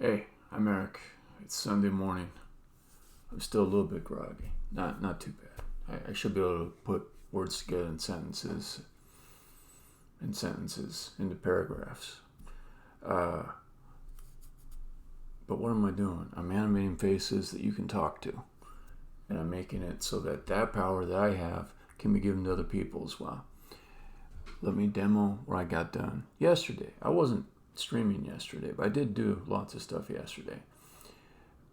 Hey, I'm Eric. It's Sunday morning. I'm still a little bit groggy. Not too bad. I should be able to put words together in sentences into paragraphs. But what am I doing? I'm animating faces that you can talk to. And I'm making it so that power that I have can be given to other people as well. Let me demo what I got done yesterday. I wasn't streaming yesterday, but I did do lots of stuff yesterday.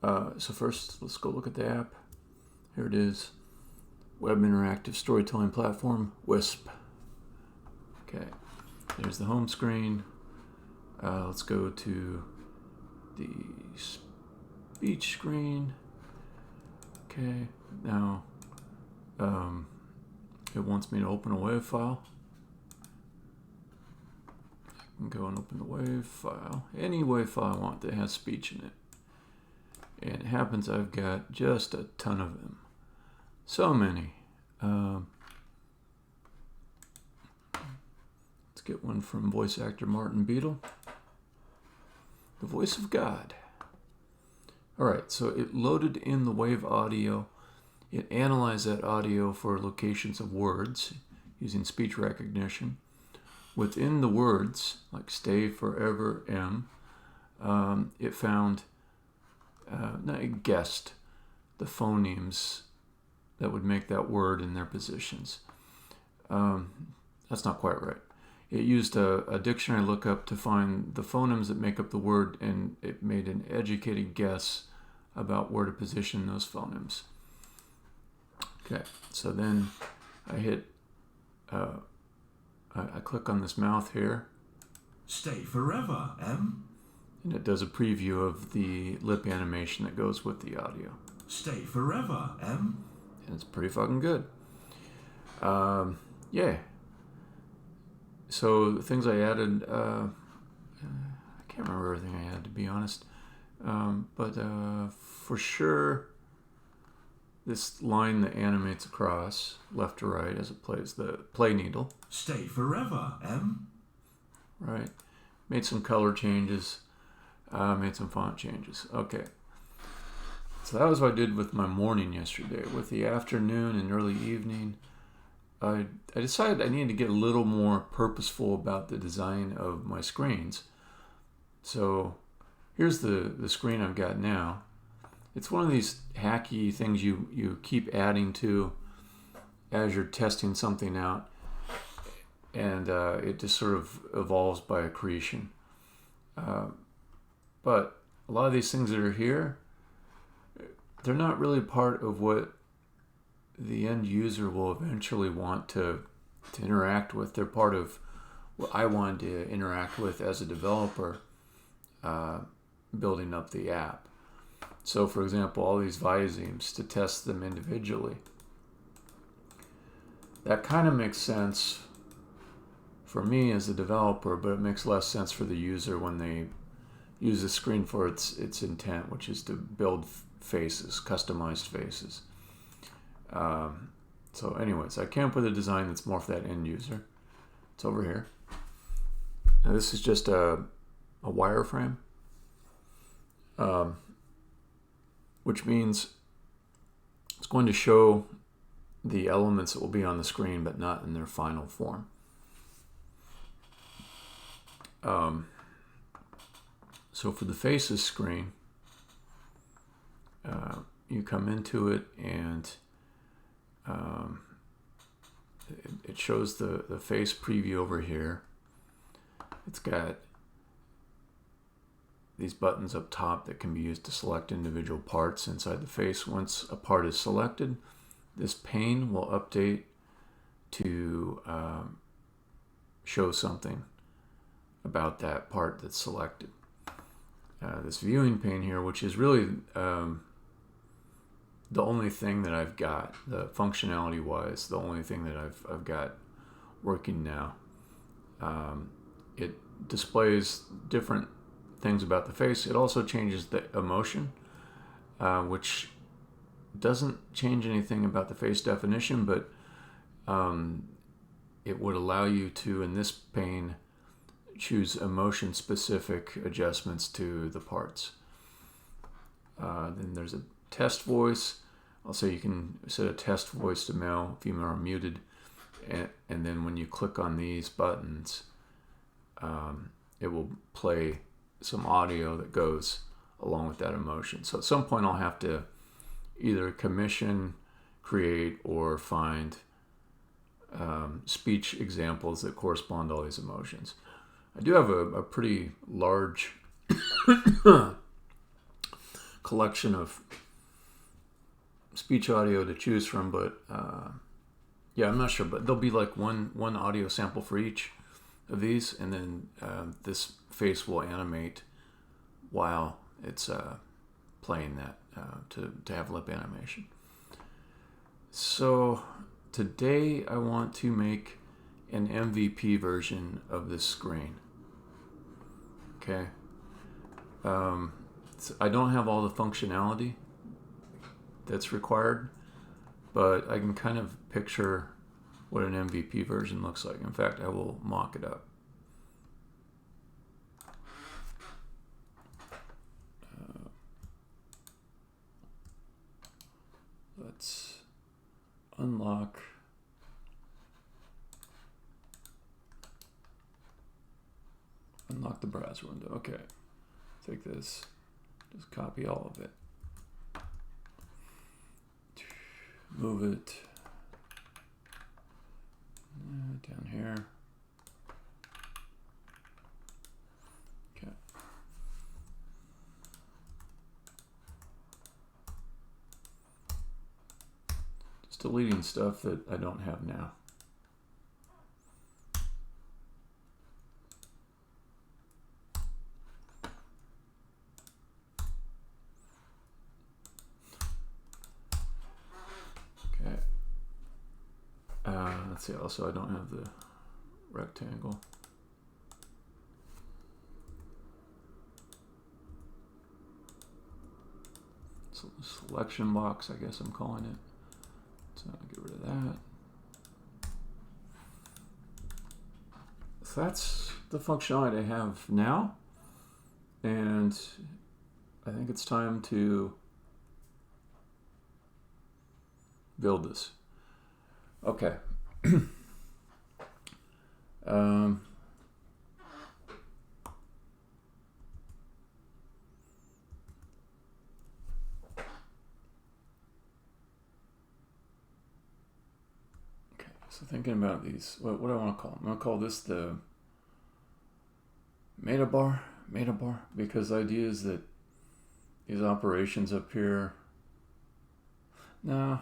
So first, let's go look at the app. Here it is. Web Interactive Storytelling Platform, WISP. Okay, there's the home screen. Let's go to the speech screen. Okay, now it wants me to open a WAV file. I can go and open the WAV file. Any WAV file I want that has speech in it. And it happens I've got just a ton of them. So many. Let's get one from voice actor Martin Beadle. The voice of God. Alright, so it loaded in the WAV audio. It analyzed that audio for locations of words using speech recognition. Within the words, like stay forever am, it found, it guessed the phonemes that would make that word in their positions. That's not quite right. It used a dictionary lookup to find the phonemes that make up the word, and it made an educated guess about where to position those phonemes. Okay, so then I hit, I click on this mouth here. Stay forever, M. And it does a preview of the lip animation that goes with the audio. Stay forever, M. And it's pretty fucking good. Yeah. So the things I added, I can't remember everything I had, to be honest. But for sure, this line that animates across left to right as it plays the play needle. Stay forever, M. Right. Made some color changes. Made some font changes. Okay. So that was what I did with my morning yesterday. With the afternoon and early evening, I decided I needed to get a little more purposeful about the design of my screens. So here's the screen I've got now. It's one of these hacky things you keep adding to as you're testing something out, and it just sort of evolves by accretion. But a lot of these things that are here, they're not really part of what the end user will eventually want to interact with. They're part of what I wanted to interact with as a developer, building up the app. So, for example, all these visemes, to test them individually. That kind of makes sense for me as a developer, but it makes less sense for the user when they use the screen for its intent, which is to build faces, customized faces. So anyways, I came up with a design that's more for that end user. It's over here. Now this is just a wireframe, which means it's going to show the elements that will be on the screen, but not in their final form. So for the faces screen, you come into it and it shows the face preview over here. It's got these buttons up top that can be used to select individual parts inside the face. Once a part is selected, this pane will update to show something about that part that's selected. This viewing pane here, which is really the only thing that I've got, the functionality wise, the only thing that I've got working now. It displays different things about the face. It also changes the emotion, which doesn't change anything about the face definition, but it would allow you to, in this pane, choose emotion specific adjustments to the parts. Then there's a test voice. I'll say you can set a test voice to male, female, or muted. And then when you click on these buttons, it will play some audio that goes along with that emotion. So at some point I'll have to either commission, create, or find speech examples that correspond to all these emotions. I do have a pretty large collection of speech audio to choose from, but yeah, I'm not sure, but there'll be like one audio sample for each of these, and then this face will animate while it's playing that to have lip animation. So today I want to make an MVP version of this screen. Okay. So I don't have all the functionality that's required, but I can kind of picture what an MVP version looks like. In fact, I will mock it up. Let's unlock the browser window. Okay, take this, just copy all of it, move it down here. Okay. Just deleting stuff that I don't have now. Okay. Let's see, also I don't have the rectangle. Selection box, I guess I'm calling it. So I'll get rid of that. So that's the functionality I have now. And I think it's time to build this. Okay. So thinking about these, what do I want to call them? I'm going to call this the meta bar, because the idea is that these operations up here, no,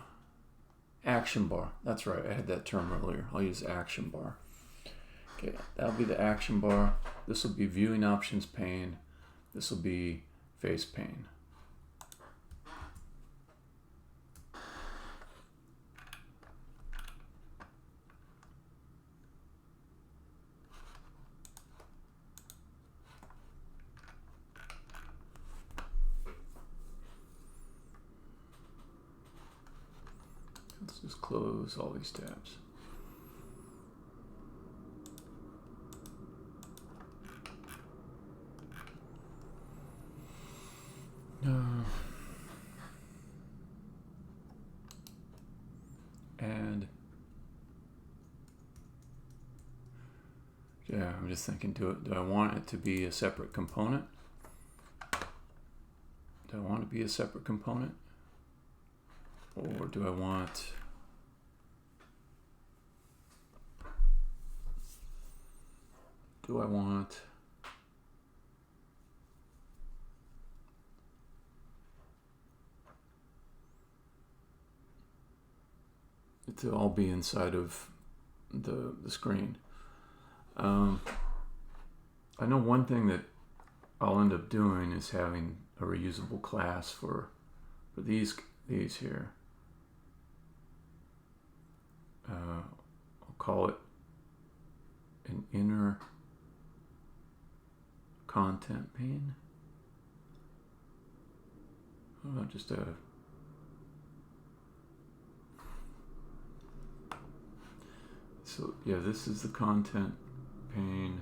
action bar. That's right, I had that term earlier. I'll use action bar. Okay, that'll be the action bar. This will be viewing options pane. This will be face pane. Let's just close all these tabs. And yeah, I'm just thinking, do I want it to be a separate component? Do I want it to be a separate component? Or do I want it to all be inside of the screen? I know one thing that I'll end up doing is having a reusable class for these here. I'll call it an inner content pane. Just a so yeah, this is the content pane.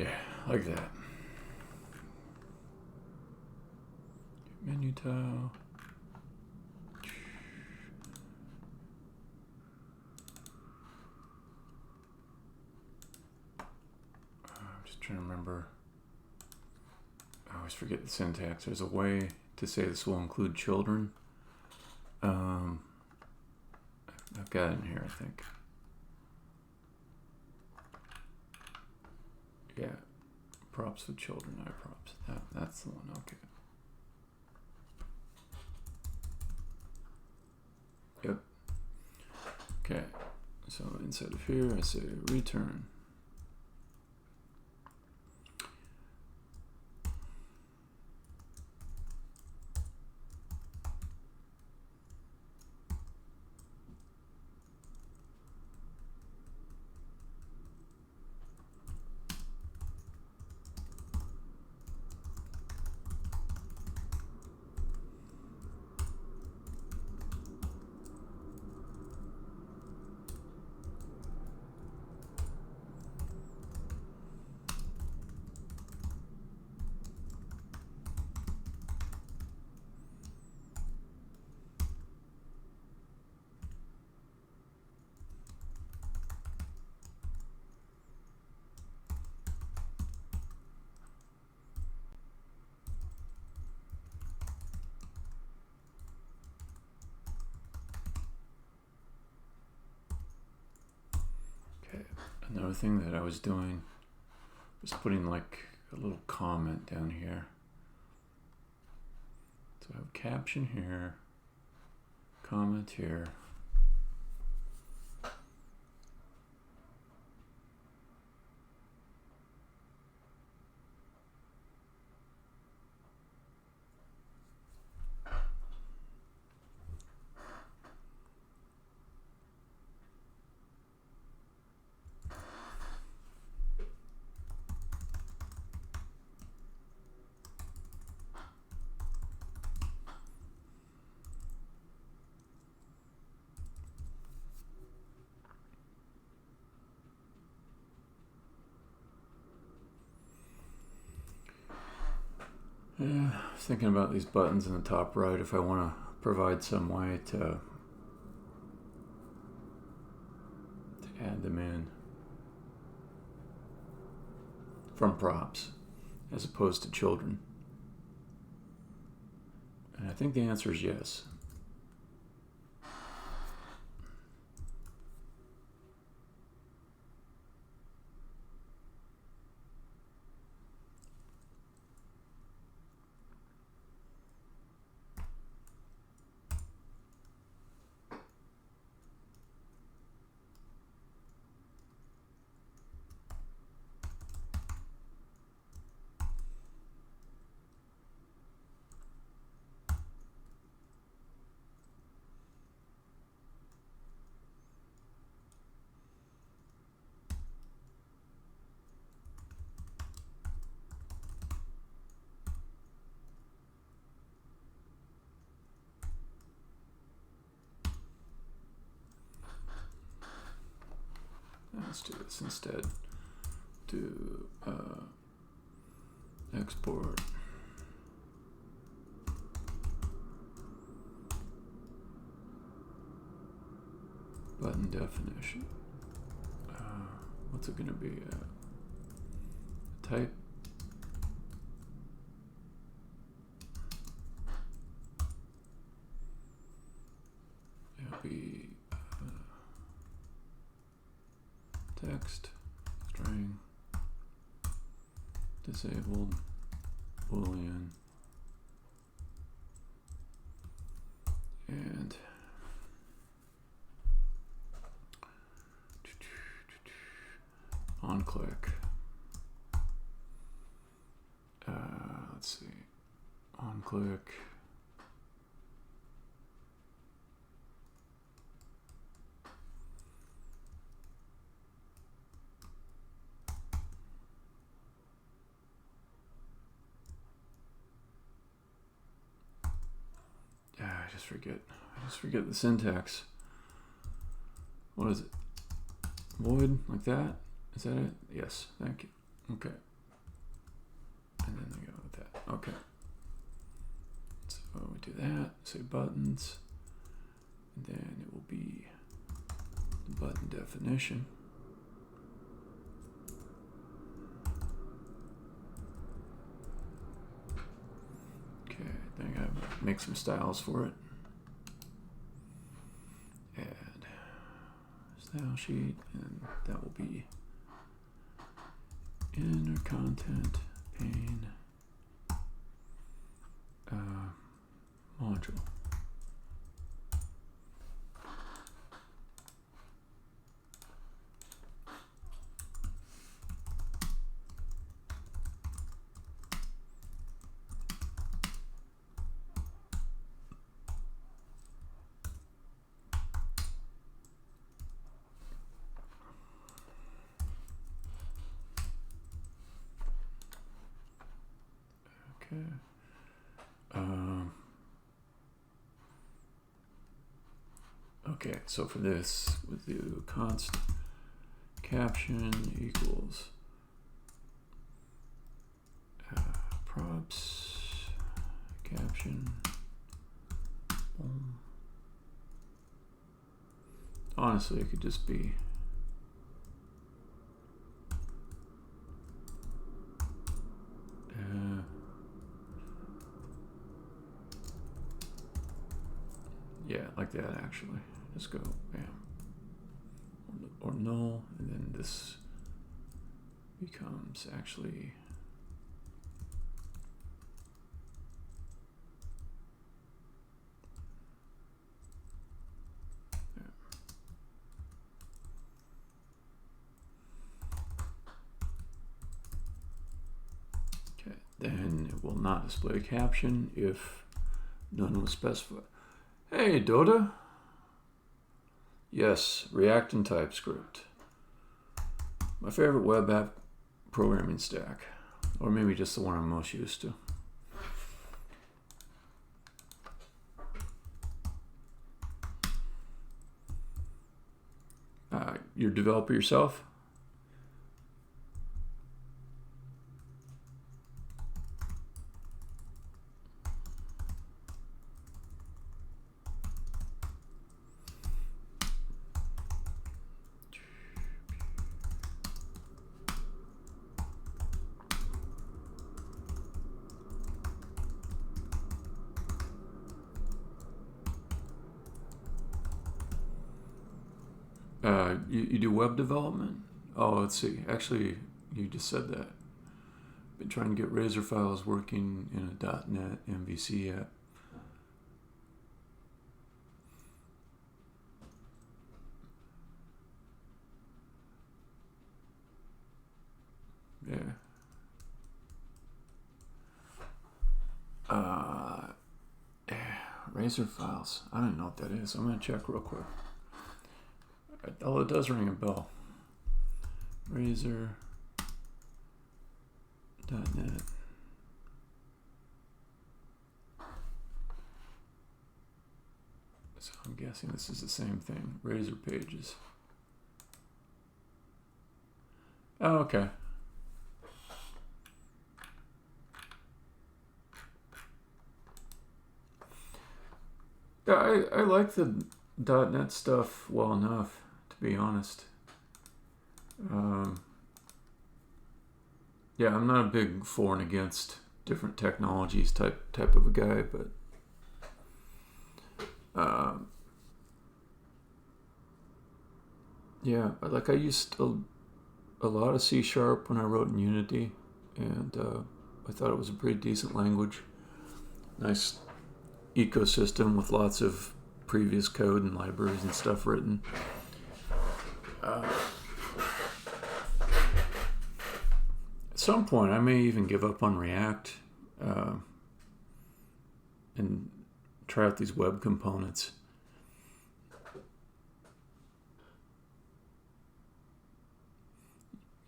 Yeah, like that. Menu tile. I'm just trying to remember. I always forget the syntax. There's a way to say this will include children. I've got it in here, I think. Yeah, props with children, props. That's the one, okay. Yep. Okay, so inside of here, I say return. Another thing that I was doing was putting like a little comment down here. So I have caption here, comment here. Yeah, I was thinking about these buttons in the top right. If I want to provide some way to add them in from props as opposed to children. And I think the answer is yes. Let's do this instead. Do export button definition. What's it going to be? Type. It'll be text, string, disabled, boolean, and on click. Let's see, on click. I just forget the syntax. What is it? Void, like that? Is that it? Yes, thank you. Okay. Okay. So we do that, say buttons, and then it will be the button definition. Okay, then I gotta make some styles for it. Add style sheet, and that will be inner content pane module. Okay. Okay, so for this, we'll do const caption equals props caption. Boom. Honestly, it could just be yeah, like that actually. Just go bam. Or null, and then this becomes actually okay. Then it will not display a caption if none was specified. Hey, Dota. Yes, React and TypeScript. My favorite web app programming stack. Or maybe just the one I'm most used to. You're a developer yourself? You do web development? Oh, let's see. Actually, you just said that. Been trying to get Razor files working in a .NET MVC app. Yeah. Razor files. I don't know what that is. I'm going to check real quick. Oh, it does ring a bell. Razor.net. So I'm guessing this is the same thing. Razor pages. Oh, okay. Yeah, I like the .NET stuff well enough, to be honest. Yeah, I'm not a big for and against different technologies type of a guy, but yeah, like I used a lot of C# when I wrote in Unity, and I thought it was a pretty decent language. Nice ecosystem with lots of previous code and libraries and stuff written. At some point, I may even give up on React and try out these web components.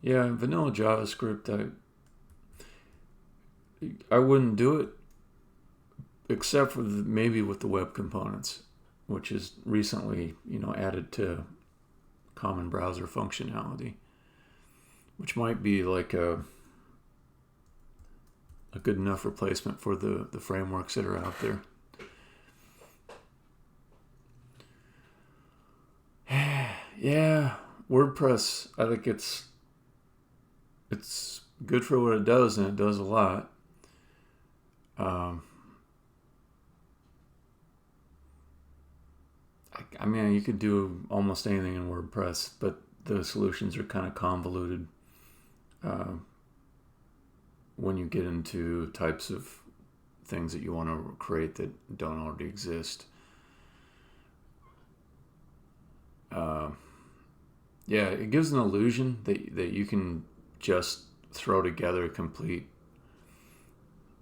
Yeah, vanilla JavaScript, I wouldn't do it except for maybe with the web components, which is recently, added to common browser functionality, which might be like a good enough replacement for the frameworks that are out there. Yeah, WordPress, I think it's good for what it does, and it does a lot. I mean, you could do almost anything in WordPress, but the solutions are kind of convoluted when you get into types of things that you want to create that don't already exist. Yeah, it gives an illusion that you can just throw together complete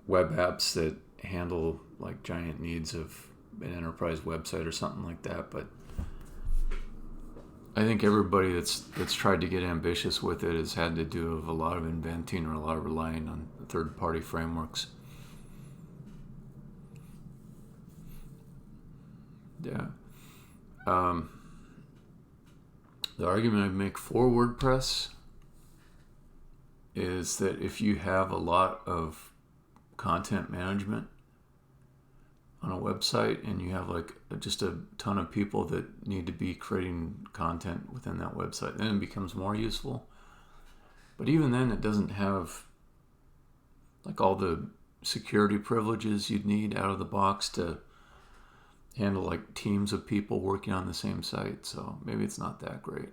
web apps that handle like giant needs of an enterprise website or something like that. But I think everybody that's tried to get ambitious with it has had to do with a lot of inventing or a lot of relying on third-party frameworks. Yeah. The argument I make for WordPress is that if you have a lot of content management on a website and you have like just a ton of people that need to be creating content within that website, then it becomes more useful. But even then, it doesn't have like all the security privileges you'd need out of the box to handle like teams of people working on the same site. So maybe it's not that great.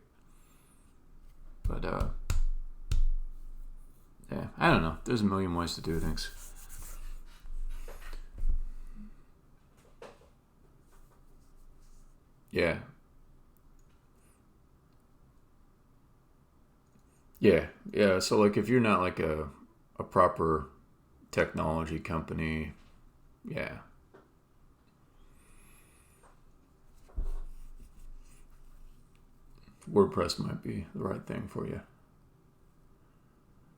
But yeah, I don't know. There's a million ways to do things. Yeah. Yeah. So like if you're not like a proper technology company, yeah. WordPress might be the right thing for you.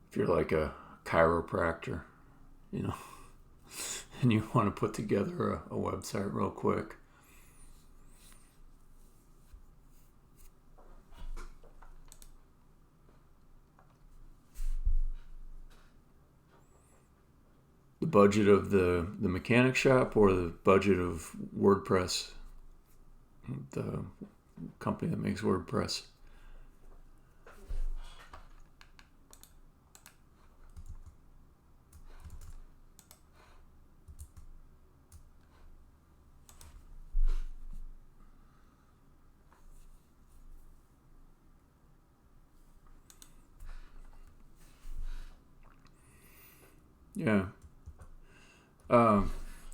If you're like a chiropractor, you know, and you want to put together a website real quick. The budget of the mechanic shop or the budget of WordPress, the company that makes WordPress. Yeah.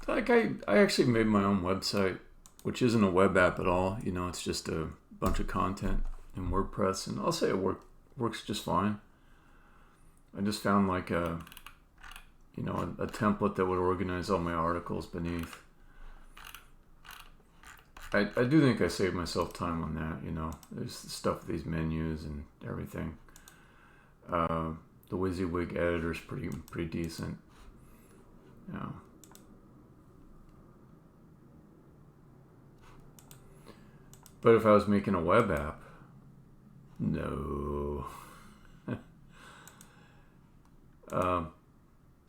Like I actually made my own website, which isn't a web app at all. You know, it's just a bunch of content in WordPress, and I'll say it works just fine. I just found like a template that would organize all my articles beneath. I do think I saved myself time on that. You know, there's stuff with these menus and everything. The WYSIWYG editor is pretty decent. Yeah. But if I was making a web app, no.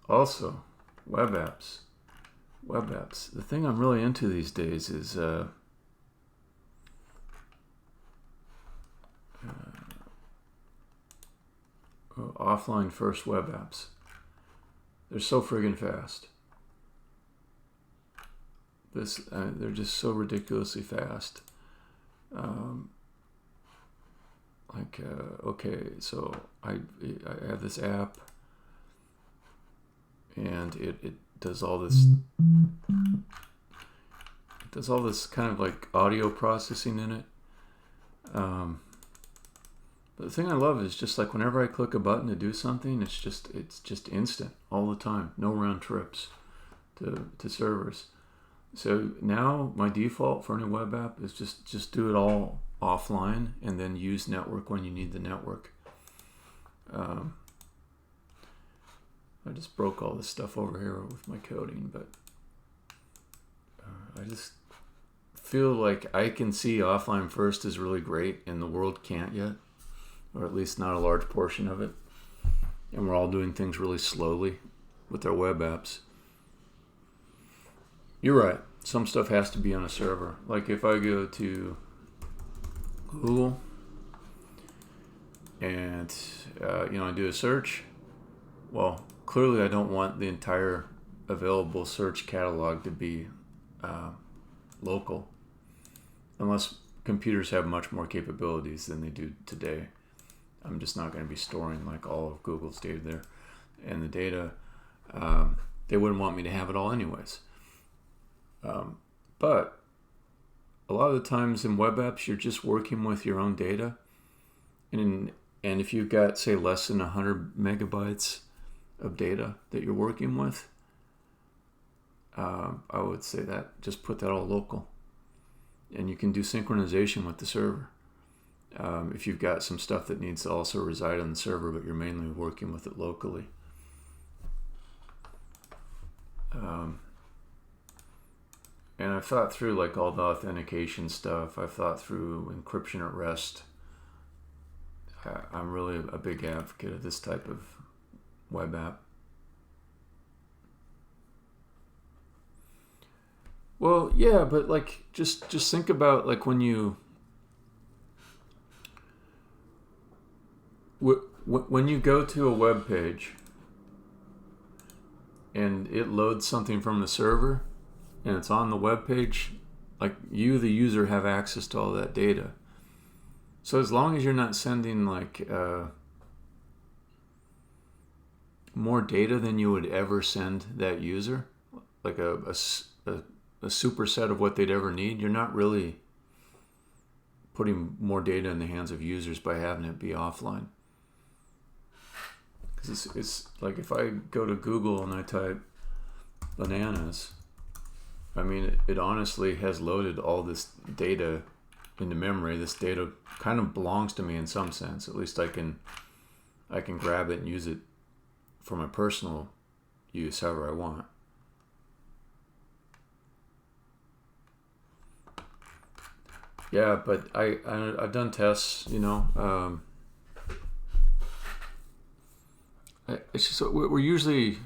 Also, web apps. The thing I'm really into these days is offline first web apps. They're so friggin' fast. They're just so ridiculously fast. Okay, so I have this app, and it does all this. It does all this kind of like audio processing in it. But the thing I love is just like whenever I click a button to do something, it's just instant all the time. No round trips to servers. So now my default for any web app is just do it all offline and then use network when you need the network. I just broke all this stuff over here with my coding, but I just feel like I can see offline first is really great and the world can't yet, or at least not a large portion of it. And we're all doing things really slowly. with our web apps. You're right. Some stuff has to be on a server. Like if I go to Google and I do a search, well, clearly I don't want the entire available search catalog to be local, unless computers have much more capabilities than they do today. I'm just not going to be storing like all of Google's data there, and the data they wouldn't want me to have it all anyways. But a lot of the times in web apps, you're just working with your own data, and if you've got, say, less than 100 megabytes of data that you're working with, I would say that just put that all local, and you can do synchronization with the server. If you've got some stuff that needs to also reside on the server, but you're mainly working with it locally. And I've thought through like all the authentication stuff. I've thought through encryption at rest. I'm really a big advocate of this type of web app. Well, yeah, but like just think about like when you go to a web page and it loads something from the server and it's on the web page, like you, the user, have access to all that data. So as long as you're not sending like more data than you would ever send that user, like a superset of what they'd ever need, you're not really putting more data in the hands of users by having it be offline. Because it's like if I go to Google and I type bananas, I mean, it honestly has loaded all this data into memory. This data kind of belongs to me in some sense. At least I can grab it and use it for my personal use however I want. Yeah, but I've done tests, it's just we're usually,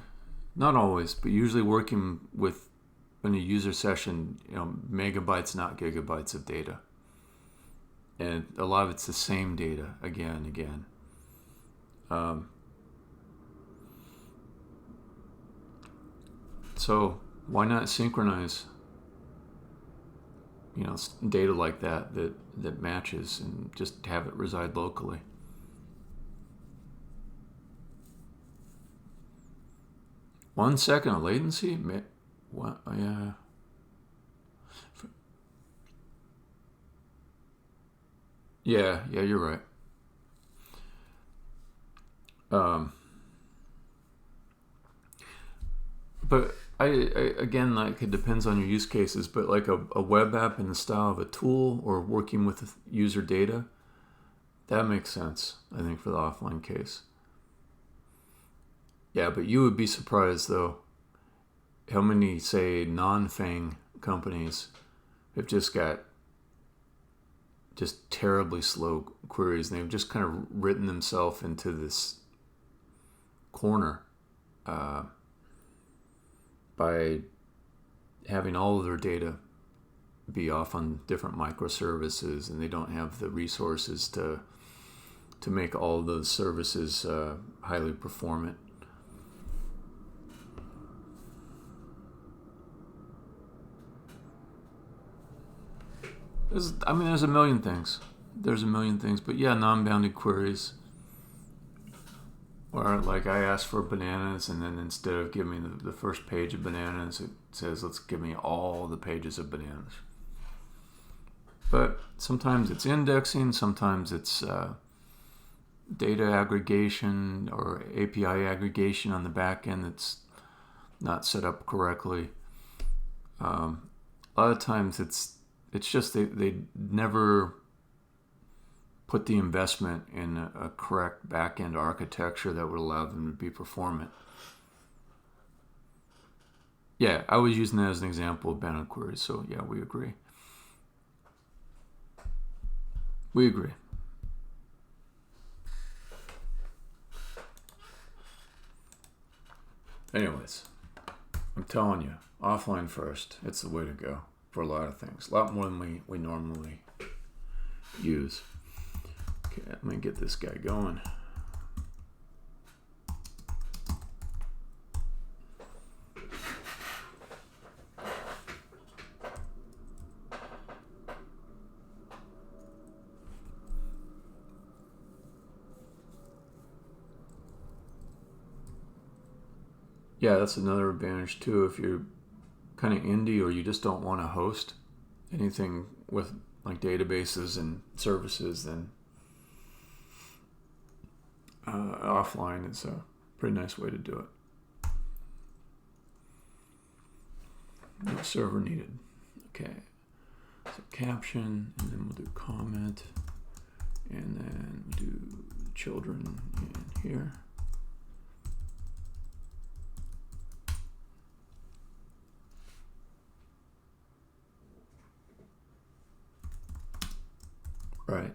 not always, but usually working with, in a user session, megabytes, not gigabytes of data. And a lot of it's the same data again and again. So why not synchronize, data like that matches and just have it reside locally? One second of latency? What? Yeah. Yeah, you're right. But I again, like, it depends on your use cases, but like a web app in the style of a tool or working with user data, that makes sense, I think, for the offline case. Yeah, but you would be surprised, though, how many, say, non-FANG companies have just got just terribly slow queries, and they've just kind of written themselves into this corner by having all of their data be off on different microservices, and they don't have the resources to make all of those services highly performant. There's a million things. But yeah, non-bounded queries, where like I ask for bananas, and then instead of giving me the first page of bananas, it says, let's give me all the pages of bananas. But sometimes it's indexing, sometimes it's data aggregation or API aggregation on the back end that's not set up correctly. A lot of times it's just they never put the investment in a correct back-end architecture that would allow them to be performant. Yeah, I was using that as an example of bounded queries, so yeah, we agree. Anyways, I'm telling you, offline first. It's the way to go for a lot of things. A lot more than we normally use. Okay, let me get this guy going. Yeah, that's another advantage too. If you're kind of indie or you just don't want to host anything with like databases and services, then offline is a pretty nice way to do it. No server needed. Okay, so caption, and then we'll do comment, and then we'll do children in here. Right.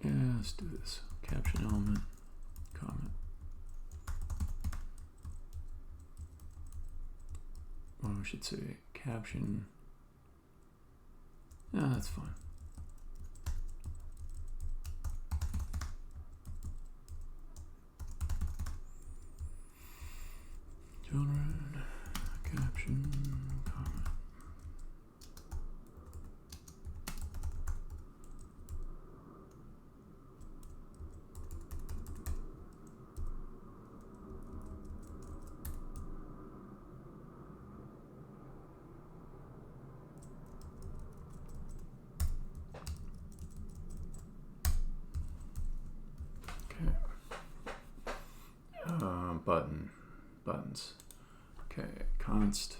Yeah, let's do this. Caption element, comment. Or I should say caption. Yeah, that's fine. Children, caption, comment. Buttons. Okay, const.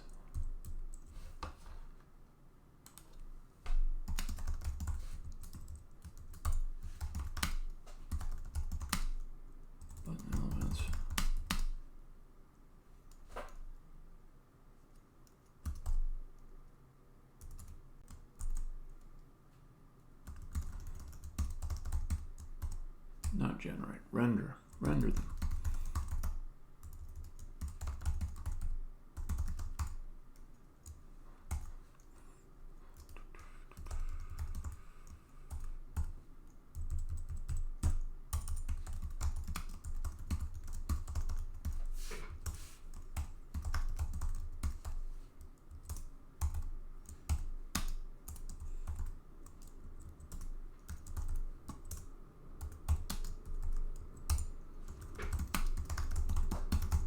Button elements. Not generate, render them.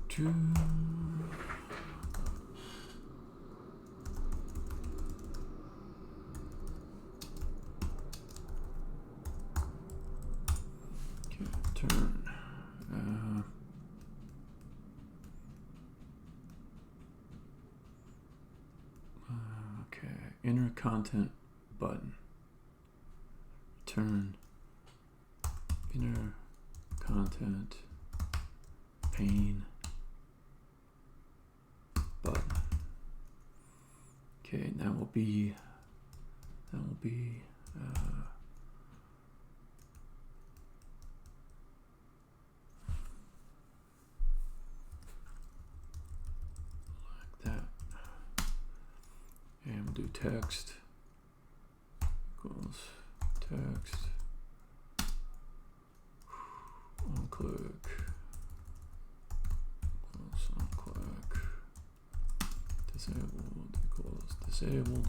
Turn. Okay, inner content button. Turn inner content pane button. Okay, and that will be like that. And we'll do text equals text on click equals on click disabled equals disabled.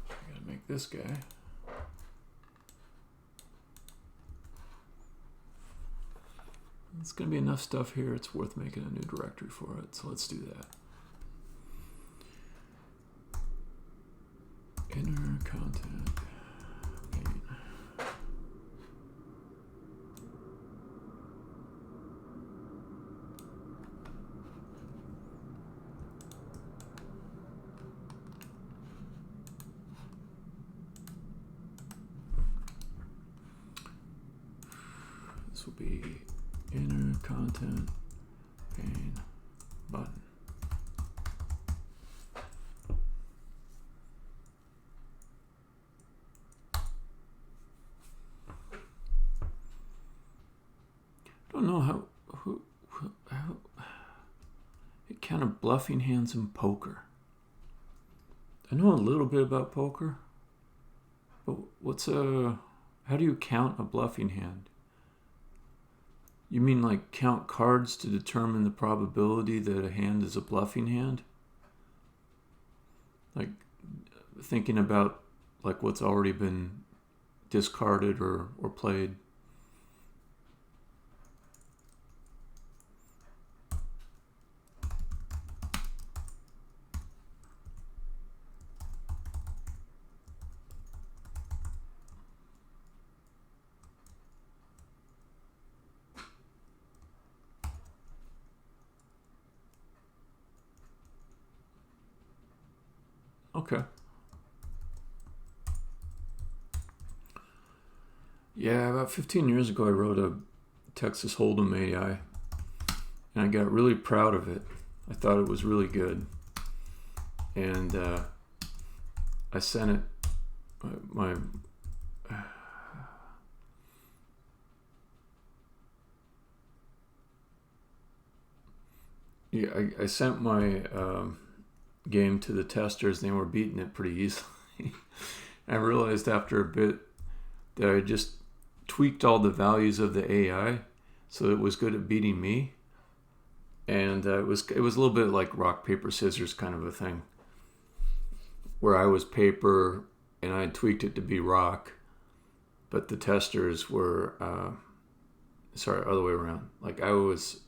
I gotta make this guy. It's going to be enough stuff here. It's worth making a new directory for it. So let's do that. Inner content pane. This will be inner content pane button. I don't know how it kind of bluffing hands in poker. I know a little bit about poker, but how do you count a bluffing hand? You mean like count cards to determine the probability that a hand is a bluffing hand? Like thinking about like what's already been discarded or played. Okay. Yeah, about 15 years ago I wrote a Texas Hold'em AI, and I got really proud of it. I thought it was really good. And I sent it I sent my game to the testers, and they were beating it pretty easily. I realized after a bit that I just tweaked all the values of the AI so it was good at beating me, and it was a little bit like rock paper scissors kind of a thing, where I was paper and I tweaked it to be rock, but the testers were other way around. Like I was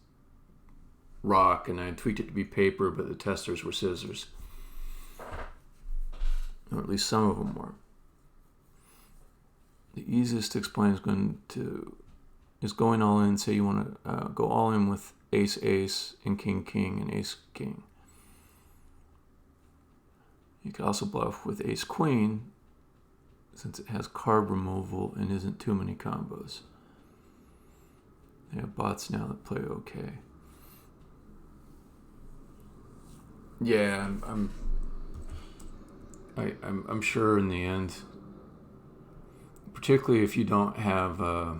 rock and I tweaked it to be paper, but the testers were scissors, or at least some of them were. The easiest to explain is going all in. Say you want to go all in with ace ace and king king and ace king. You could also bluff with ace queen, since it has card removal and isn't too many combos. They have bots now that play okay. Yeah, I'm sure in the end, particularly if you don't have a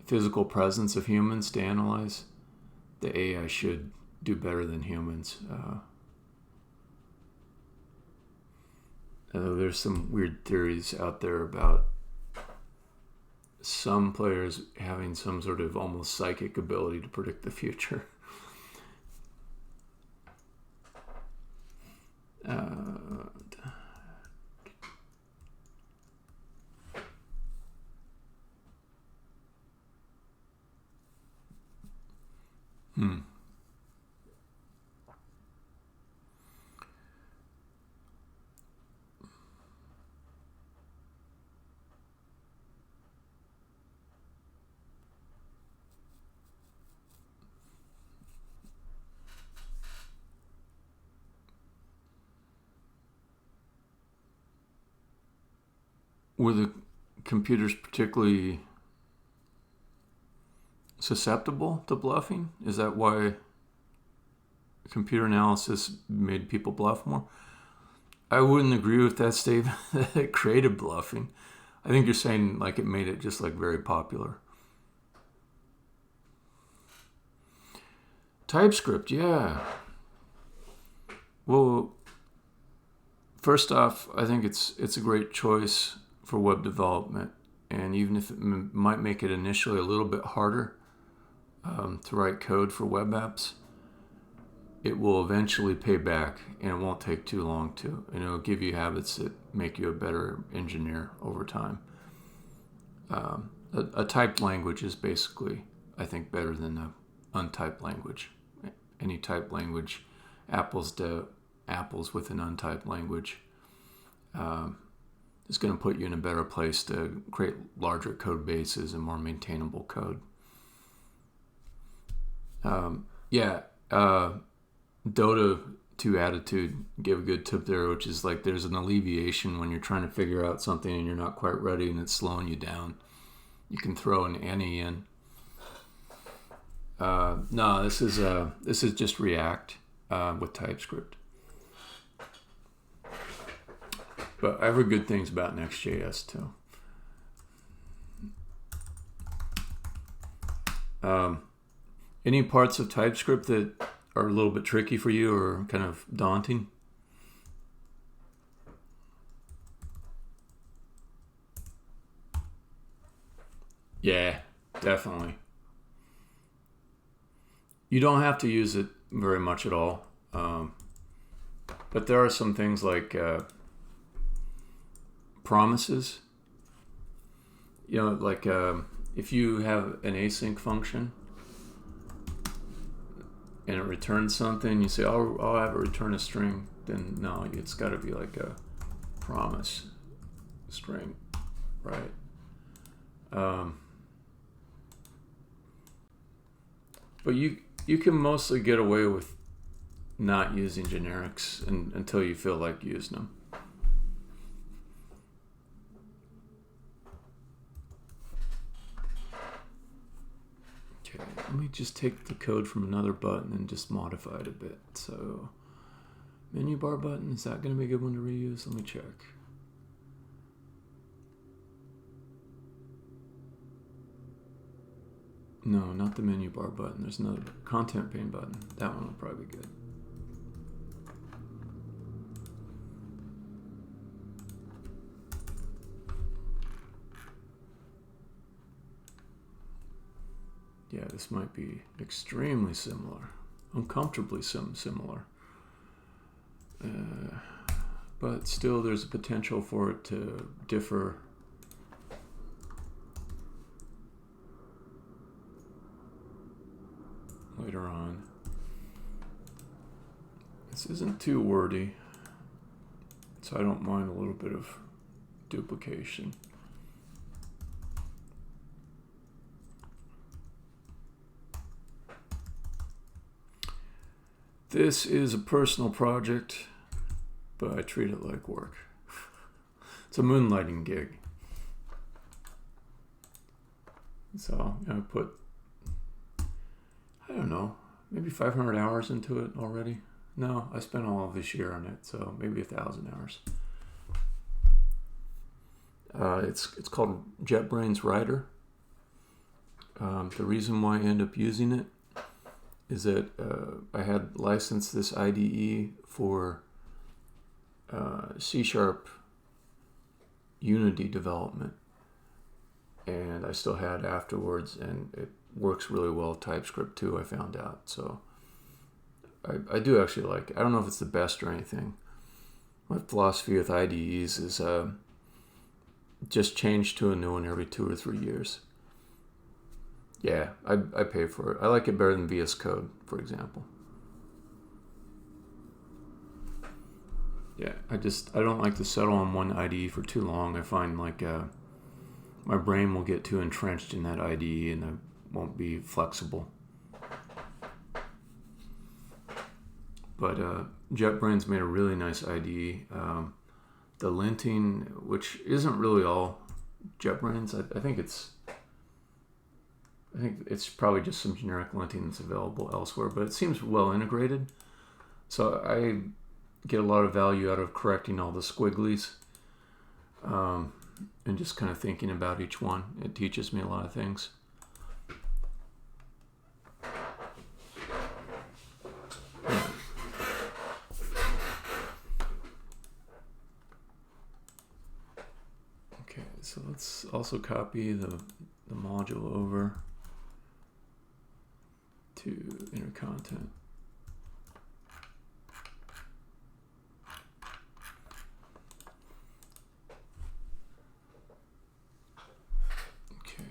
physical presence of humans to analyze, the AI should do better than humans. There's some weird theories out there about some players having some sort of almost psychic ability to predict the future. Were the computers particularly susceptible to bluffing? Is that why computer analysis made people bluff more? I wouldn't agree with that statement that it created bluffing. I think you're saying like it made it just like very popular. TypeScript, yeah. Well, first off, I think it's a great choice for web development, and even if it might make it initially a little bit harder to write code for web apps, it will eventually pay back, and it won't take too long to, and it'll give you habits that make you a better engineer over time. A typed language is basically, I think, better than an untyped language. Any typed language, apples with an untyped language, is going to put you in a better place to create larger code bases and more maintainable code. Dota 2 Attitude gave a good tip there, which is like there's an alleviation when you're trying to figure out something and you're not quite ready and it's slowing you down. You can throw an any in. No, this is just React with TypeScript. But I've heard good things about Next.js too. Any parts of TypeScript that are a little bit tricky for you or kind of daunting? Yeah, definitely. You don't have to use it very much at all. But there are some things like promises. Like if you have an async function and it returns something, you say, I'll have it return a string. Then no, it's got to be like a promise string, right? But you can mostly get away with not using generics until you feel like using them. Okay, let me just take the code from another button and just modify it a bit. So, menu bar button, is that going to be a good one to reuse? Let me check. No, not the menu bar button. There's another content pane button. That one will probably be good. Yeah, this might be extremely similar. Uncomfortably similar. But still, there's a potential for it to differ. Later on. This isn't too wordy, so I don't mind a little bit of duplication. This is a personal project, but I treat it like work. It's a moonlighting gig. So I put, I don't know, maybe 500 hours into it already. No, I spent all of this year on it, so maybe 1,000 hours. It's called JetBrains Writer. The reason why I end up using it is that I had licensed this IDE for C# Unity development, and I still had afterwards, and it works really well with TypeScript too, I found out. So I do actually like it. I don't know if it's the best or anything. My philosophy with IDEs is just change to a new one every 2 or 3 years. Yeah, I pay for it. I like it better than VS Code, for example. Yeah, I don't like to settle on one IDE for too long. I find like my brain will get too entrenched in that IDE and I won't be flexible. But JetBrains made a really nice IDE. The linting, which isn't really all JetBrains, I think it's probably just some generic linting that's available elsewhere, but it seems well integrated. So I get a lot of value out of correcting all the squigglies and just kind of thinking about each one. It teaches me a lot of things. Okay, so let's also copy the module over to inner content. Okay.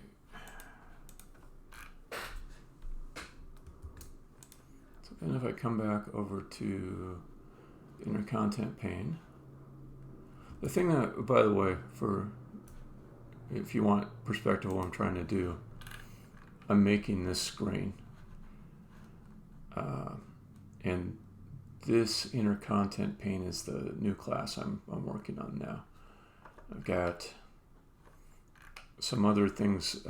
So then if I come back over to the inner content pane, the thing that, by the way, if you want perspective of what I'm trying to do, I'm making this screen. And this inner content pane is the new class I'm working on now. I've got some other things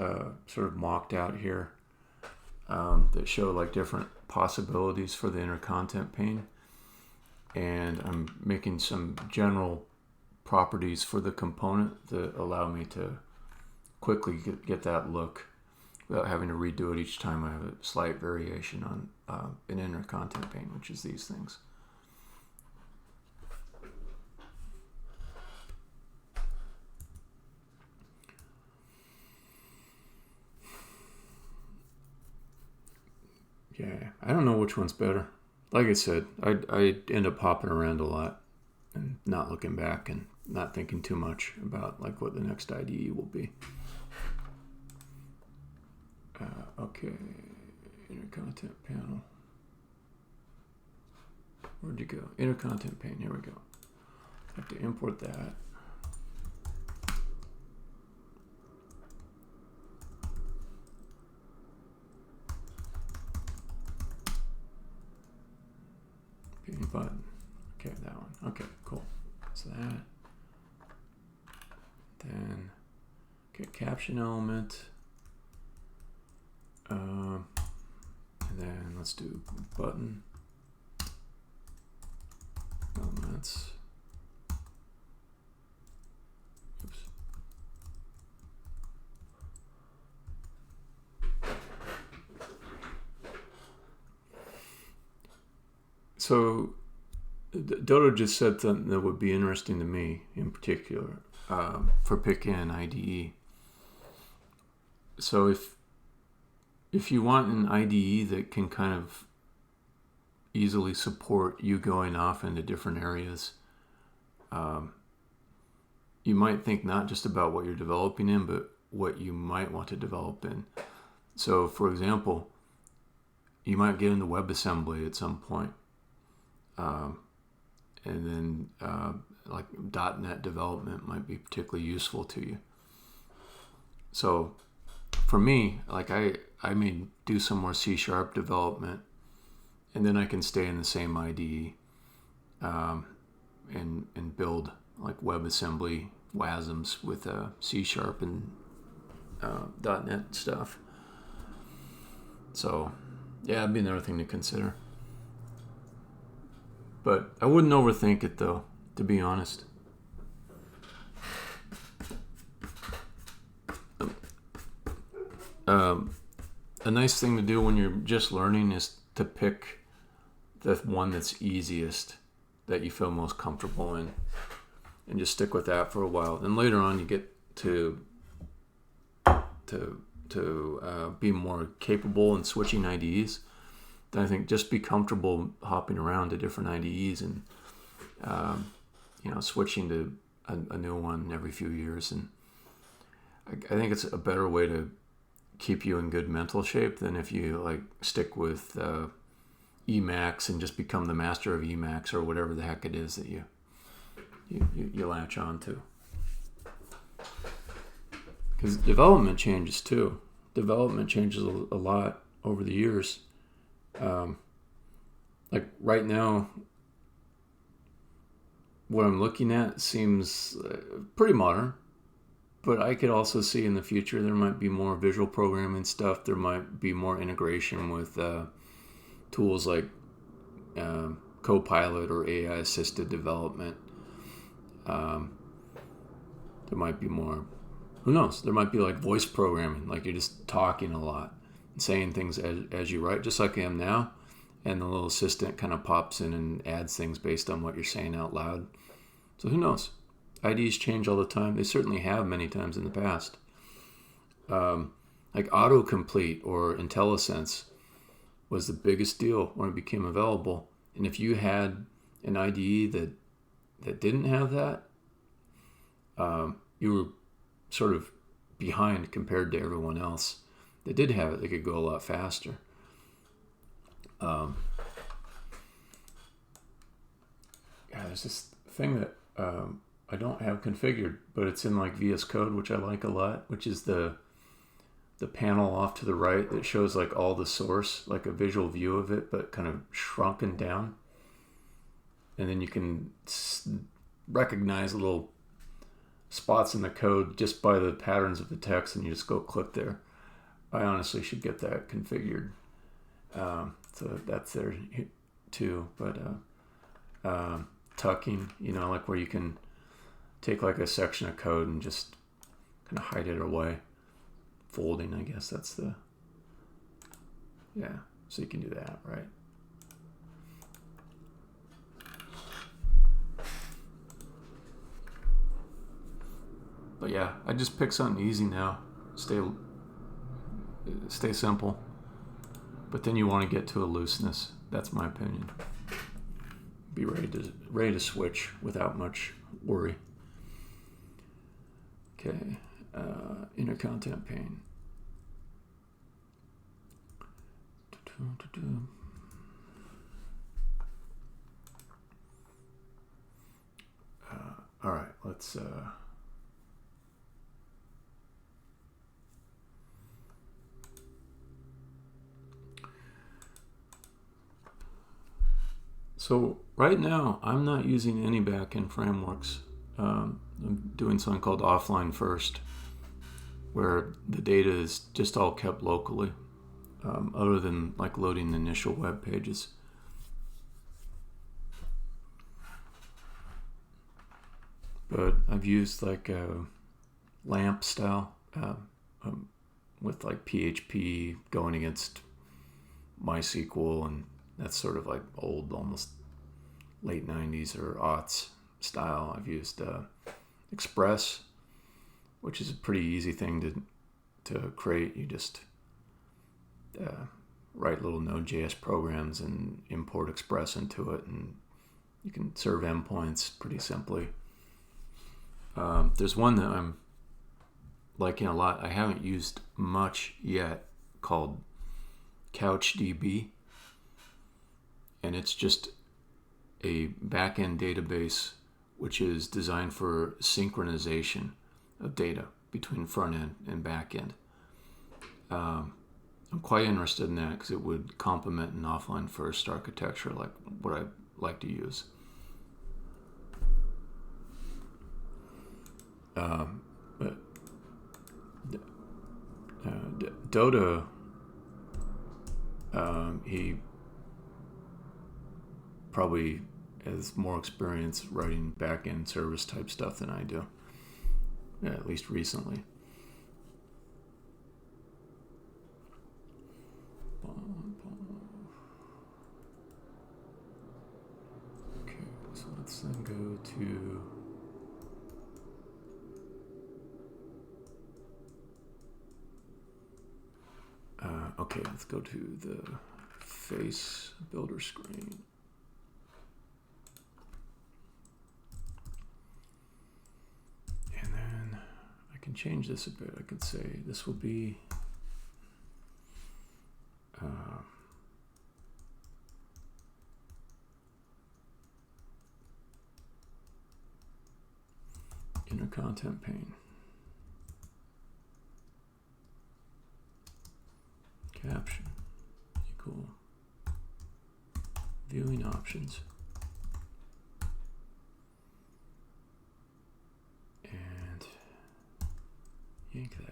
sort of mocked out here that show like different possibilities for the inner content pane. And I'm making some general properties for the component that allow me to quickly get that look without having to redo it each time I have a slight variation on an inner content pane, which is these things. Yeah, I don't know which one's better. Like I said, I end up hopping around a lot and not looking back and not thinking too much about like what the next IDE will be. Okay, inner content panel. Where'd you go? Inner content pane, here we go. I have to import that. Pane button. Okay, that one. Okay, cool. That's that. Then, okay, caption element. And then let's do button elements. Oops. So Dodo just said something that would be interesting to me in particular for pick-in IDE. So if you want an IDE that can kind of easily support you going off into different areas, you might think not just about what you're developing in, but what you might want to develop in. So, for example, you might get into WebAssembly at some point, and then like .NET development might be particularly useful to you. So, for me, like I may do some more C# development, and then I can stay in the same IDE and build like WebAssembly WASMs with C# and .NET stuff. So yeah, that'd be another thing to consider. But I wouldn't overthink it though, to be honest. A nice thing to do when you're just learning is to pick the one that's easiest, that you feel most comfortable in, and just stick with that for a while. Then later on you get to be more capable in switching IDEs. Then I think just be comfortable hopping around to different IDEs and switching to a new one every few years. And I think it's a better way to keep you in good mental shape than if you like stick with Emacs and just become the master of Emacs or whatever the heck it is that you latch on to. Because development changes too. Development changes a lot over the years. Like right now, what I'm looking at seems pretty modern. But I could also see in the future there might be more visual programming stuff. There might be more integration with tools like Copilot or AI-assisted development. There might be more. Who knows? There might be like voice programming, like you're just talking a lot and saying things as you write, just like I am now. And the little assistant kind of pops in and adds things based on what you're saying out loud. So who knows? IDs change all the time. They certainly have many times in the past. Like autocomplete or IntelliSense was the biggest deal when it became available. And if you had an IDE that didn't have that, you were sort of behind compared to everyone else that did have it. They could go a lot faster. There's this thing that I don't have configured, but it's in like VS Code, which I like a lot, which is the panel off to the right that shows like all the source, like a visual view of it, but kind of shrunken down. And then you can recognize little spots in the code just by the patterns of the text, and you just go click there. I honestly should get that configured. So that's there too. But tucking, like where you can take like a section of code and just kind of hide it away. Folding, I guess that's the, so you can do that, right? But yeah, I just pick something easy now. Stay simple. But then you want to get to a looseness. That's my opinion. Be ready to switch without much worry. Okay, inner content pane. All right, let's. So right now, I'm not using any backend frameworks. I'm doing something called offline first, where the data is just all kept locally, other than like loading the initial web pages. But I've used like a LAMP style with like PHP going against MySQL, and that's sort of like old, almost late 90s or aughts style. I've used Express, which is a pretty easy thing to create. You just write little Node.js programs and import Express into it, and you can serve endpoints pretty simply. There's one that I'm liking a lot. I haven't used much yet, called CouchDB, and it's just a backend database which is designed for synchronization of data between front end and back end. I'm quite interested in that because it would complement an offline first architecture like what I like to use. But Dota, he probably has more experience writing back-end service type stuff than I do, at least recently. Okay, so let's then go to okay, let's go to the face builder screen. And then I can change this a bit. I could say this will be inner content pane. Caption equal viewing options, and yank that.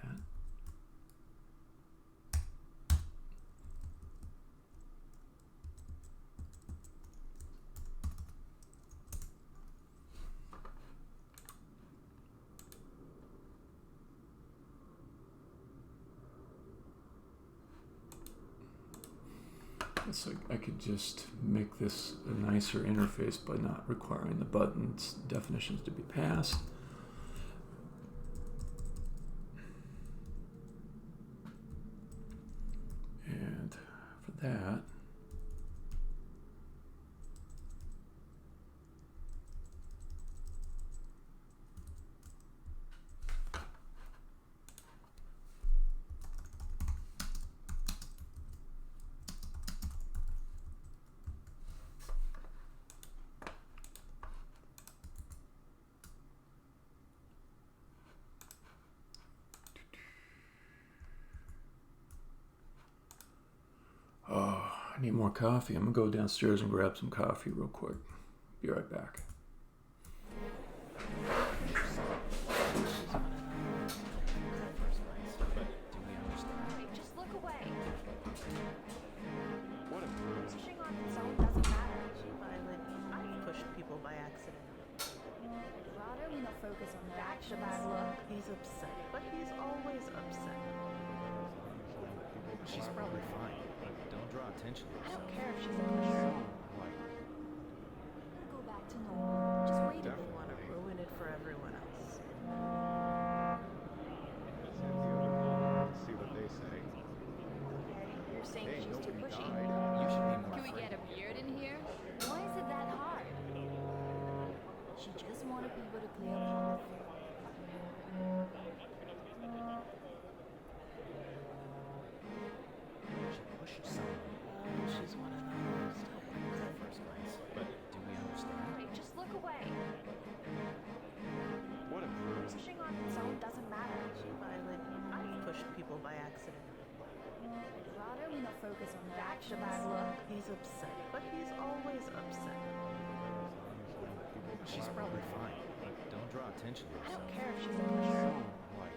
So I could just make this a nicer interface by not requiring the buttons definitions to be passed. And for that, I need more coffee. I'm gonna go downstairs and grab some coffee real quick. Be right back. focus on her actions. Bad look. He's upset, but he's always upset. She's probably fine, but don't draw attention to I yourself. don't care if she's a pusher. Why? Go back to normal. Just wait. Definitely. You want to ruin it for everyone else. See what they say. You're saying Hey, she's too nobody pushy. died. You should be more Can we get a beard in here? Why is it that hard? She just wanted people to clear a path. She pushed someone. She's one of those. At first glance. But do we understand? Hey, just look away. What a bruise. Pushing on its own doesn't matter. She violated. I've pushed people by accident. Rather we not focus on her actions. Bad look. He's upset, but he's always upset. She's probably fine, but don't draw attention to I yourself. don't care if she's a pusher. Why?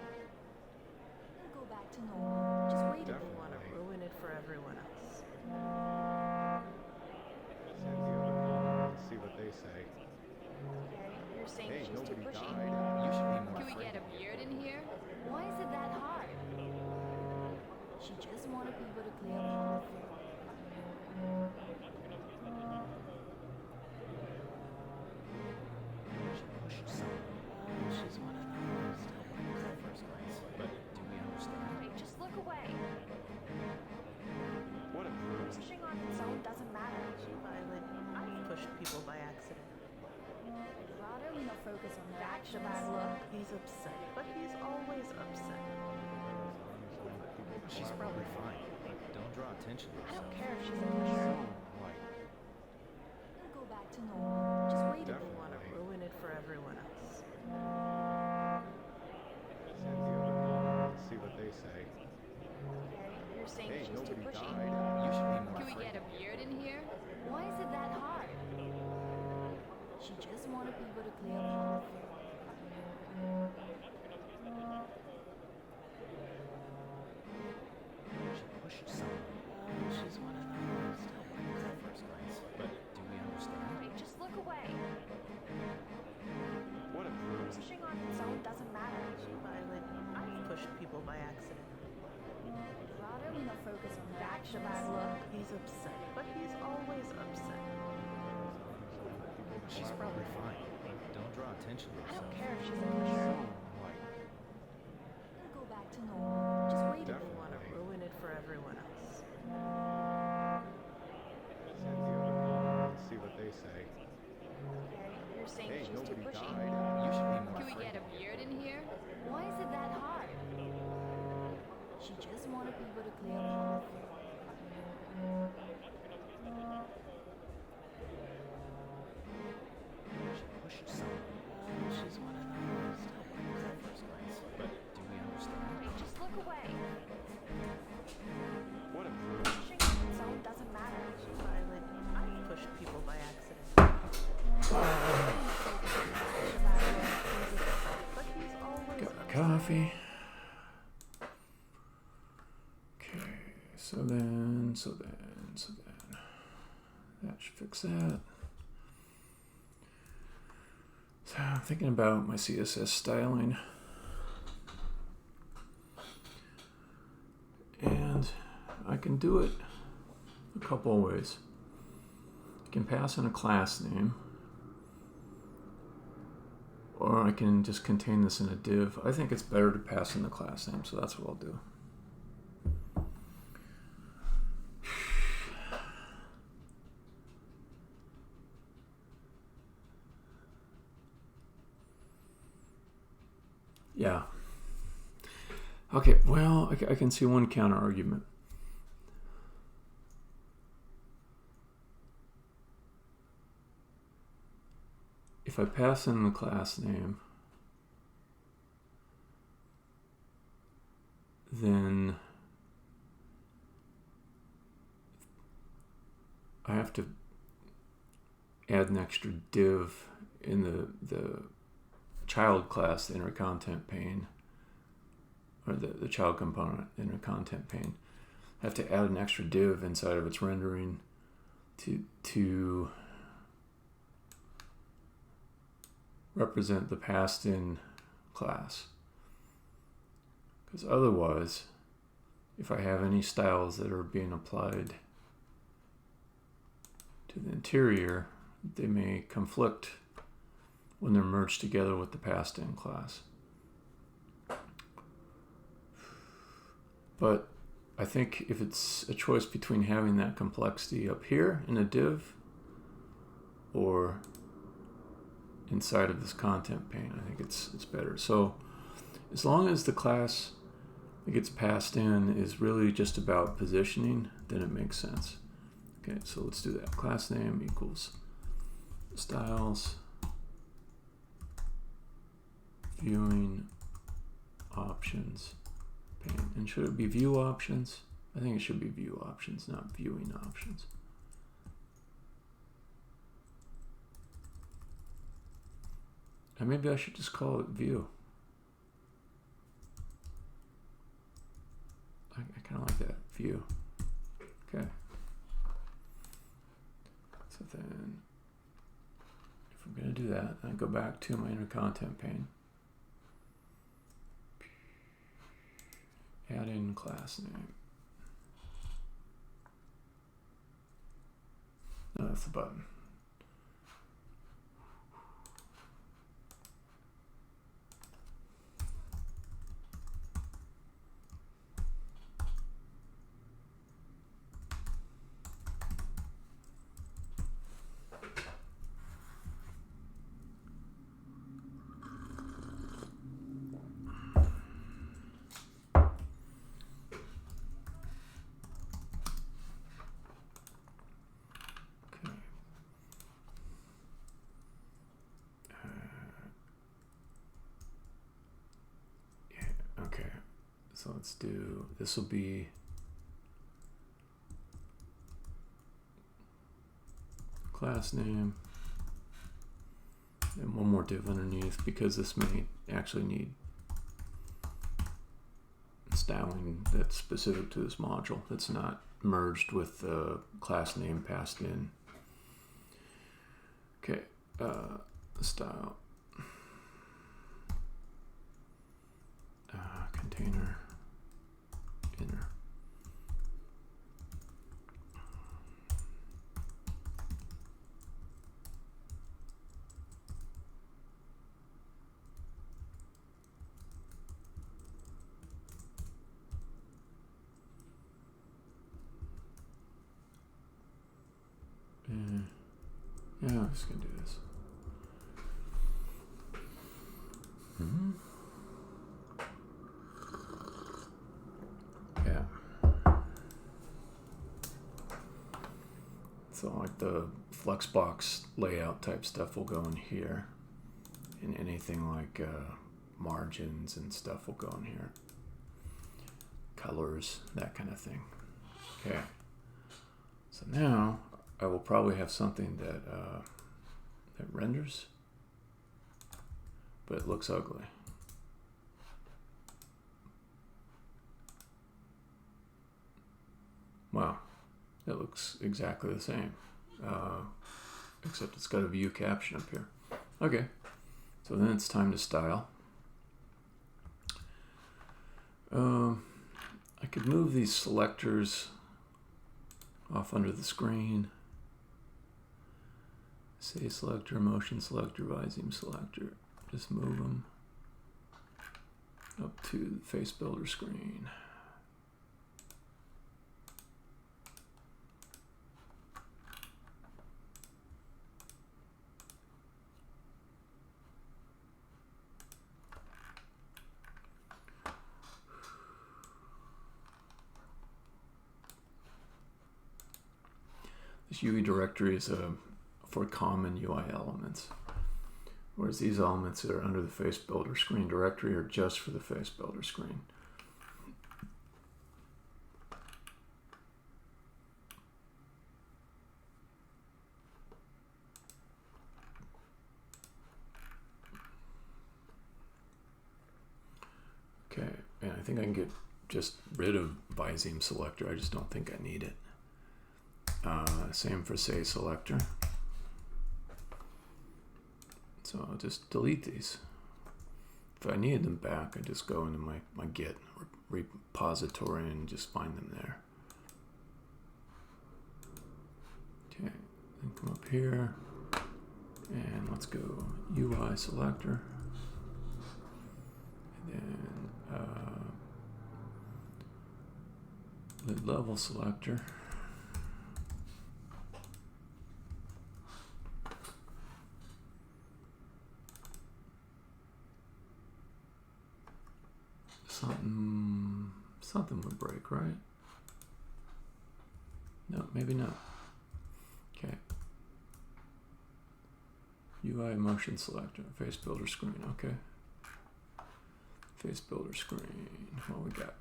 Go back to normal. Just wait. You Definitely. want to ruin it for everyone else. See what they say. You're saying Hey, she's too nobody pushy. died. You should be more Can we get a beard in here? Why is it that hard? She just wanted people to clear a path. She pushed someone. She's one of those. At first glance. But do we understand? Hey, just look away. What a bruise. Pushing on its own doesn't matter. She violated. I've pushed people by accident. Rather we not focus on her actions. Bad look. He's upset, but he's always upset. She's probably fine, but don't draw attention to I yourself. don't care if she's a pusher. Why? Go back to normal. Just wait. You Definitely. want to ruin it for everyone else. See what they say. You're saying Hey, she's too nobody pushy. died. You should be more Can we get a beard in here? Why is it that hard? She just wanted people to clear a path. She pushed someone. She's one of those. At first glance. But do we understand? Hey, just look away. What a bruise. Pushing on its own doesn't matter. She violated. I've pushed people by accident. Rather we not focus on her actions. Bad look. He's upset, but he's always upset. She's probably fine, but don't draw attention to I yourself. don't care if she's a pusher. Why? Go back to normal. Just wait. You Definitely. want to ruin it for everyone else. See what they say. You're saying Hey, she's too nobody pushy. died. You should be more Can we get a beard in here? Why is it that hard? She just wanted people to clear a path. She pushed someone. She's one of those. At first glance. But do we understand? Hey, just look away. What a bruise. Pushing on its own doesn't matter. She violated. I've pushed people by accident. But he's always Got my coffee. Okay, so then. That should fix that. So I'm thinking about my CSS styling. And I can do it a couple of ways. I can pass in a class name, or I can just contain this in a div. I think it's better to pass in the class name, so that's what I'll do. Yeah. Okay, well, I can see one counter argument. If I pass in the class name, then I have to add an extra div in the child class, the inner content pane, or the child component inner content pane. I have to add an extra div inside of its rendering to represent the passed in class. Because otherwise, if I have any styles that are being applied to the interior, they may conflict when they're merged together with the passed in class. But I think if it's a choice between having that complexity up here in a div or inside of this content pane, I think it's better. So as long as the class that gets passed in is really just about positioning, then it makes sense. Okay, so let's do that. Class name equals styles, viewing options pane. And should it be view options? I think it should be view options, not viewing options. And maybe I should just call it view. I kind of like that, view. Okay. So then, if I'm going to do that, I go back to my inner content pane. Add in class name. No, that's the button. So let's do, this will be class name and one more div underneath, because this may actually need styling that's specific to this module that's not merged with the class name passed in. Okay, style, container, inner. Yeah, I'm just gonna do this. Yeah. So like the Flexbox layout type stuff will go in here, and anything like margins and stuff will go in here. Colors, that kind of thing. Okay. So now I will probably have something that that renders, but it looks ugly. Wow, it looks exactly the same, except it's got a view caption up here. Okay, so then it's time to style. I could move these selectors off under the screen. Say selector, motion selector, Viseme selector. Just move them up to the face builder screen. This UI directory is for common UI elements, whereas these elements that are under the face builder screen directory are just for the face builder screen. Okay, and I think I can get just rid of Viseme selector. I just don't think I need it. Same for say selector. So I'll just delete these. If I needed them back, I just go into my Git repository and just find them there. Okay, then come up here and let's go UI selector. And then lid level selector. Something would break, right? No, maybe not. Okay. UI motion selector, face builder screen, okay. Face builder screen, what we got?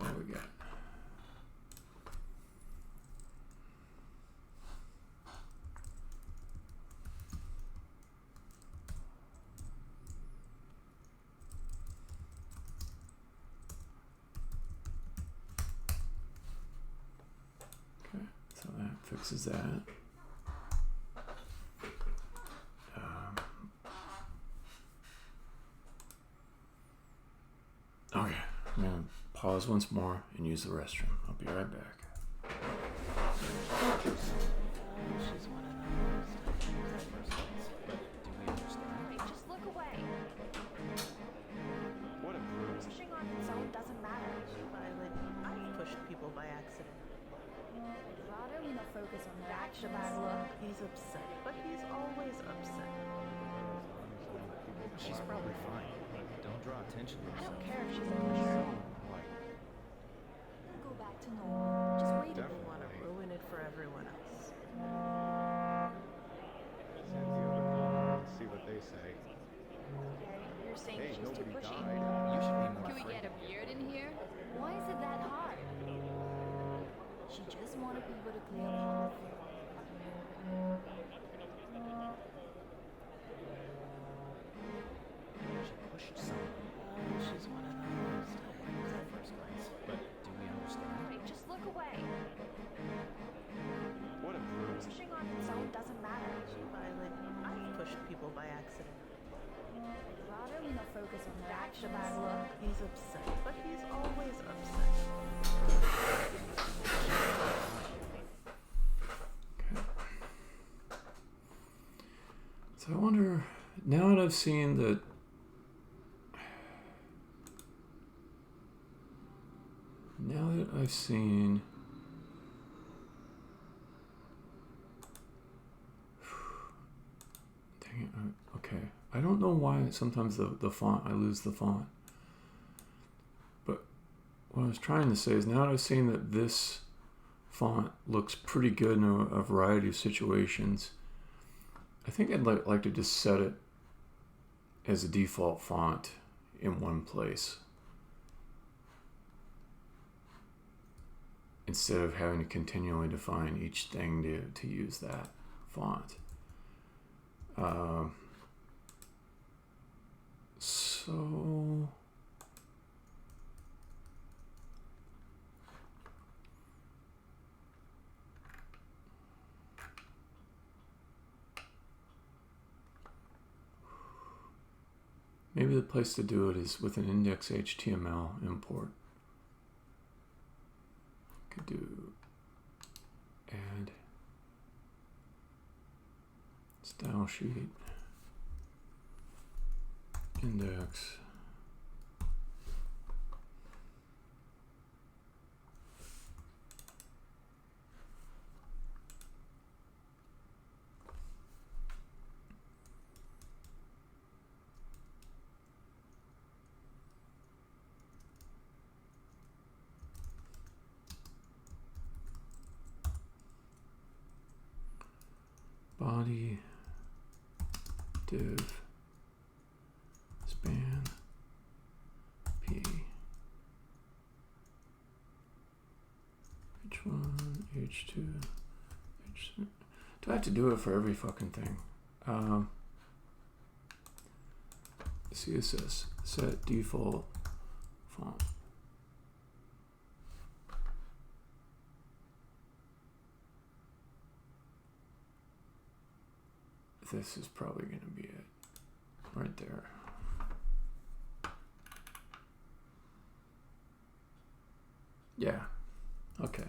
Okay, so that fixes that. Okay, I'm gonna pause once more and use the restroom. I'll be right back. She's one of those. But do we understand? Hey, just look away. What a bruise. Pushing on its own doesn't matter. Violet, I've pushed people by accident. Rather we not focus on her That's a actions. bad look. He's upset, but he's always upset. She's probably fine. Don't draw attention to I yourself. don't care if she's a pusher. What? Go back to normal. Just wait a You bit. want to ruin it for everyone else. Sends the other call and see what they say. You're saying Hey, she's too nobody pushy. died. You should be more Can we afraid. get a beard in here? Why is it that hard? She just wanted people to clear a path. She pushed someone. She's one of those. In the first place. But do we understand? Hey, just look away. What a bruise. Pushing on its own doesn't matter. Violet, I've pushed people by accident. Rather we not focus on her That's a actions. bad look. He's upset, but he's always upset. So I wonder, now that I've seen that dang it, okay. I don't know why sometimes the font, I lose the font. But what I was trying to say is now that I've seen that this font looks pretty good in a variety of situations, I think I'd like to just set it as a default font in one place instead of having to continually define each thing to use that font. So maybe the place to do it is with an index HTML import. Could do add style sheet index body div span p h1 h2 h3. Do I have to do it for every fucking thing? CSS set default font. This is probably going to be it. right there. Yeah, okay.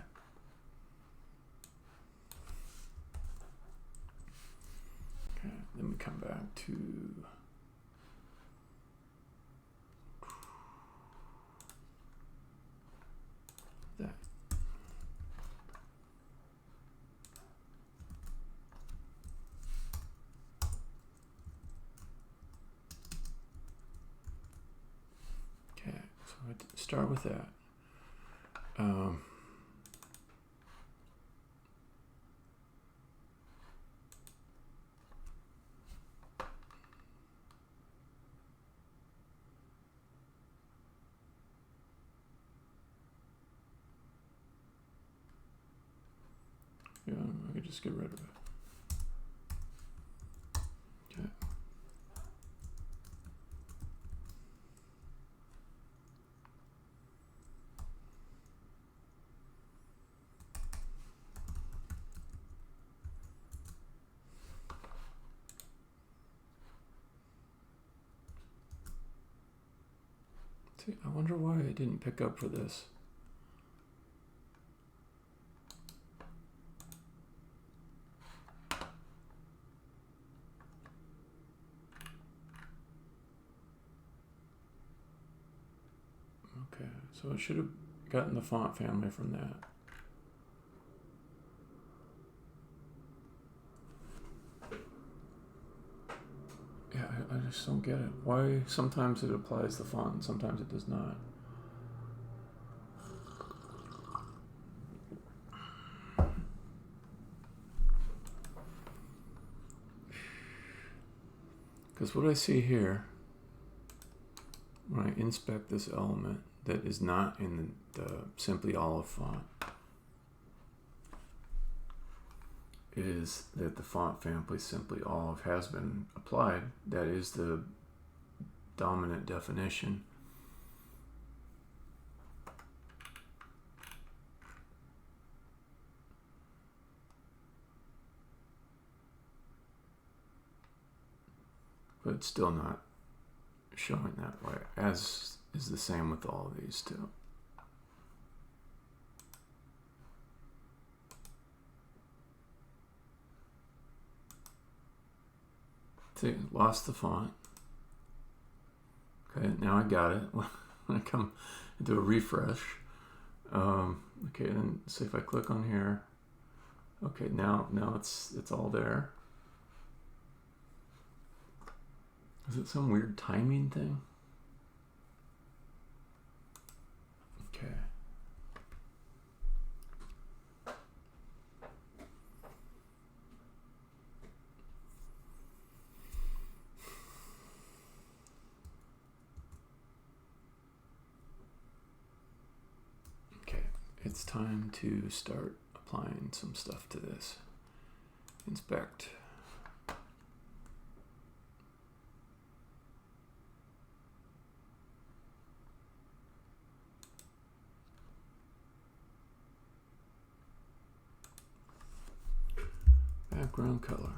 Okay, then we come back to that. Okay, so I start with that. Yeah, I could just get rid of it. Okay. See, I wonder why I didn't pick up for this. Okay, so I should have gotten the font family from that. Yeah, I just don't get it. Why sometimes it applies the font and sometimes it does not. Because what I see here, when I inspect this element that is not in the Simply Olive font, is that the font family Simply Olive has been applied. That is the dominant definition. But it's still not showing that way, as is the same with all of these too. See, lost the font. Okay, now I got it. When I come and do a refresh, okay, then see if I click on here. Okay, now it's all there. Is it some weird timing thing? Okay. Okay, it's time to start applying some stuff to this. Inspect. Background color.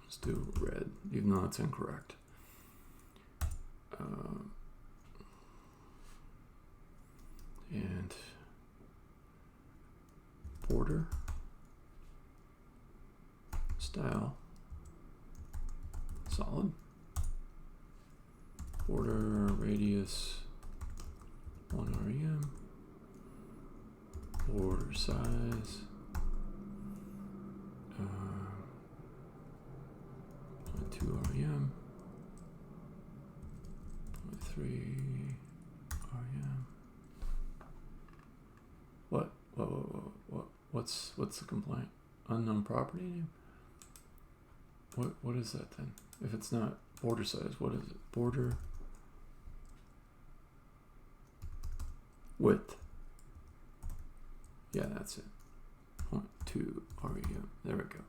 Let's do red, even though it's incorrect. And border, style, solid, border radius 1 rem, border size 0.2 rem, 0.3 rem. What's the complaint? Unknown property name? What is that then? If it's not border size, what is it? Border width. Yeah, that's it. 0.2 rem. There we go.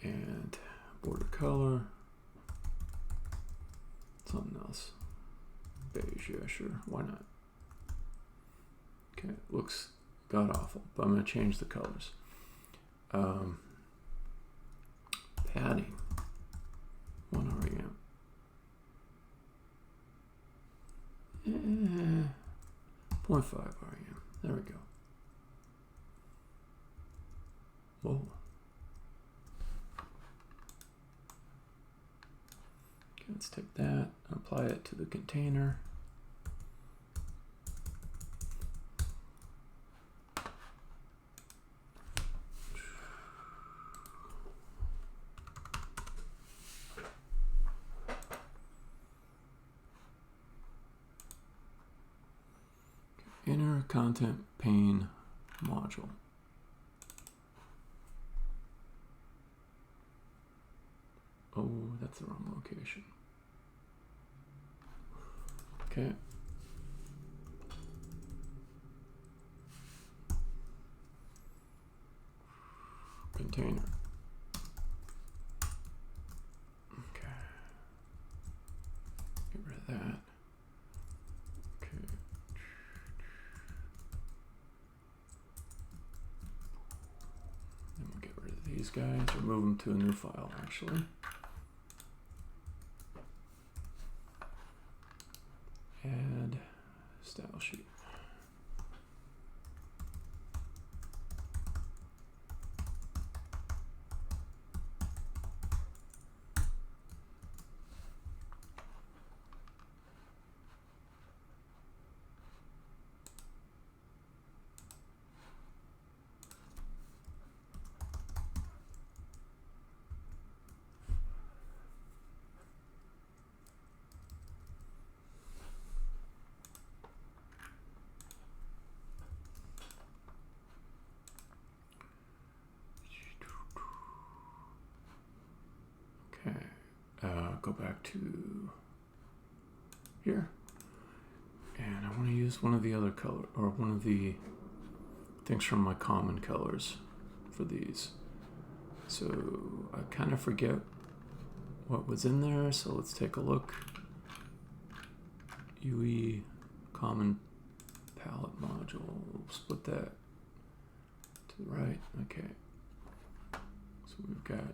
And border color. Something else. Beige, yeah, sure. Why not? Okay, looks god awful, but I'm going to change the colors. adding 1 REM. 0.5 REM. There we go. Whoa. Okay, let's take that, apply it to the container. Inner content pane module. Oh, that's the wrong location. Okay. Container. Okay. Get rid of that. Okay. Then we'll get rid of these guys, or move them to a new file actually. Add style sheet. Go back to here, and I want to use one of the other color, or one of the things from my common colors for these. So I kind of forget what was in there, so let's take a look. UE common palette module, split that to the right. Okay, so we've got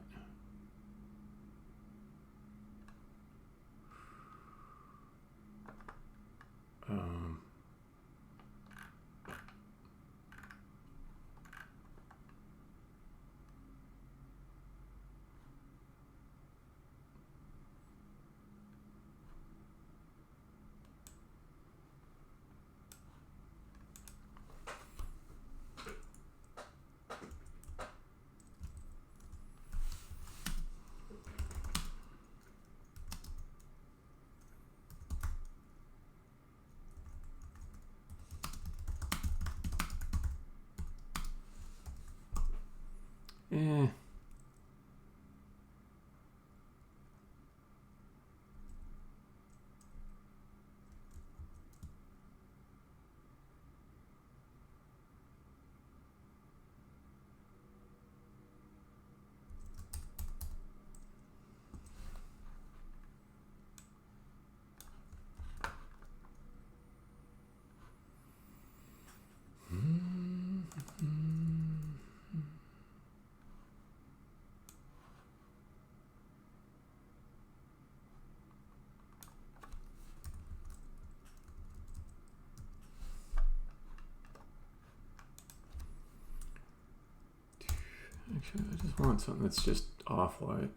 actually, I just want something that's just off-white.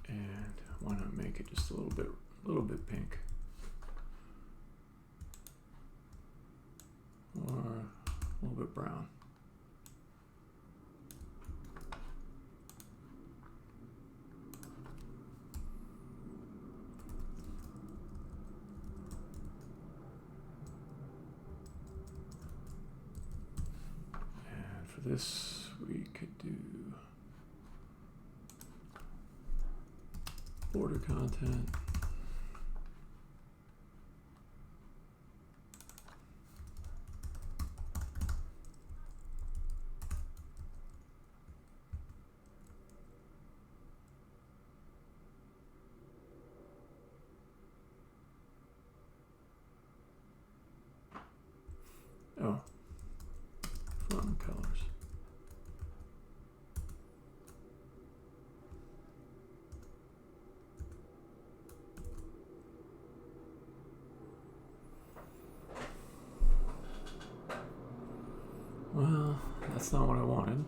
And why not make it just a little bit pink? Or a little bit brown. And for this, we could do border content. font colors. Well, that's not what I wanted.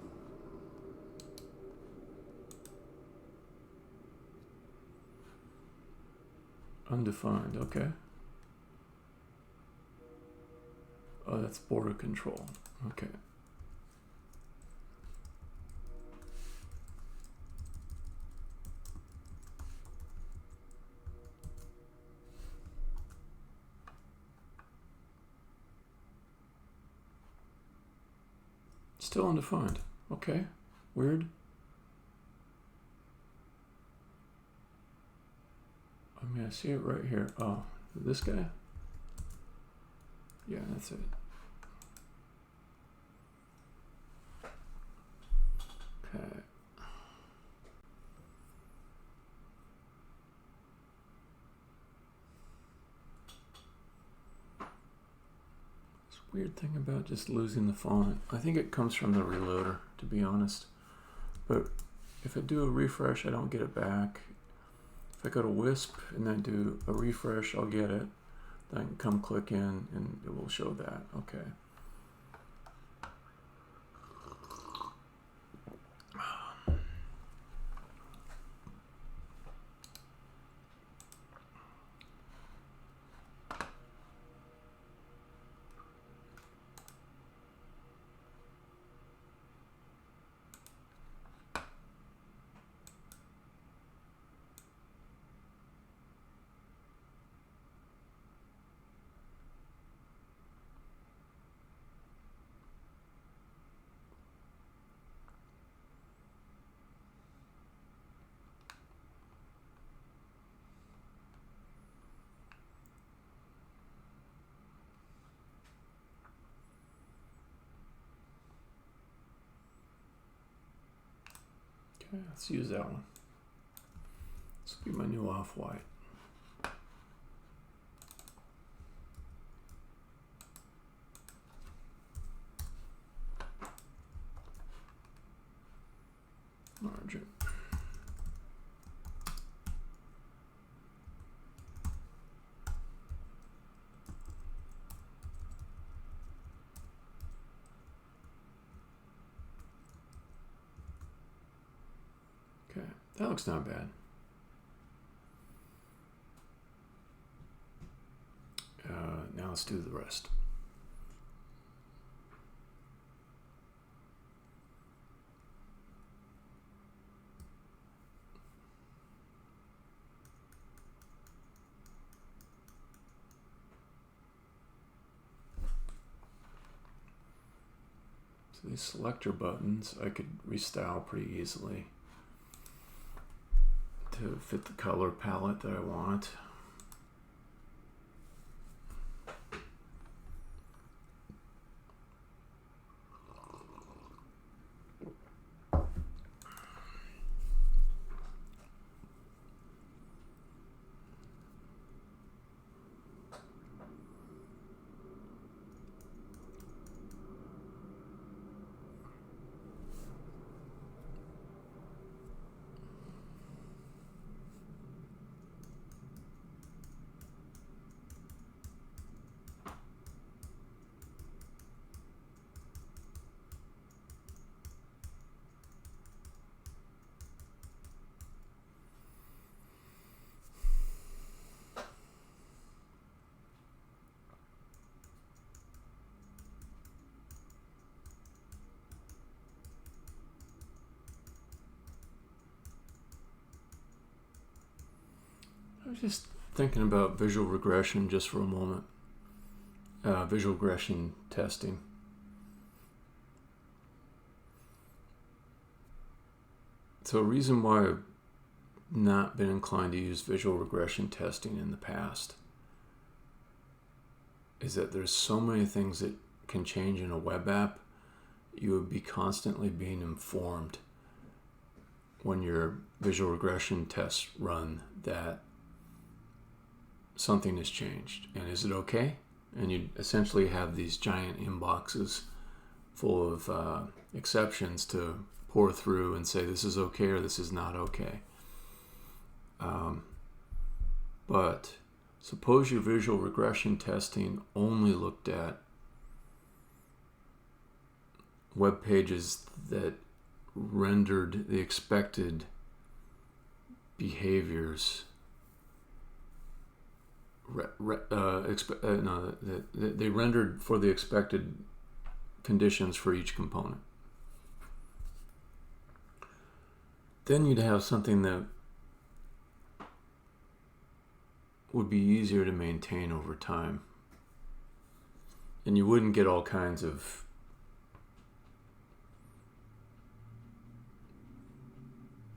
Undefined, okay. Oh, that's border control. Okay. Still undefined. Okay. Weird. I mean, I see it right here. Oh, this guy? Yeah, that's it. Okay. This weird thing about just losing the font. I think it comes from the reloader, to be honest. But if I do a refresh, I don't get it back. If I go to Wisp and then do a refresh, I'll get it. Then I can come click in and it will show that. Okay. Okay, let's use that one. This will be my new off-white. Margin. Okay, that looks not bad. Now let's do the rest. So these selector buttons I could restyle pretty easily to fit the color palette that I want. I was just thinking about visual regression just for a moment. Visual regression testing. So a reason why I've not been inclined to use visual regression testing in the past is that there's so many things that can change in a web app. You would be constantly being informed when your visual regression tests run that something has changed, and is it okay? And you essentially have these giant inboxes full of exceptions to pour through and say this is okay or this is not okay. But suppose your visual regression testing only looked at web pages that rendered the expected behaviors. They rendered for the expected conditions for each component. Then you'd have something that would be easier to maintain over time. And you wouldn't get all kinds of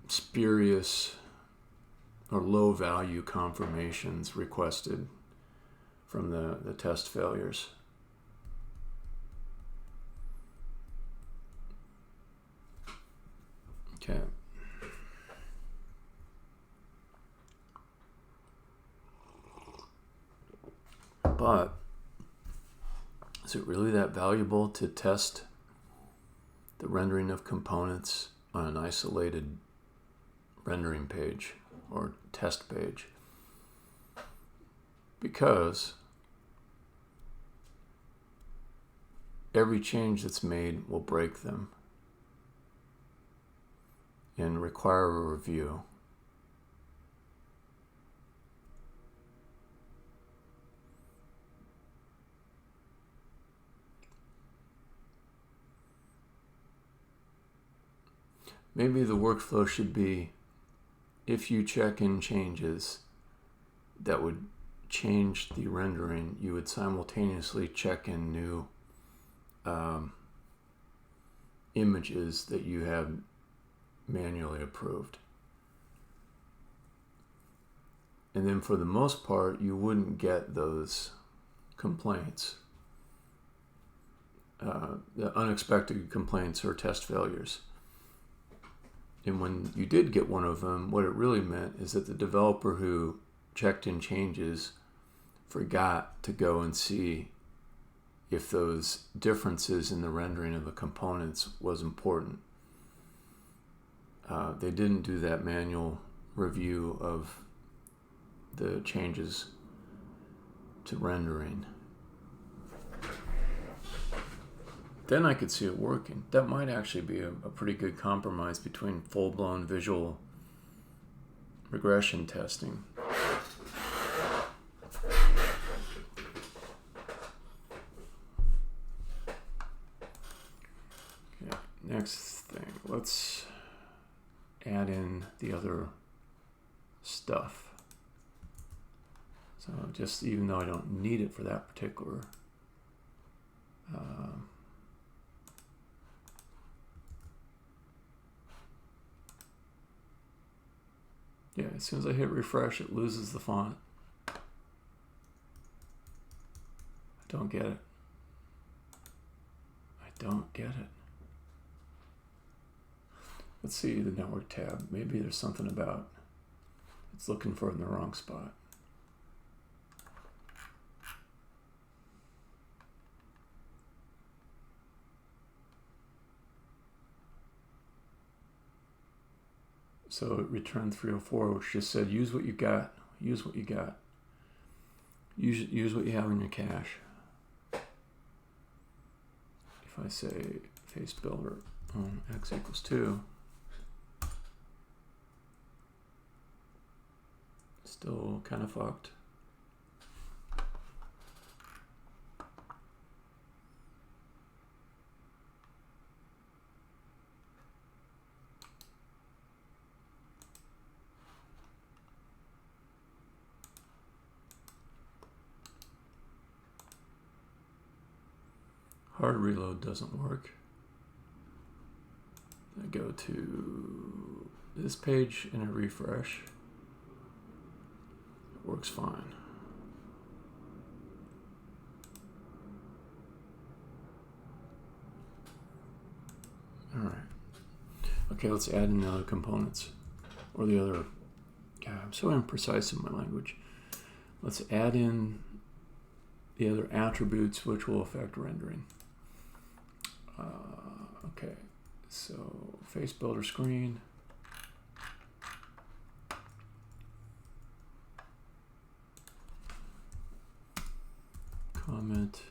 spurious or low value confirmations requested from the test failures. Okay. But is it really that valuable to test the rendering of components on an isolated rendering page or test page? Because every change that's made will break them and require a review. Maybe the workflow should be, if you check in changes that would change the rendering, you would simultaneously check in new images that you have manually approved. And then for the most part, you wouldn't get those complaints, the unexpected complaints or test failures. And when you did get one of them, what it really meant is that the developer who checked in changes forgot to go and see if those differences in the rendering of the components was important. They didn't do that manual review of the changes to rendering. Then I could see it working. That might actually be a pretty good compromise between full-blown visual regression testing. Okay, next thing. Let's add in the other stuff. So just even though I don't need it for that particular yeah, as soon as I hit refresh, it loses the font. I don't get it. I don't get it. Let's see the network tab. Maybe there's something about it's looking for it in the wrong spot. So it returned 304, which just said, use what you got. Use what you got. Use what you have in your cache. If I say face builder on x equals 2, still kind of fucked. Hard reload doesn't work. I go to this page and I refresh. It works fine. All right. Okay, let's add in the other components or the other. God, I'm so imprecise in my language. Let's add in the other attributes which will affect rendering. Okay, so face builder screen. Comment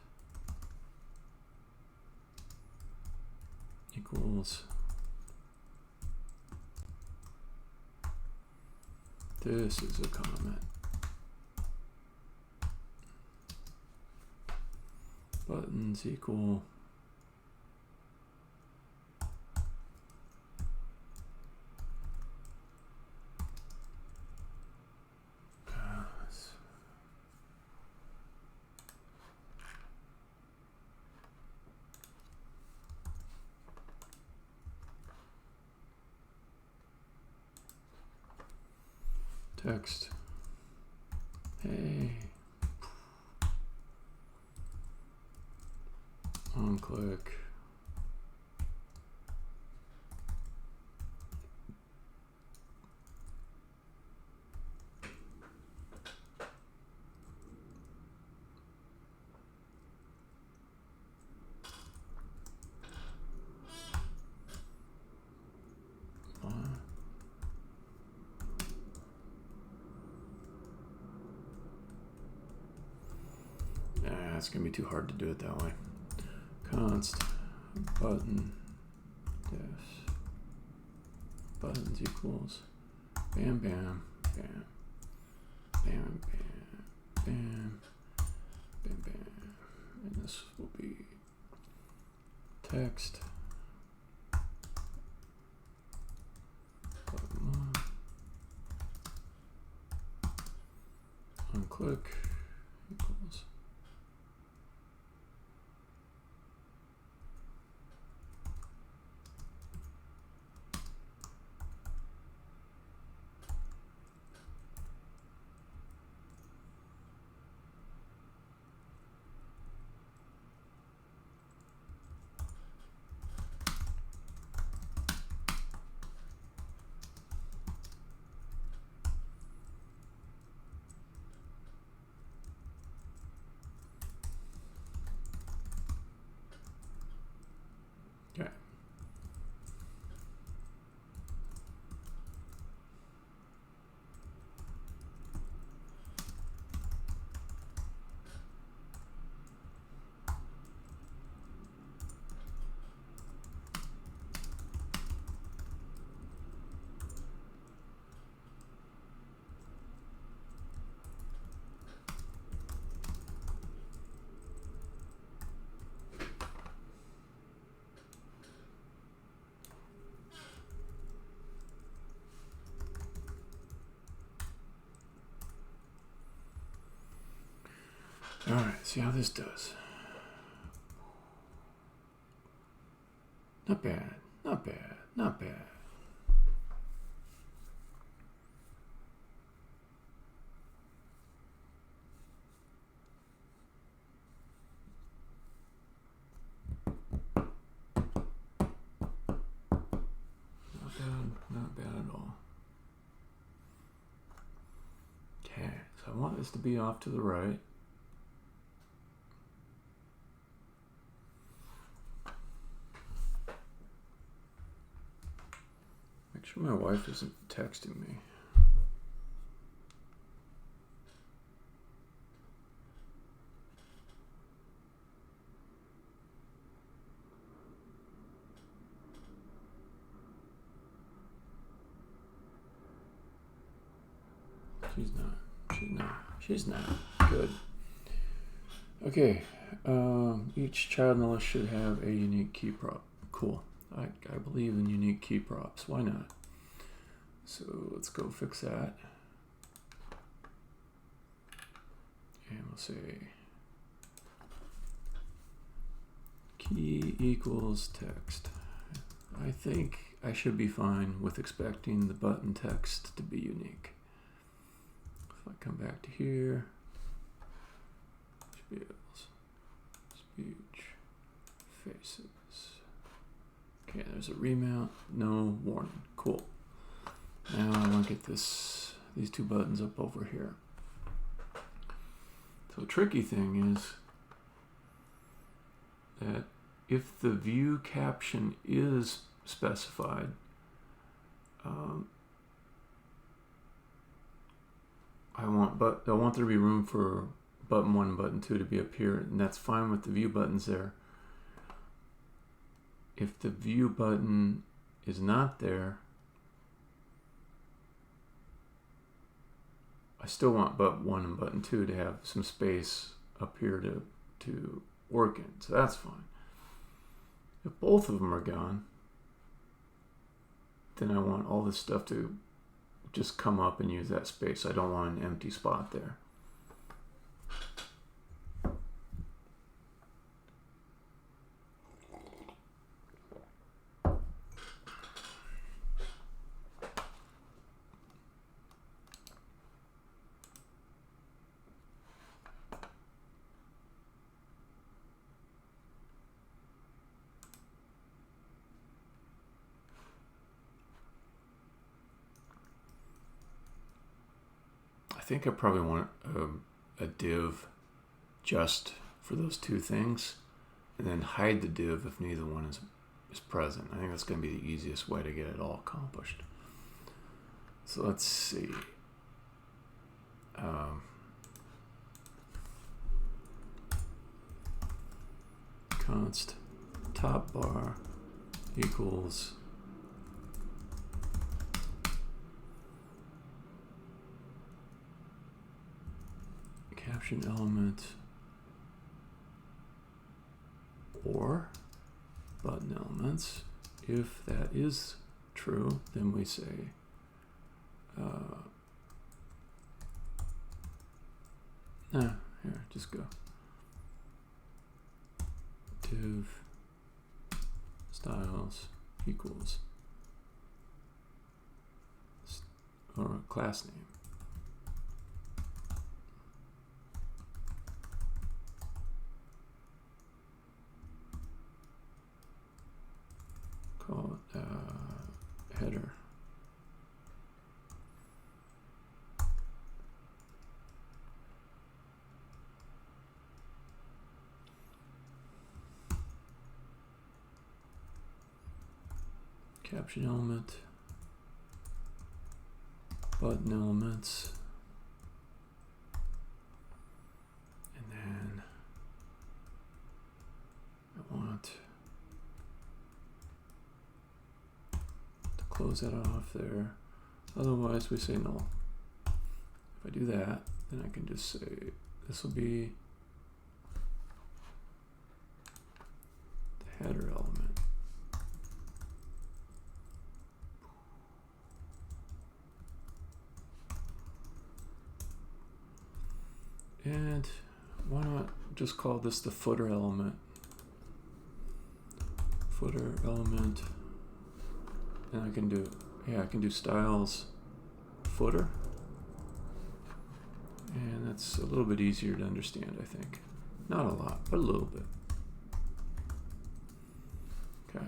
equals this is a comment. Buttons equal text. Hey. On click. It's gonna be too hard to do it that way. Const button def buttons equals bam bam bam bam bam bam bam bam, and this will be text button on click equals okay. All right, see how this does. Not bad, not bad, not bad. Not bad at all. Okay, so I want this to be off to the right. Make sure my wife isn't texting me. She's not. Good. Okay. Each child in the list should have a unique key prop. Cool. I believe in unique key props. Why not? So let's go fix that. And we'll say key equals text. I think I should be fine with expecting the button text to be unique. If I come back to here, speech, faces. Okay, there's a remount, no warning. Cool. Now I want to get these two buttons up over here. So the tricky thing is that if the view caption is specified, I want there to be room for button 1 and button 2 to be up here, and that's fine with the view buttons there. If the view button is not there, I still want button 1 and button 2 to have some space up here to work in, so that's fine. If both of them are gone, then I want all this stuff to just come up and use that space. I don't want an empty spot there. I think I probably want a div just for those two things, and then hide the div if neither one is present. I think that's going to be the easiest way to get it all accomplished. So let's see. Const top bar equals caption element or button elements. If that is true, then we say here, just go div styles equals or class name. Call it header. Caption element, button elements, and then I want to close that off there. Otherwise, we say null. If I do that, then I can just say this will be the header element. And why not just call this the footer element? Footer element. And I can do styles footer. And that's a little bit easier to understand, I think. Not a lot, but a little bit. Okay.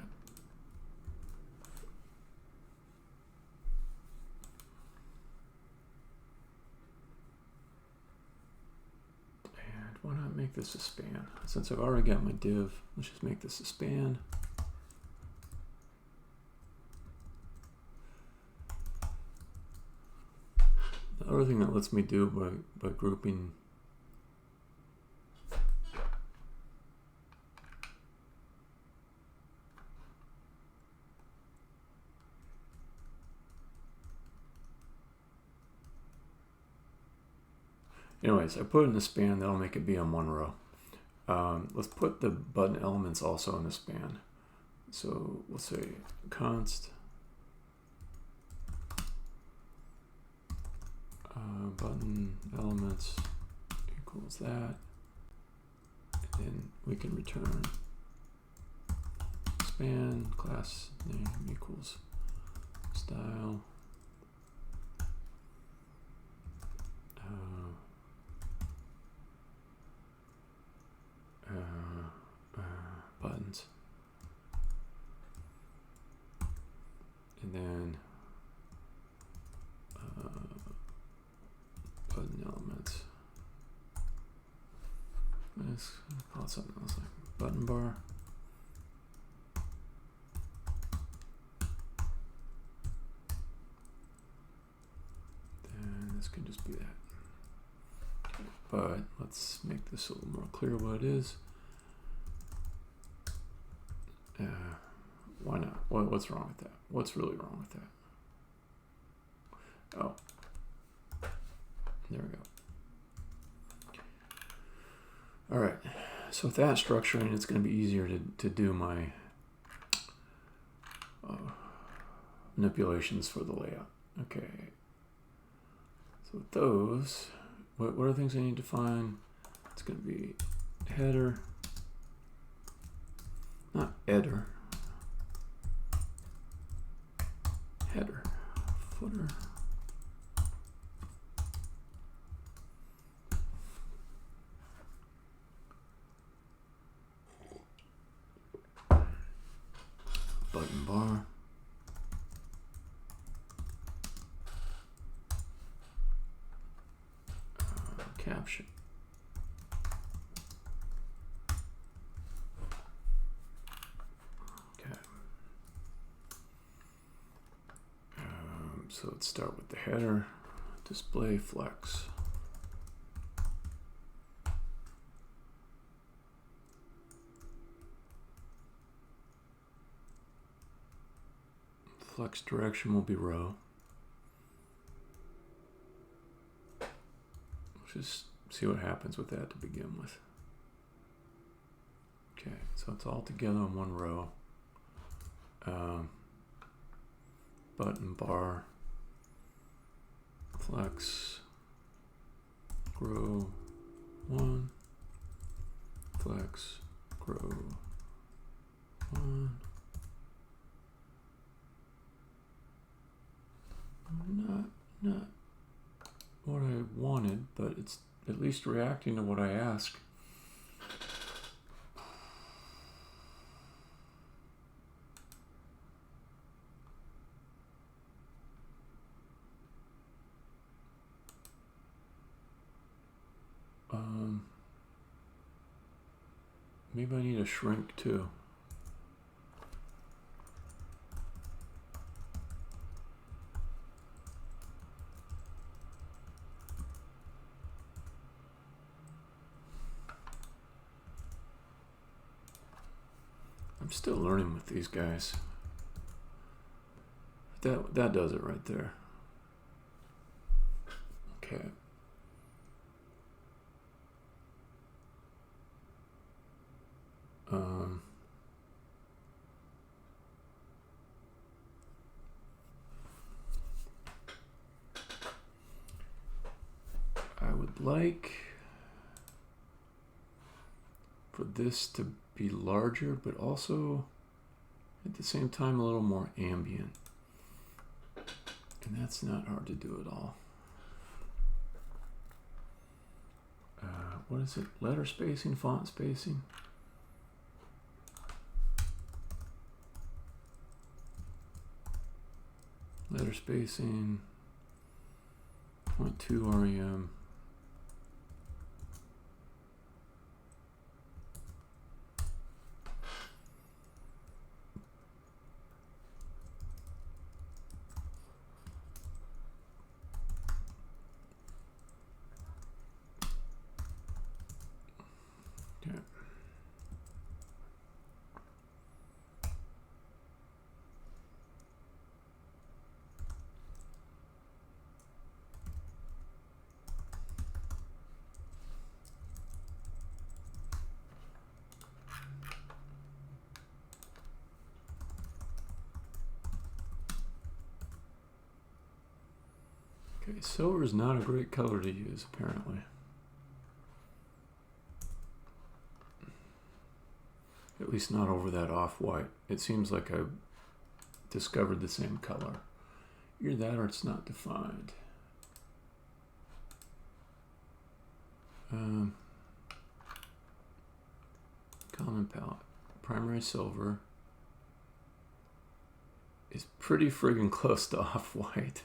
Why not make this a span? Since I've already got my div, let's just make this a span. The other thing that lets me do by grouping anyways, I put it in a span, that'll make it be on one row. Let's put the button elements also in a span. So we'll say const button elements equals that. And then we can return span class name equals style. Buttons, and then button elements. Let's call it something else like button bar this can just be that. But let's make this a little more clear what it is. Why not? What's wrong with that? What's really wrong with that? Oh, there we go. All right, so with that structuring, it's going to be easier to do my manipulations for the layout. Okay, so with those, what are things I need to find? It's going to be header, not header, header, footer. Button bar. Caption. Okay. So let's start with the header. Display flex. Flex direction will be row. Just see what happens with that to begin with. Okay, so it's all together in one row. Button bar, flex, grow 1, flex, grow 1. Not what I wanted, but it's at least reacting to what I asked. Maybe I need a shrink too. I'm still learning with these guys. That does it right there. Okay. I would like for this to be larger, but also at the same time a little more ambient. And that's not hard to do at all. What is it? Letter spacing, font spacing? Letter spacing, 0.2 rem. Okay. Okay, silver is not a great color to use, apparently. At least not over that off-white. It seems like I discovered the same color. Either that or it's not defined. Common palette. Primary silver is pretty friggin' close to off-white.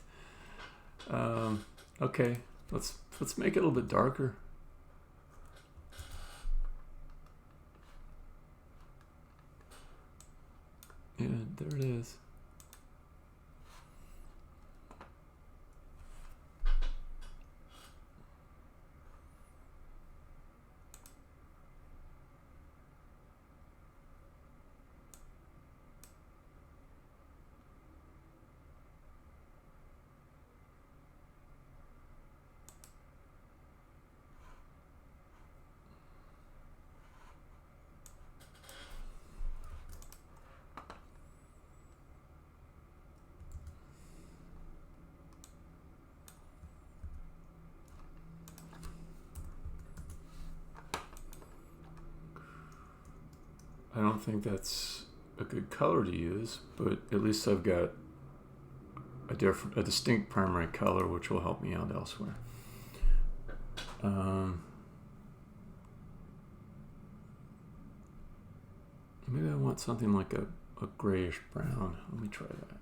Okay, let's make it a little bit darker. Yeah, there it is. don't think that's a good color to use, but at least I've got a distinct primary color, which will help me out elsewhere. Maybe I want something like a grayish brown. Let me try that.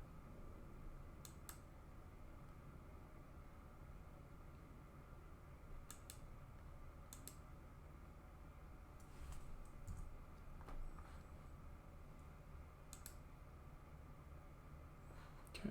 Okay.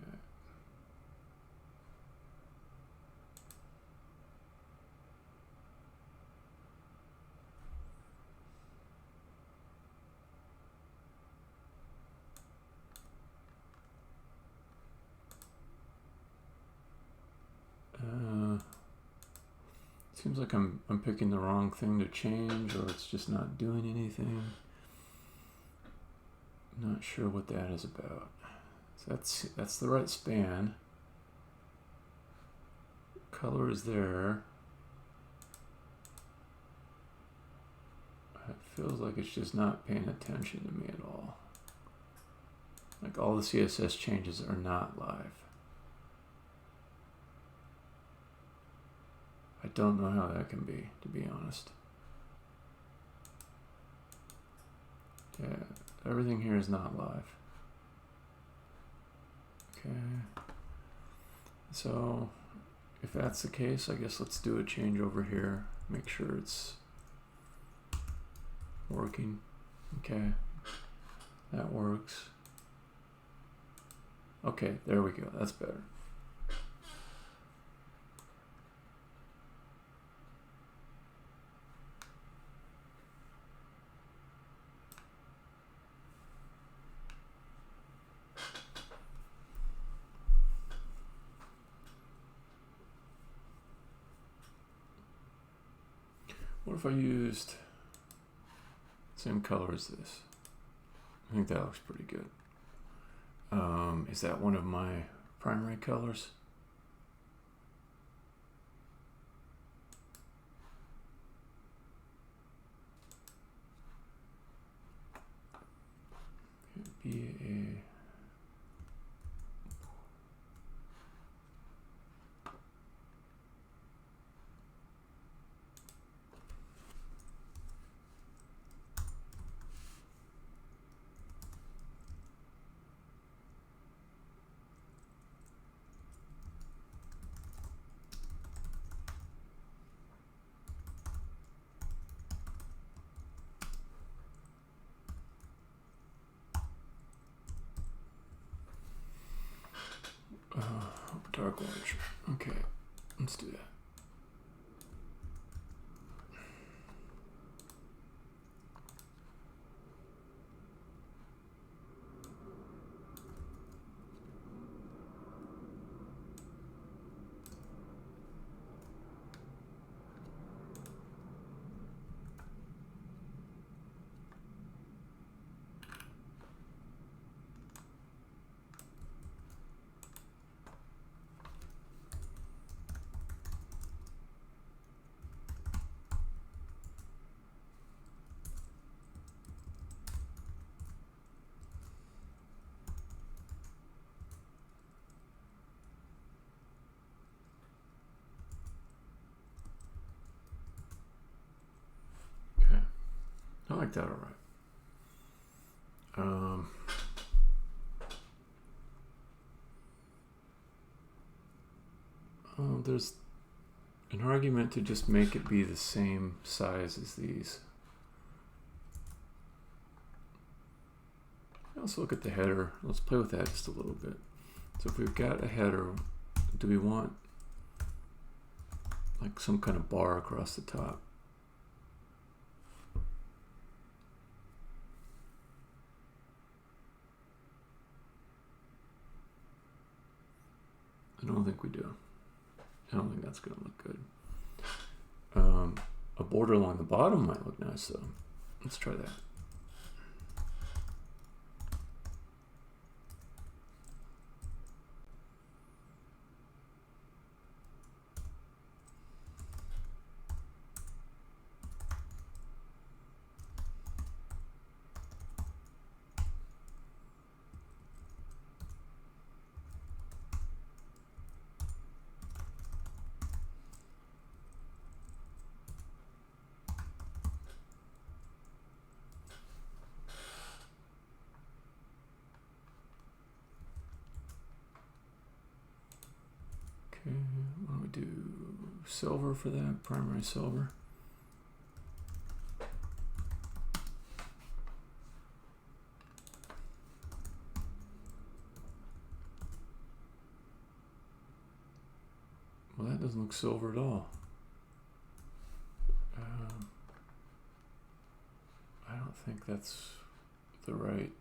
Seems like I'm picking the wrong thing to change, or it's just not doing anything. Not sure what that is about. So that's the right span. Color is there. It feels like it's just not paying attention to me at all. Like all the CSS changes are not live. I don't know how that can be, to be honest. Yeah, everything here is not live. Okay. So, if that's the case, I guess let's do a change over here. Make sure it's working. Okay. That works. Okay, there we go. That's better. What if I used the same color as this? I think that looks pretty good. Is that one of my primary colors? Be a dark orange. Okay, let's do that. I like that all right. There's an argument to just make it be the same size as these. Let's look at the header. Let's play with that just a little bit. So if we've got a header, do we want like some kind of bar across the top? I don't think we do. I don't think that's going to look good. A border along the bottom might look nice though. Let's try that. Okay, what do we do? Silver for that, primary silver. Well, that doesn't look silver at all. I don't think that's the right.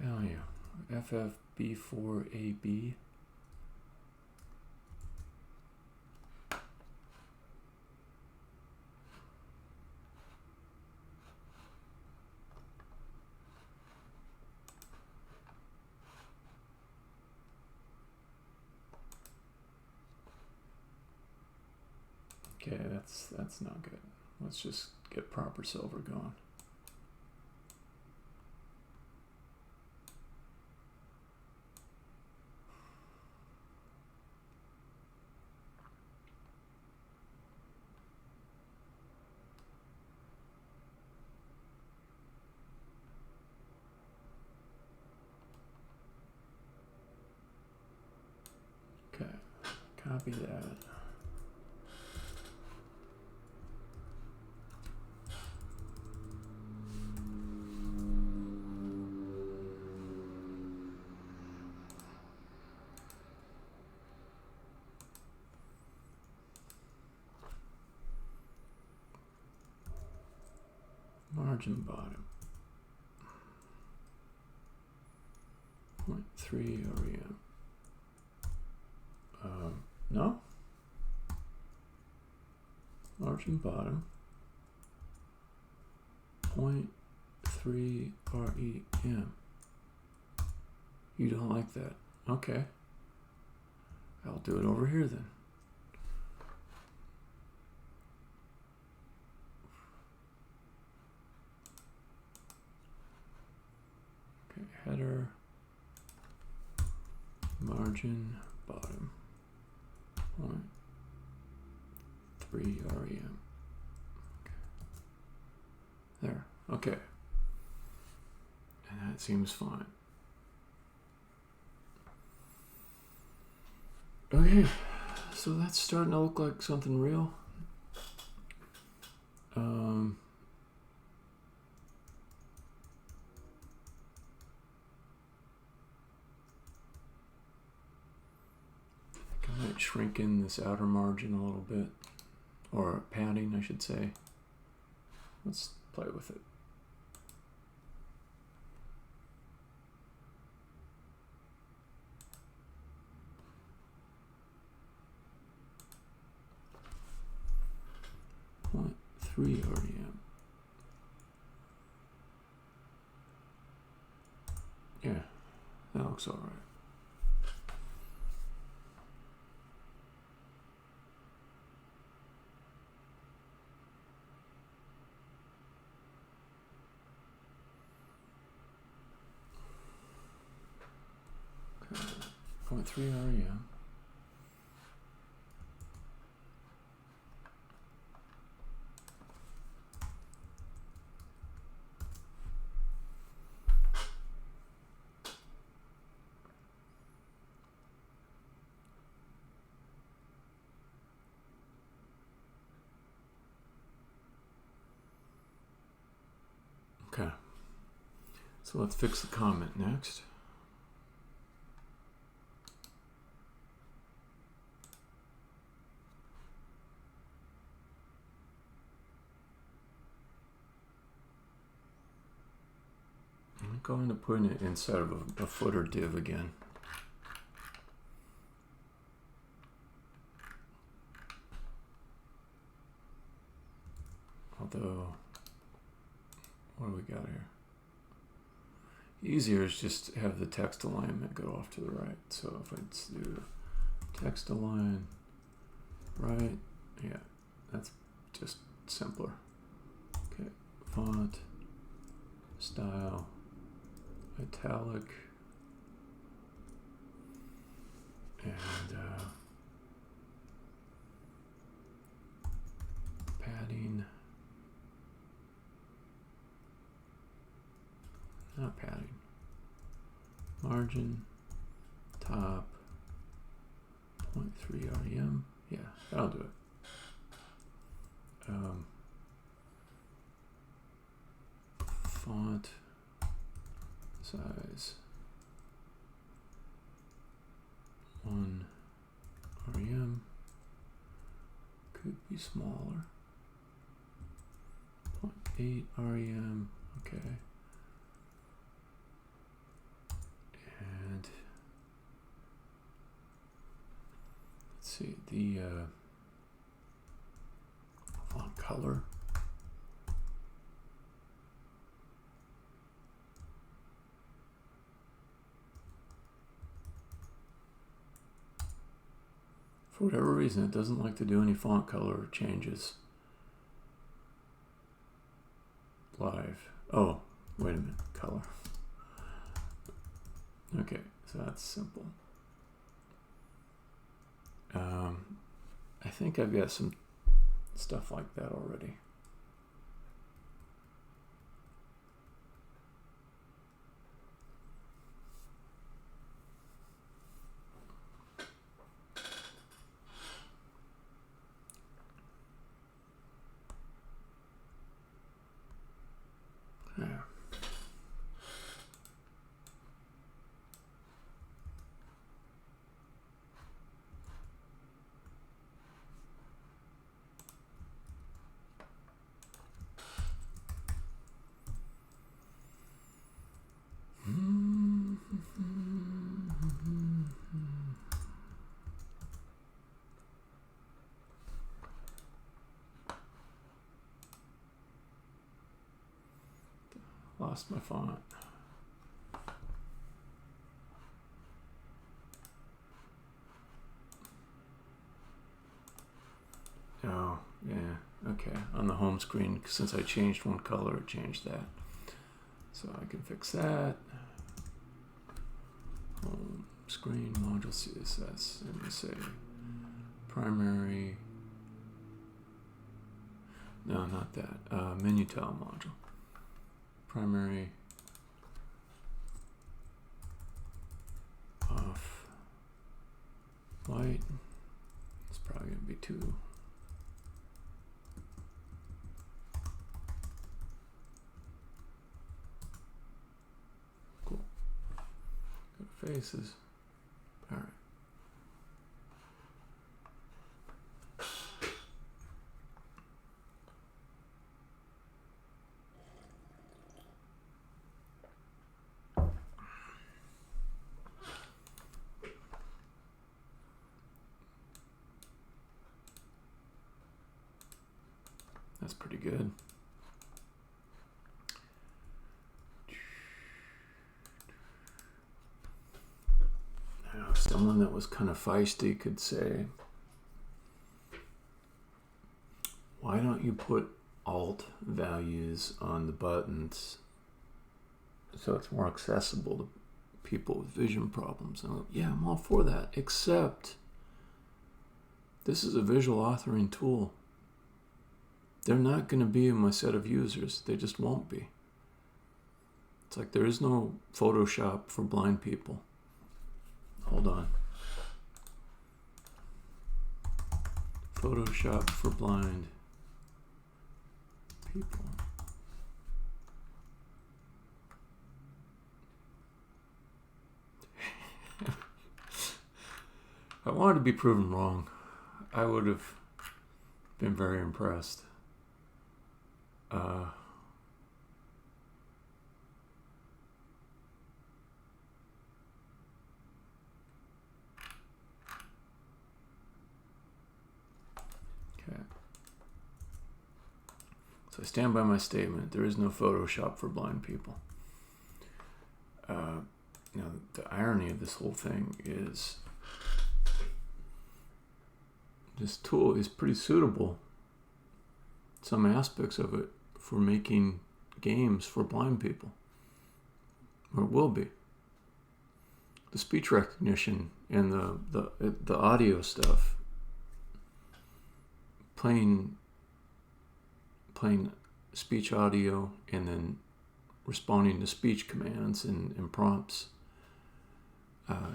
Hell yeah. FFB4AB. Okay, that's not good. Let's just get proper silver going. Okay, copy that. Margin bottom. 0.3 REM. No? Margin bottom. 0.3 REM. You don't like that? Okay. I'll do it over here then. Okay, header, margin, bottom, 0.3 REM. Okay. There, okay. And that seems fine. Okay, so that's starting to look like something real. I might shrink in this outer margin a little bit, or padding, I should say. Let's play with it. Point 3 REM. Yeah, that looks all right. Okay. 0.3 REM. Okay, so let's fix the comment next. I'm going to put it inside of a footer div again. Although, what do we got here? Easier is just to have the text alignment go off to the right. So if I do text align right, yeah, that's just simpler. Okay, font, style, italic, and padding. Not padding. margin, top, 0.3 rem. Yeah, that'll do it. Font size 1 rem, could be smaller. 0.8 rem. Okay. And let's see the font color. For whatever reason, it doesn't like to do any font color changes live. Oh, wait a minute, color. Okay, so that's simple. I think I've got some stuff like that already. Yeah. Lost my font. Oh, yeah, okay. On the home screen, since I changed one color, it changed that. So I can fix that. Home screen module CSS. Let me say primary. No, not that. Menu tile module. Primary off white. It's probably going to be too. Cool. Go to faces. All right. That's pretty good. Now, someone that was kind of feisty could say, why don't you put alt values on the buttons so it's more accessible to people with vision problems? And I'm like, yeah, I'm all for that, except this is a visual authoring tool. They're not going to be in my set of users. They just won't be. It's like there is no Photoshop for blind people. Hold on. Photoshop for blind people. I wanted to be proven wrong. I would have been very impressed. Okay. So I stand by my statement. There is no Photoshop for blind people. Now, the irony of this whole thing is this tool is pretty suitable, some aspects of it, for making games for blind people. Or it will be. The speech recognition and the audio stuff, playing speech audio and then responding to speech commands and prompts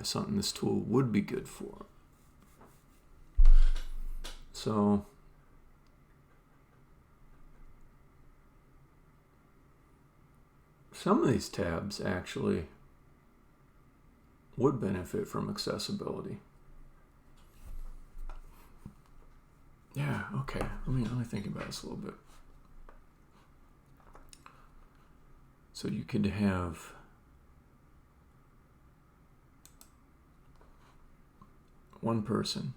something this tool would be good for. So some of these tabs actually would benefit from accessibility. Yeah, okay. Let me think about this a little bit. So you could have one person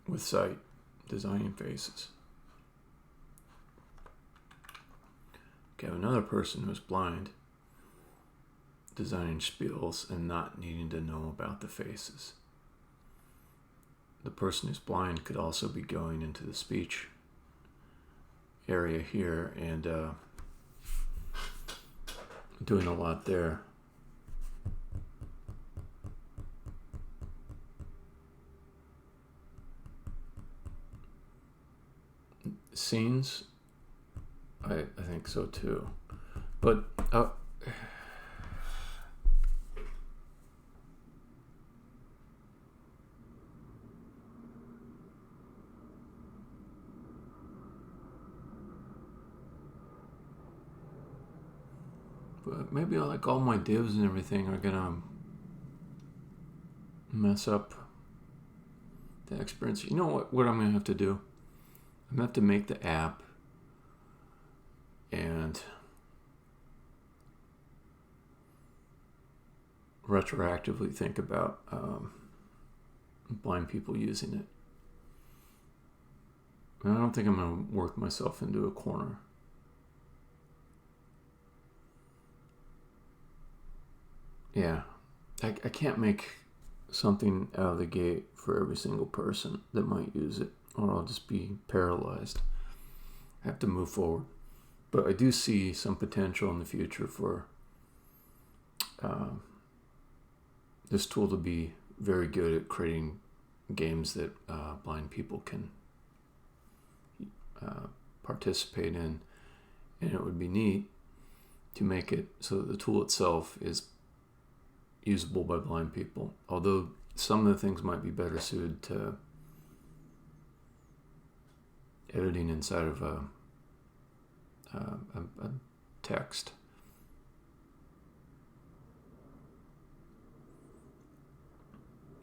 with sight designing faces. You have another person who's blind designing spiels and not needing to know about the faces. The person who's blind could also be going into the speech area here and doing a lot there. Scenes, I think so too. But maybe like all my divs and everything are gonna mess up the experience. You know what I'm gonna have to do? I'm gonna have to make the app and retroactively think about blind people using it. And I don't think I'm gonna work myself into a corner. Yeah, I can't make something out of the gate for every single person that might use it, or I'll just be paralyzed. I have to move forward. But I do see some potential in the future for this tool to be very good at creating games that blind people can participate in. And it would be neat to make it so that the tool itself is usable by blind people, although some of the things might be better suited to editing inside of a text.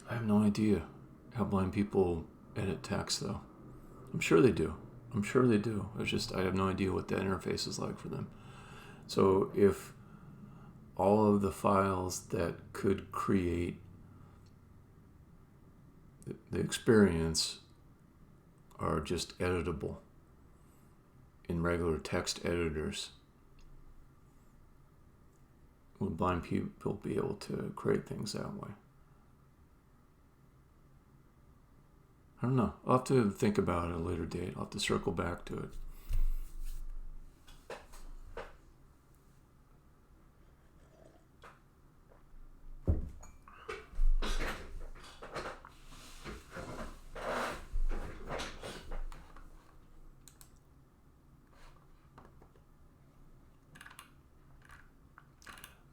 I have no idea how blind people edit text, though. I'm sure they do. It's just I have no idea what the interface is like for them. So if all of the files that could create the experience are just editable in regular text editors, would blind people be able to create things that way? I don't know. I'll have to think about it at a later date. I'll have to circle back to it.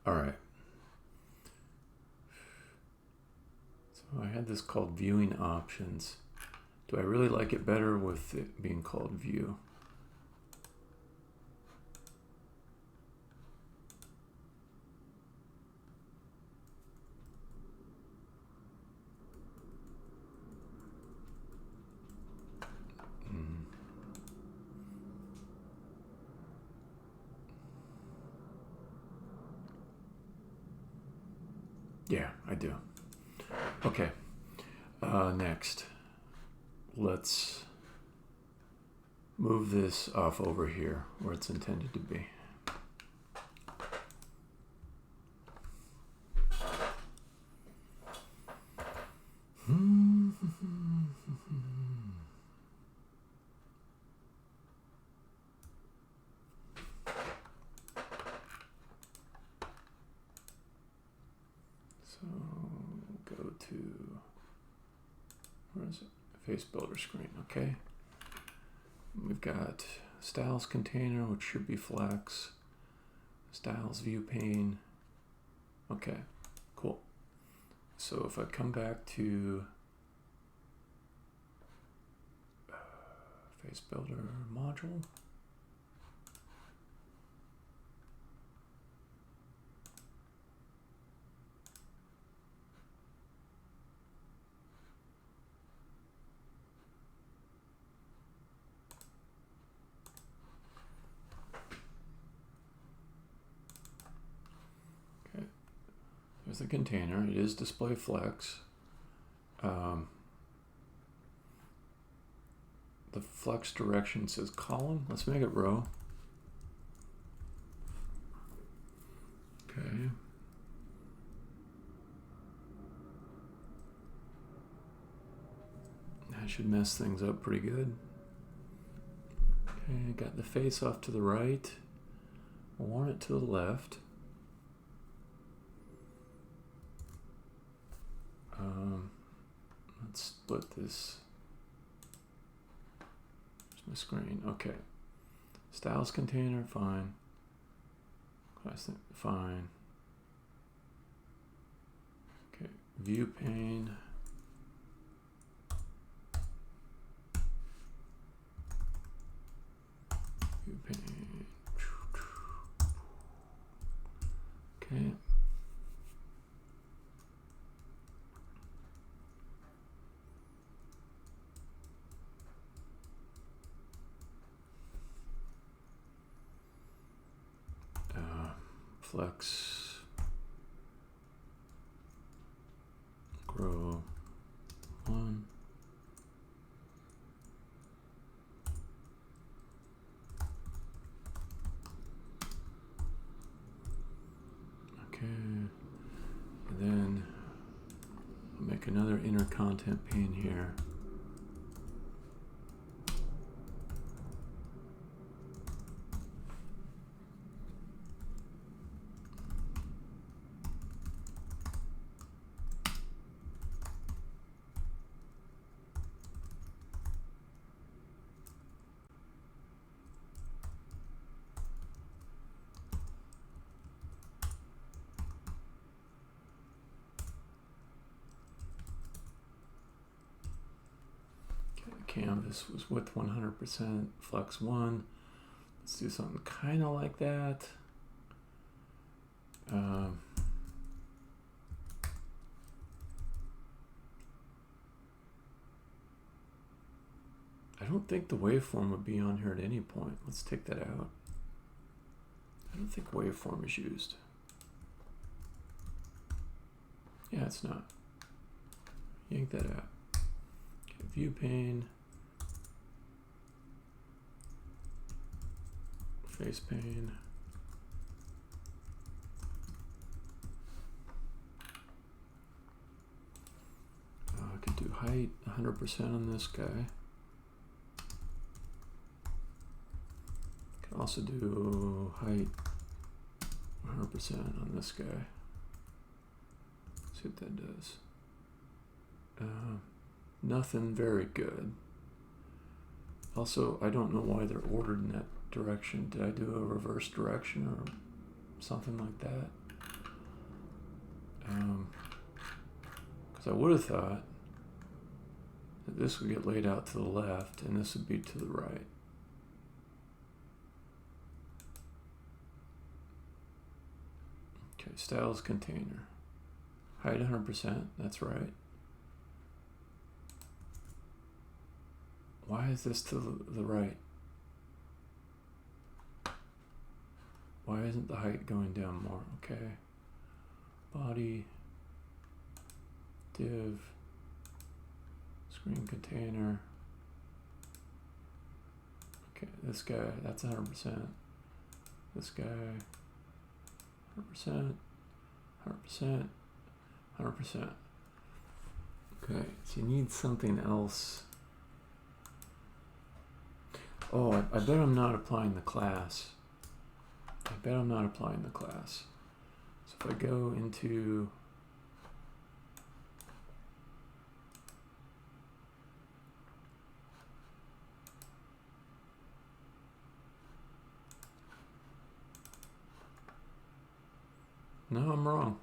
All right. So I had this called viewing options. Do I really like it better with it being called view? Yeah, I do. Okay. Next, let's move this off over here where it's intended to be. So go to, where is it? Face builder screen, okay. We've got styles container, which should be flex. Styles view pane. Okay, So if I come back to face builder module, there's the container. It is display flex. The flex direction says column. Let's make it row. Okay. That should mess things up pretty good. Okay, got the face off to the right. I want it to the left. Let's split this. There's my screen. Okay. Styles container, fine. Class name, fine. Okay. View pane. View pane. Okay. Flex, grow 1. Okay, and then I'll make another inner content pane here. Canvas was width 100%, flex 1. Let's do something kind of like that. I don't think the waveform would be on here at any point. Let's take that out. I don't think waveform is used. Yeah, it's not. Yank that out. Okay, view pane. Face pane. I could do height 100% on this guy. Could also do height 100% on this guy. See what that does. Nothing very good. Also, I don't know why they're ordered in that direction. Did I do a reverse direction or something like that? Because I would have thought that this would get laid out to the left and this would be to the right. Okay, styles container. Height 100%, that's right. Why is this to the right? Why isn't the height going down more? Okay. Body, div, screen container. Okay, this guy, that's 100%. This guy, 100%, 100%, 100%. Okay, so you need something else. Oh, I bet I'm not applying the class. I bet I'm not applying the class. So if I go into no, I'm wrong.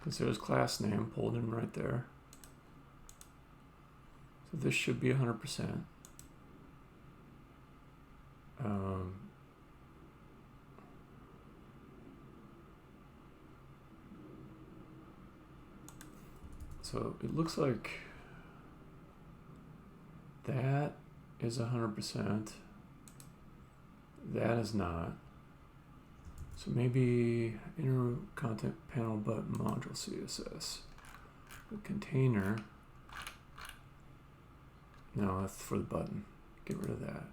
Because there's class name pulled in right there. So this should be 100%. So it looks like that is 100%. That is not. So maybe inner content panel button module CSS. The container. No, that's for the button. Get rid of that.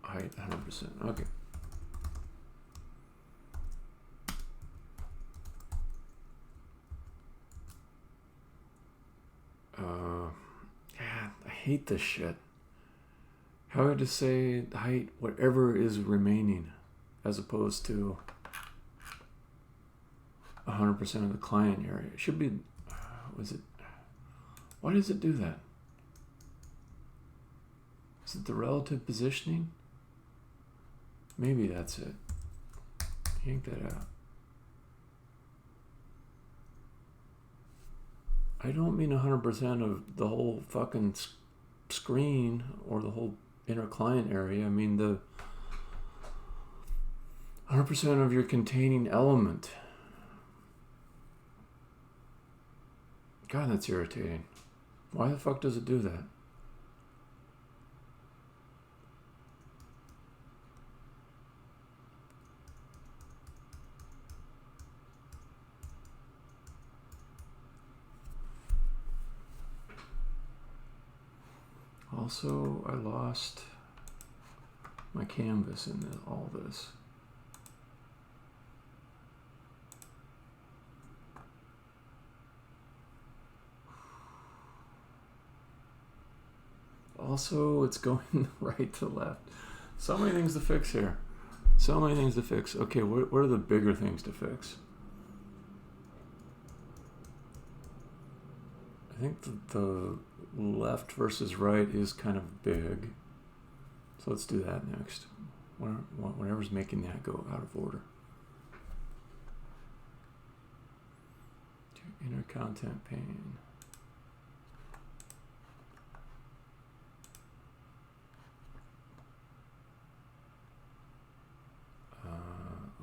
Height 100%. Okay. Yeah, I hate this shit. How would I say height, whatever is remaining, as opposed to 100% of the client area? It should be, was it, why does it do that? Is it the relative positioning? Maybe that's it. Yank that out. I don't mean 100% of the whole fucking screen or the whole inner client area. I mean the 100% of your containing element. God, that's irritating. Why the fuck does it do that? Also, I lost my canvas in all this. Also, it's going right to left. So many things to fix here. So many things to fix. Okay, what are the bigger things to fix? I think the left versus right is kind of big. So let's do that next. Whatever's making that go out of order. Inner content pane.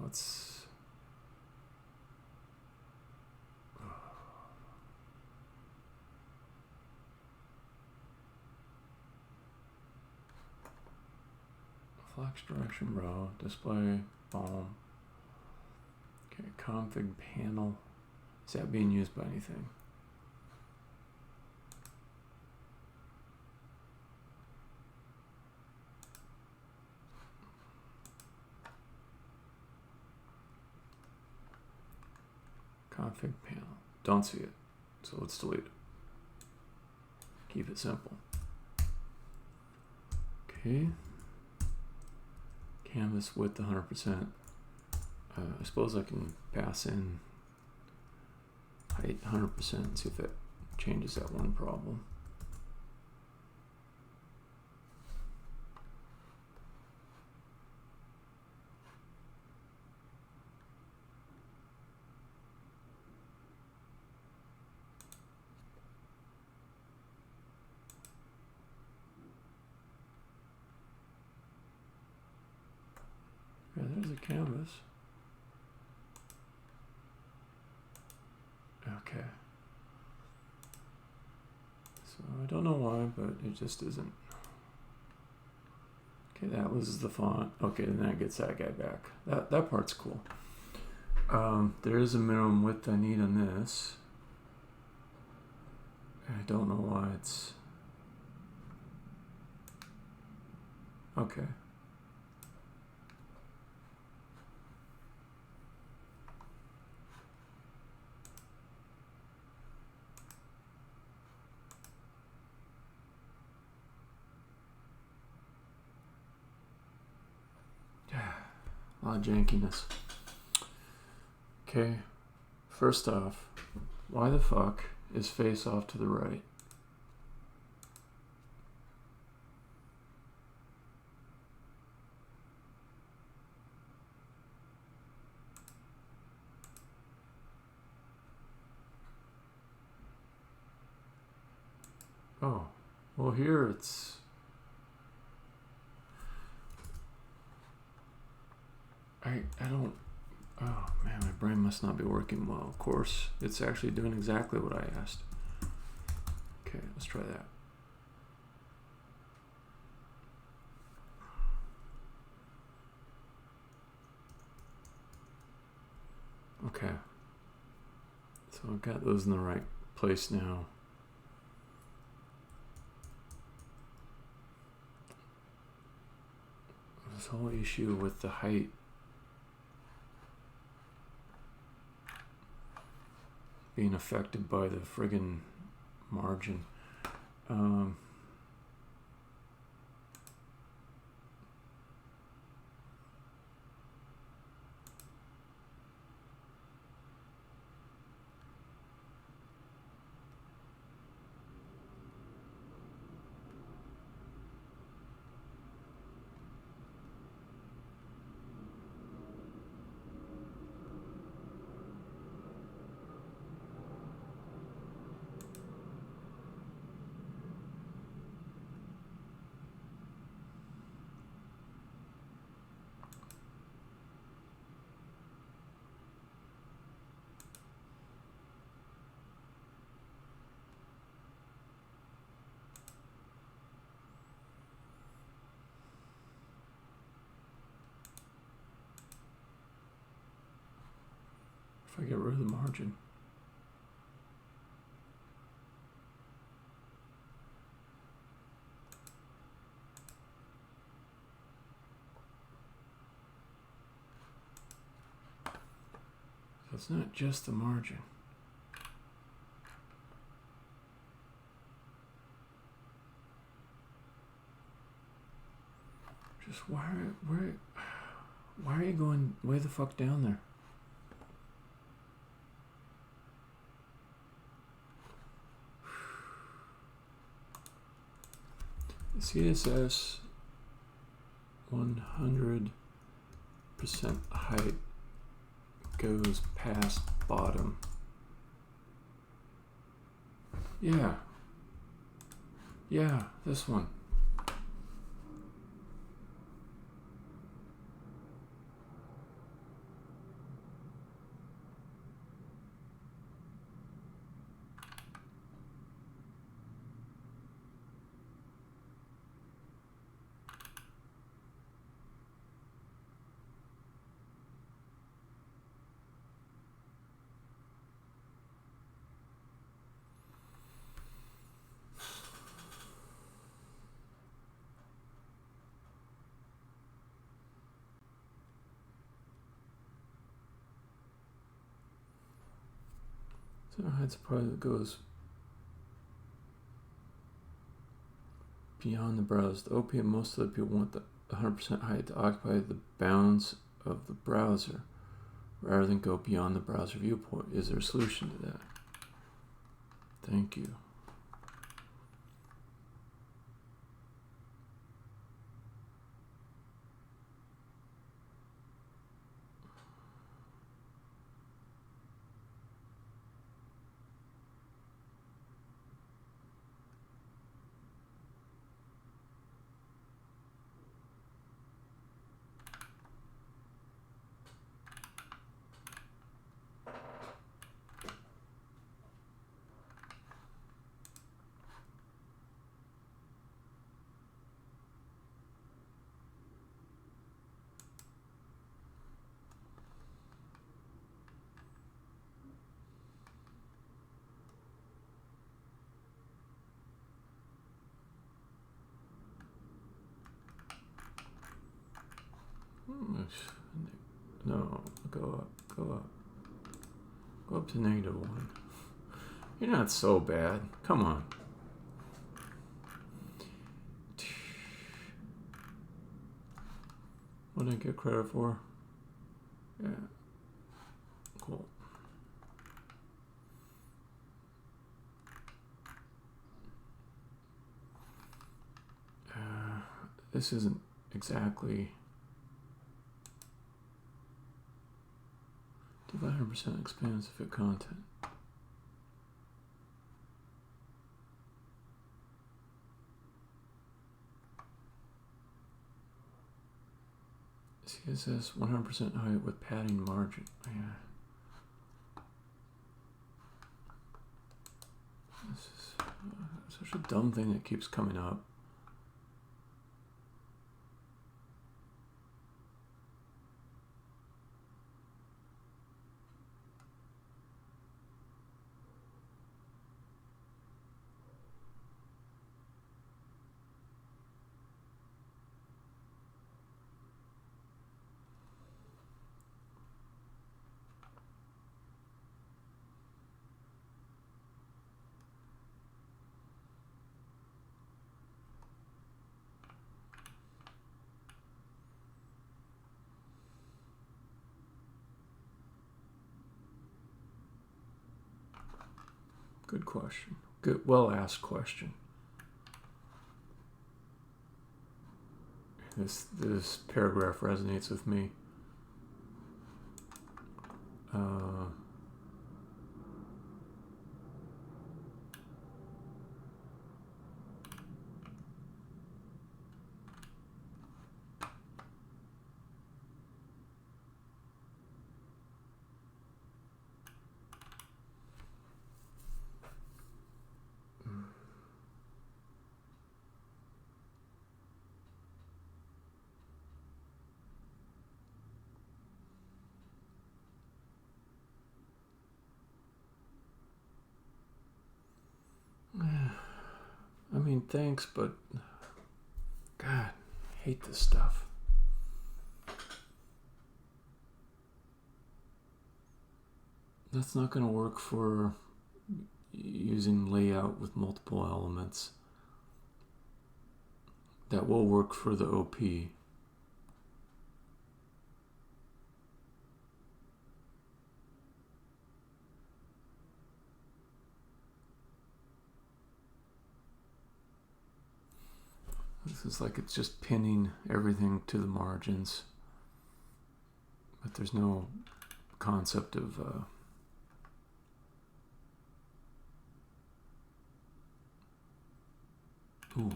Let's. Flex direction row, display, boom. Okay, config panel. Is that being used by anything? Config panel. Don't see it. So let's delete it. Keep it simple. Okay. Canvas width 100%. I suppose I can pass in height 100% and see if that changes that one problem. Yeah, there's a canvas. Okay. So I don't know why, but it just isn't. Okay, that was the font. Okay, then that gets that guy back. That part's cool. There is a minimum width I need on this. I don't know why it's... Okay. A lot of jankiness. Okay, first off, why the fuck is face off to the right? Oh, well here it's... I don't... Oh man, my brain must not be working well. Of course, it's actually doing exactly what I asked. Okay, let's try that. Okay. So I've got those in the right place now. This whole issue with the height being affected by the friggin' margin. If I get rid of the margin. So it's not just the margin. Just why are you going way the fuck down there? CSS 100% height goes past bottom. Yeah, this one. So height's a part that goes beyond the browse. The OP and most of the people want the 100% height to occupy the bounds of the browser rather than go beyond the browser viewport. Is there a solution to that? Thank you. No, go up. Go up to -1. You're not so bad. Come on. What did I get credit for? Yeah. Cool. This isn't exactly 100% expands to fit content. CSS 100% height with padding margin. Yeah. This is such a dumb thing that keeps coming up. Good question. Good, well asked question. This paragraph resonates with me. I mean, thanks, but God, I hate this stuff. That's not going to work for using layout with multiple elements. That will work for the OP. This is like it's just pinning everything to the margins. But there's no concept of ooh.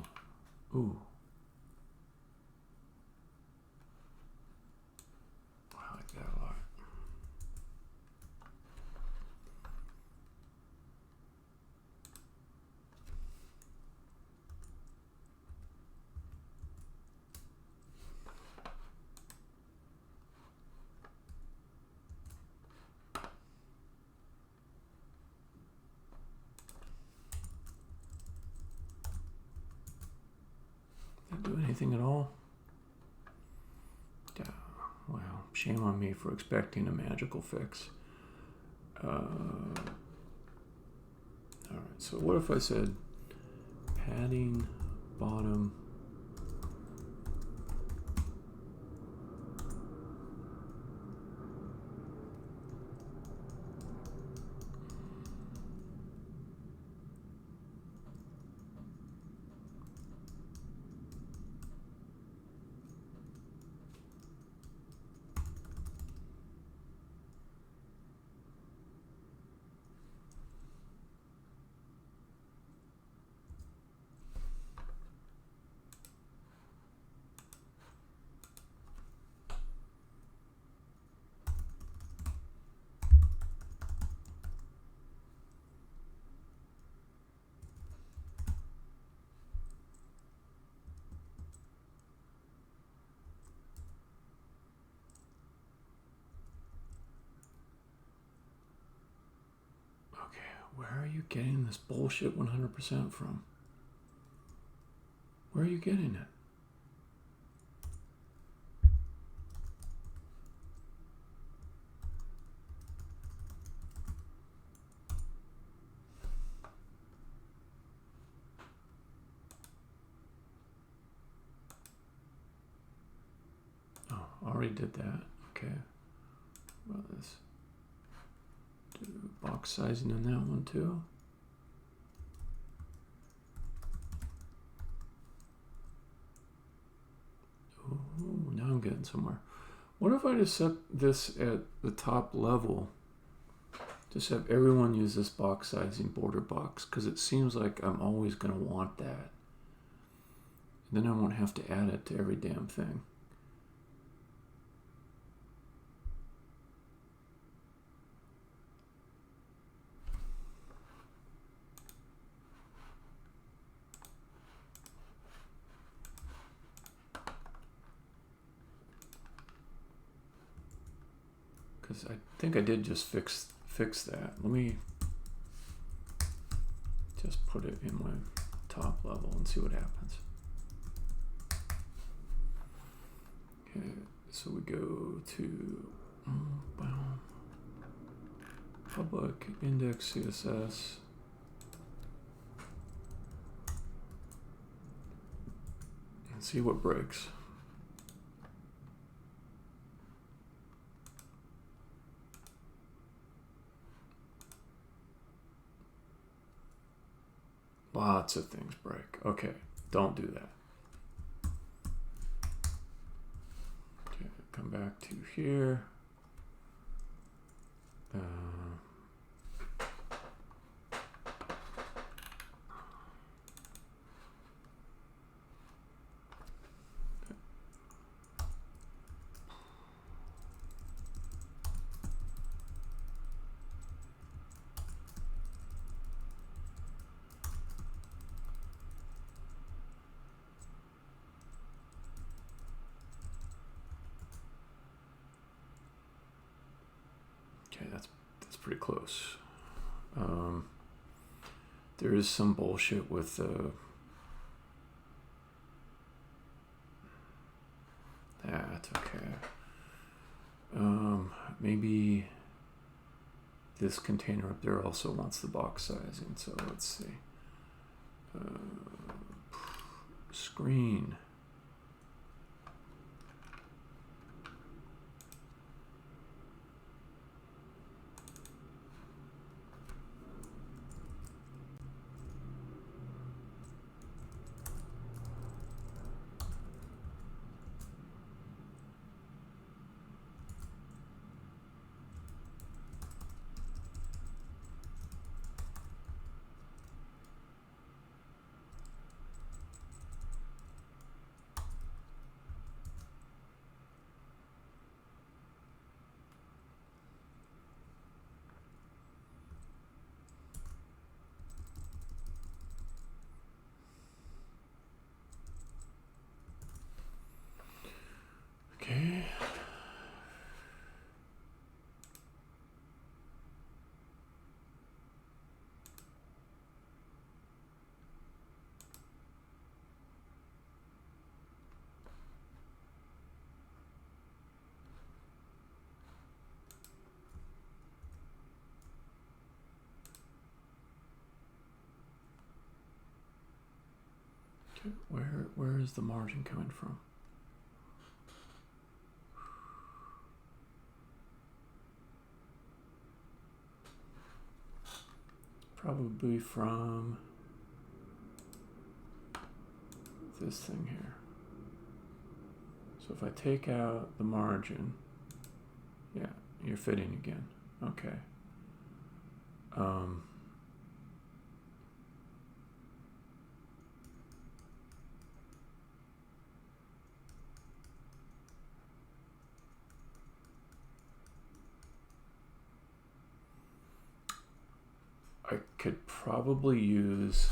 I like that a lot. Do anything at all? Yeah, well, shame on me for expecting a magical fix. Alright, so what if I said padding bottom Where are you getting this bullshit 100% from? Where are you getting it? Oh, already did that. Okay. Well, this. Do box sizing in that one too. Oh, now I'm getting somewhere. What if I just set this at the top level? Just have everyone use this box sizing border box, because it seems like I'm always going to want that. Then I won't have to add it to every damn thing. because I think I did just fix that. Let me just put it in my top level and see what happens. Okay, so we go to public index CSS. And see what breaks. Lots of things break. Okay, don't do that. Okay, come back to here. Okay, that's pretty close. There is some bullshit with that. Okay. Maybe this container up there also wants the box sizing. So let's see. Screen. Okay. Okay, where is the margin coming from? Probably from this thing here. So if I take out the margin, yeah, you're fitting again. Okay. I could probably use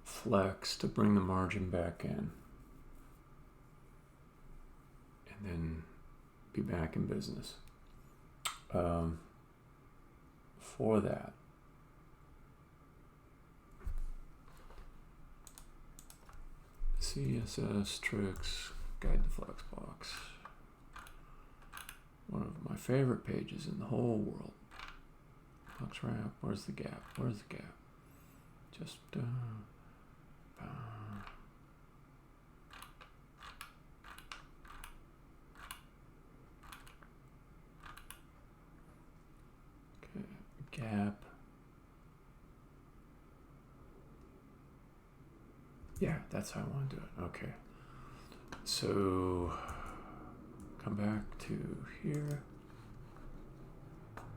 flex to bring the margin back in and then be back in business. For that, CSS tricks, guide to flexbox. One of my favorite pages in the whole world. Box wrap, where's the gap? Where's the gap? Just okay, gap. Yeah, that's how I want to do it. Okay. So come back to here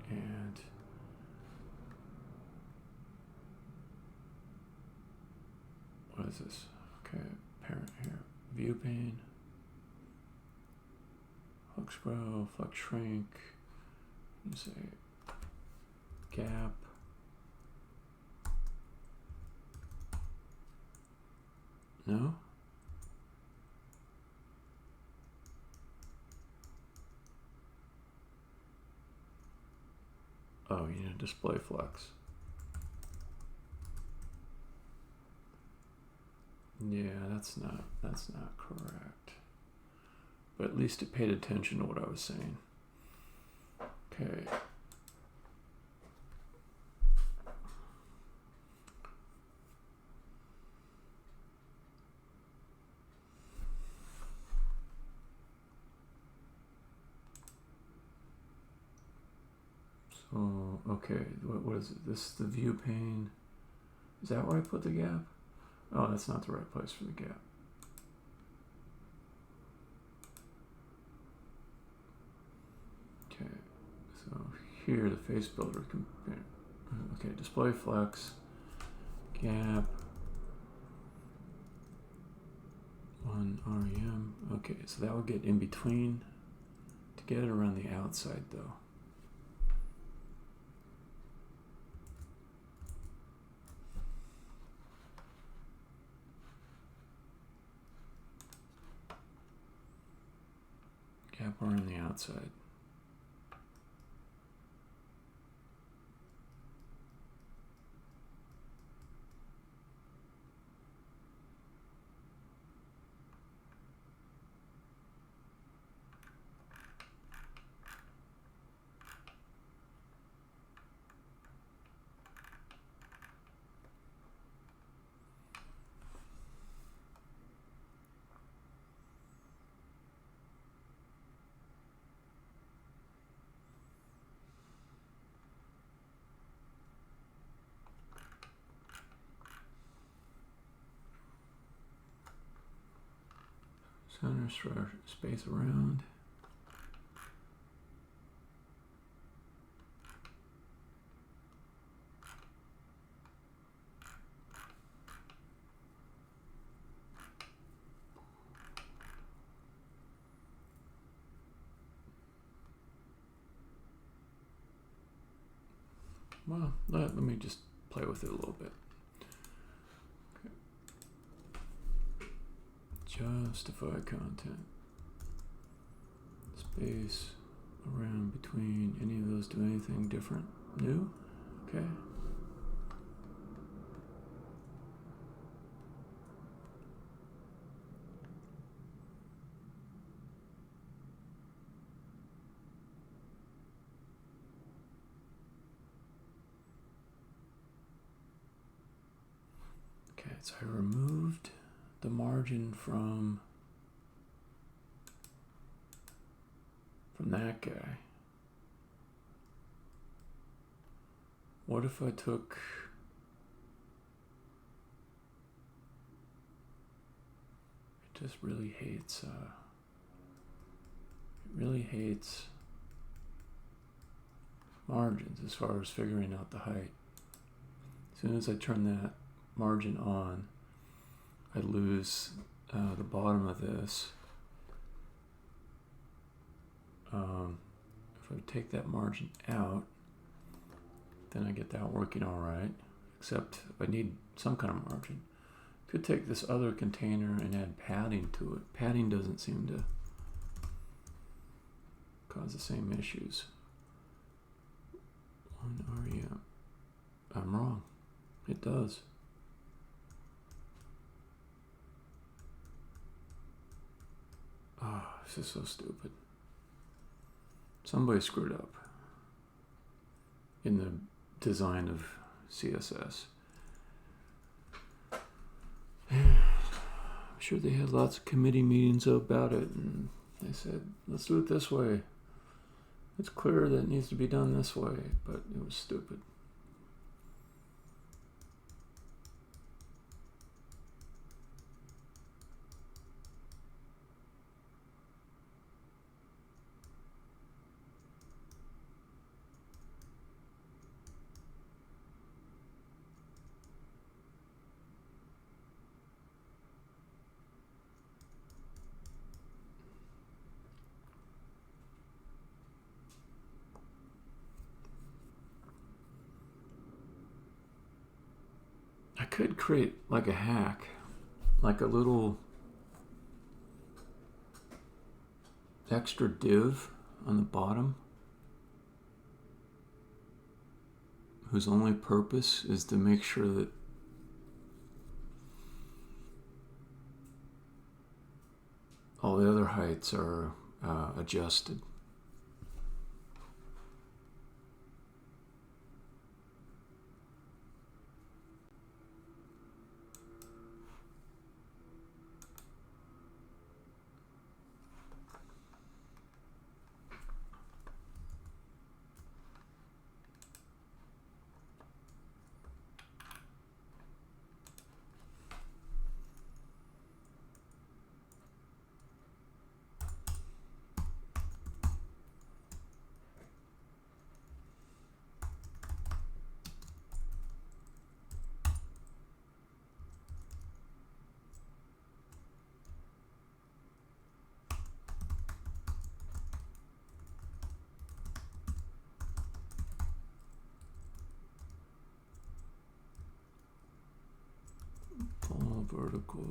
and what is this? Okay, parent here. View pane. Flex grow, flex shrink. You say gap. No? we need a display flex. Yeah, that's not correct. But at least it paid attention to what I was saying. Okay. So, okay, what is it? This is the view pane. Is that where I put the gap? Oh, that's not the right place for the gap. Okay, so here the face builder compare. Okay, display flex, gap, 1 REM. Okay, so that would get in between. To get it around the outside though. Gap around the outside. Center space around. Well, let me just play with it a little bit. Okay. Justify content. Space around between any of those do anything different? New? Okay. Okay, so I removed the margin from that guy. What if I took it just really hates margins as far as figuring out the height. As soon as I turn that margin on, I lose the bottom of this. If I take that margin out, then I get that working all right, except I need some kind of margin. Could take this other container and add padding to it. Padding doesn't seem to cause the same issues. 1 REM. I'm wrong. It does. Oh, this is so stupid. Somebody screwed up in the design of CSS. I'm sure they had lots of committee meetings about it, and they said, let's do it this way. It's clear that it needs to be done this way, but it was stupid. I could create like a hack, like a little extra div on the bottom whose only purpose is to make sure that all the other heights are adjusted. Full vertical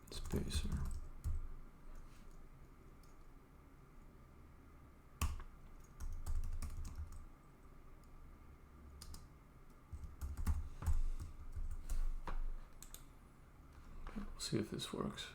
spacer. Okay, we'll see if this works.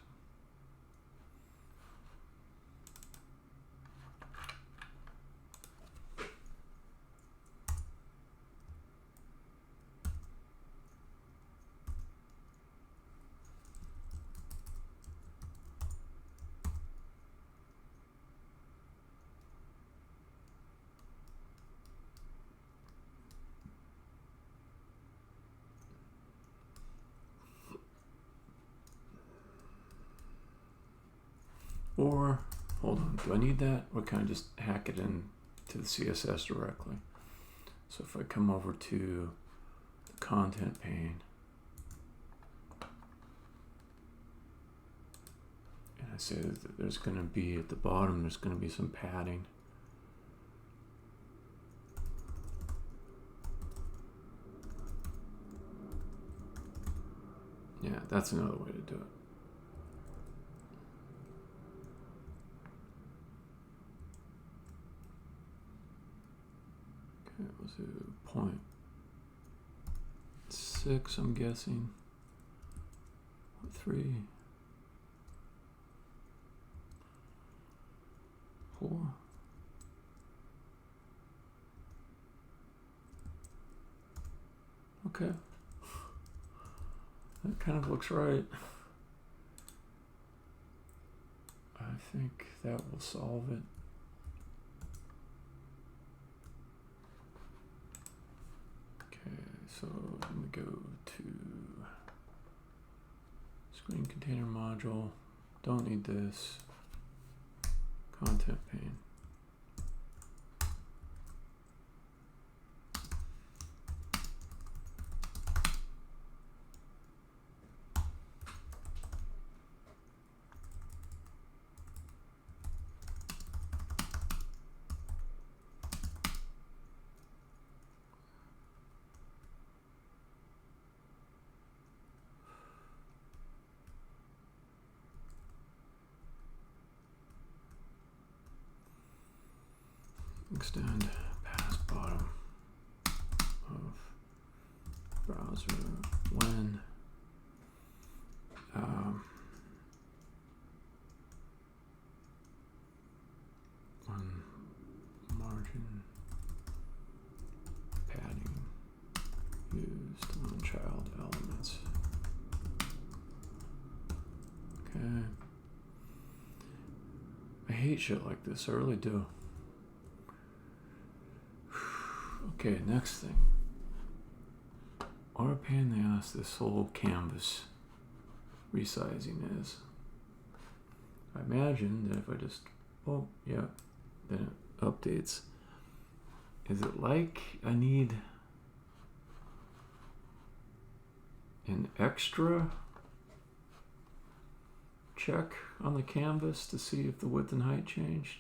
Or, hold on, do I need that? Or can I just hack it in to the CSS directly? So if I come over to the content pane, and I say that there's going to be, at the bottom, there's going to be some padding. Yeah, that's another way to do it. Okay, we'll do 0.6, I'm guessing. 3, 4. Okay. That kind of looks right. I think that will solve it. Okay, so let me go to screen container module. Don't need this. Content pane. Extend past bottom of browser when margin padding used on child elements. Okay. I hate shit like this, I really do. Okay, next thing. What a pain in the ass this whole canvas resizing is. I imagine that if I just, oh yeah, then it updates. Is it like I need an extra check on the canvas to see if the width and height changed?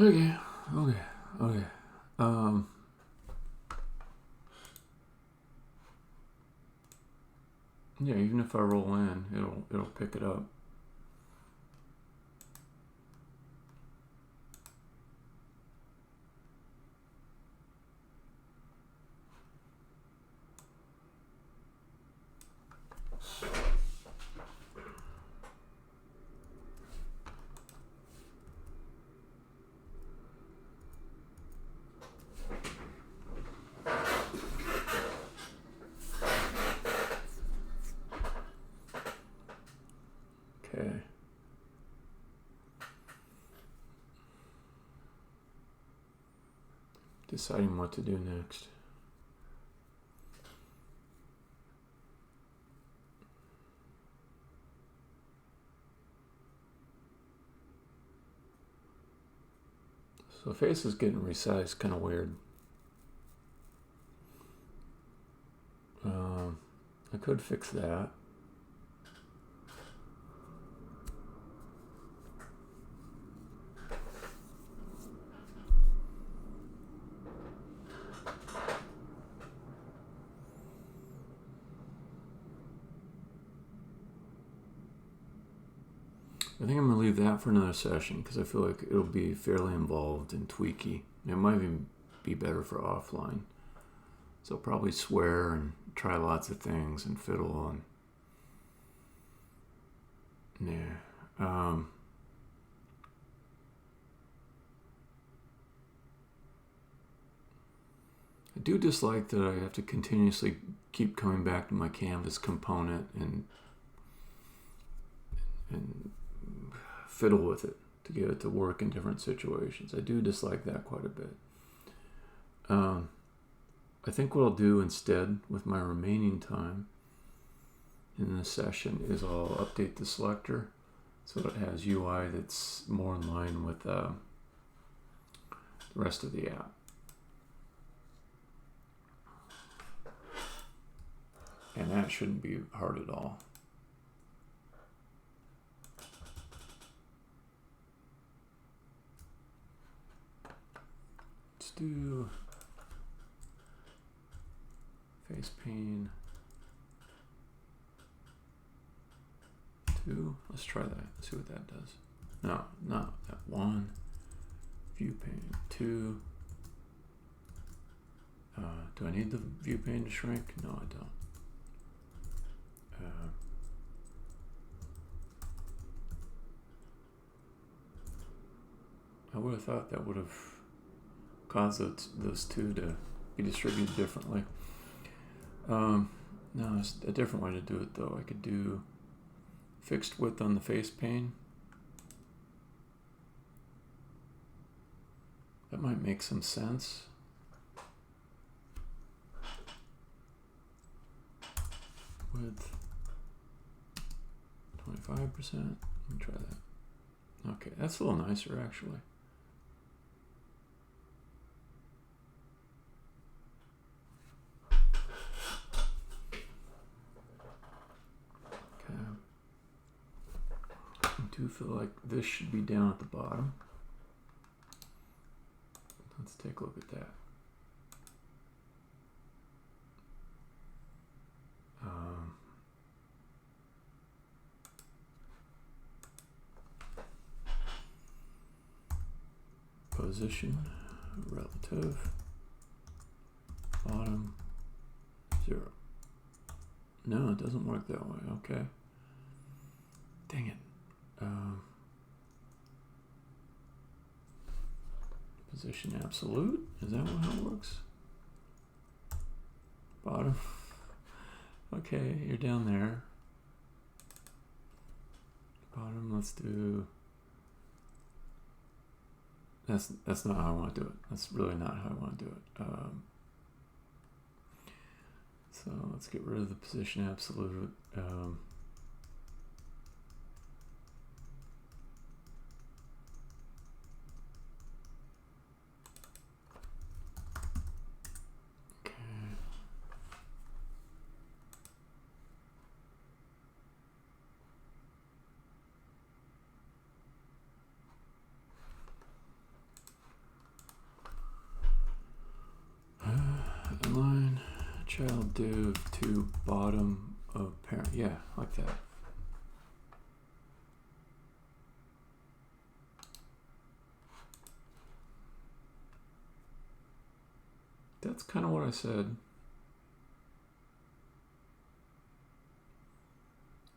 Okay, okay. Yeah, even if I roll in, it'll pick it up. Okay. Deciding what to do next. So face is getting resized, kind of weird. I could fix that. I think I'm going to leave that for another session because I feel like it'll be fairly involved and tweaky. It might even be better for offline. So I'll probably swear and try lots of things and fiddle and yeah. I do dislike that I have to continuously keep coming back to my canvas component and fiddle with it to get it to work in different situations. I do dislike that quite a bit. I think what I'll do instead with my remaining time in this session is I'll update the selector so it has UI that's more in line with the rest of the app. And that shouldn't be hard at all. Let's do face pane 2. Let's try that. Let's see what that does. No, not that 1. View pane 2. Do I need the view pane to shrink? No, I don't. I would have thought that would have caused those two to be distributed differently. No, there's a different way to do it though. I could do fixed width on the face pane. That might make some sense. Width 25%. Let me try that. Okay, that's a little nicer actually. Okay. I do feel like this should be down at the bottom. Let's take a look at that. Position, relative, bottom, 0. No, it doesn't work that way. Okay. Dang it. Position absolute. Is that how it works? Bottom. Okay, you're down there. Bottom, let's do... That's not how I want to do it. That's really not how I want to do it. So let's get rid of the position absolute. child div to bottom of parent. Yeah, like that. That's kind of what I said.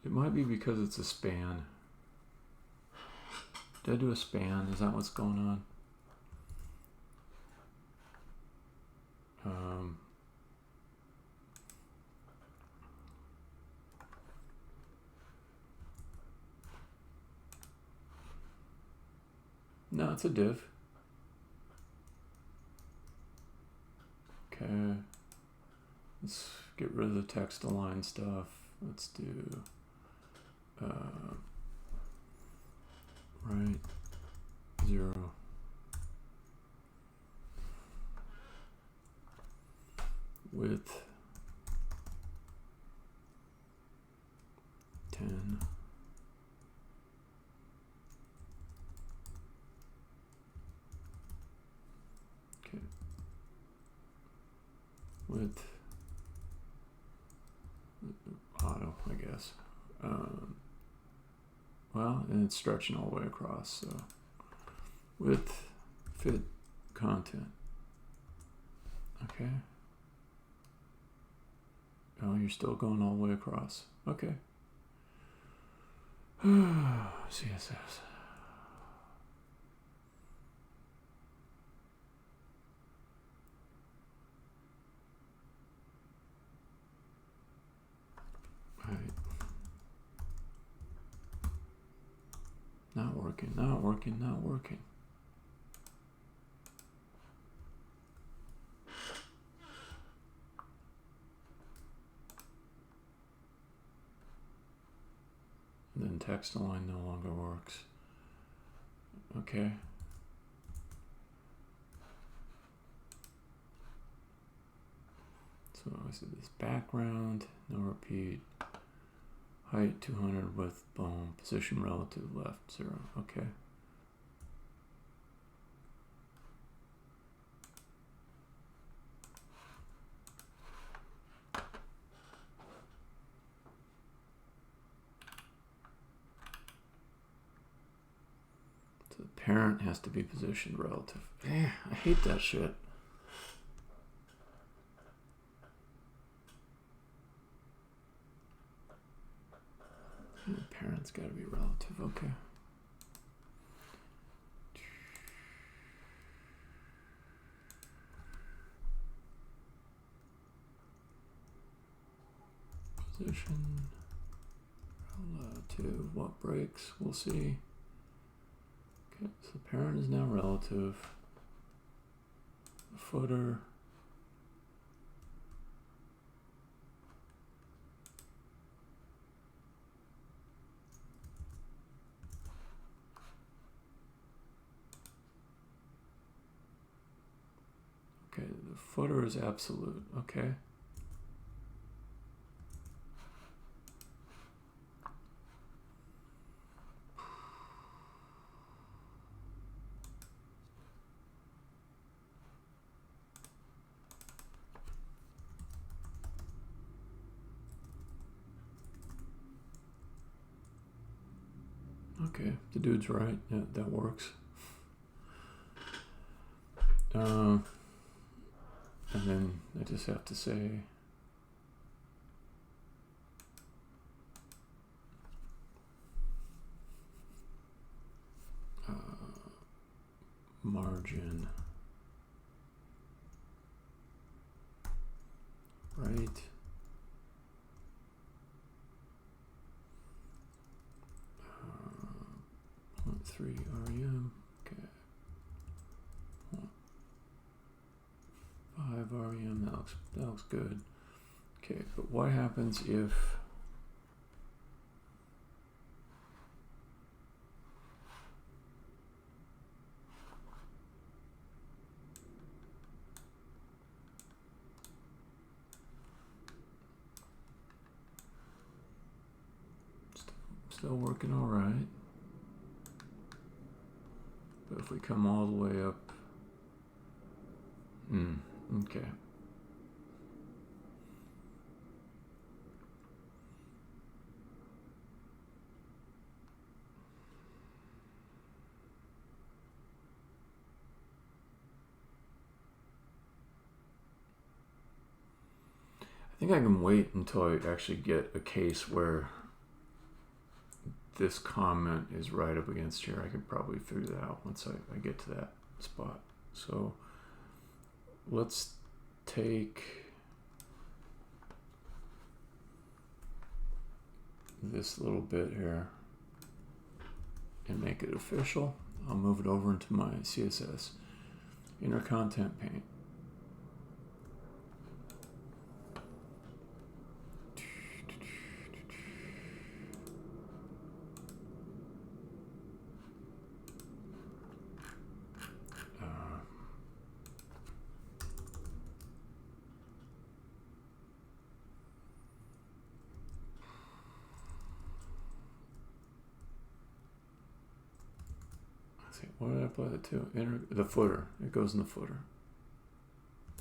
It might be because it's a span. Did I do a span? Is that what's going on? No, it's a div. Okay. Let's get rid of the text align stuff. Let's do right 0. Width 10. Okay. Width auto, I guess. Well, and it's stretching all the way across, so width fit content. Okay. Oh, you're still going all the way across. Okay. CSS. Right. Not working, not working, not working. Then text align no longer works. Okay. So I see this background, no repeat, height 200, width, boom, position relative left 0. Okay. So the parent has to be positioned relative. I hate that shit. The parent's got to be relative. Okay. Position relative. What breaks? We'll see. Okay, so the parent is now relative. The footer. Okay, the footer is absolute. Okay. Okay, the dude's right. Yeah, that works. And then I just have to say margin right 0.3 rem. Okay, 5 rem. That looks good. Okay, but what happens if still working all right, but if we come all the way up, okay. think I can wait until I actually get a case where this comment is right up against here. I could probably figure that out once I get to that spot. So let's take this little bit here and make it official. I'll move it over into my CSS. Inner content paint. What did I apply that to? The footer. It goes in the footer.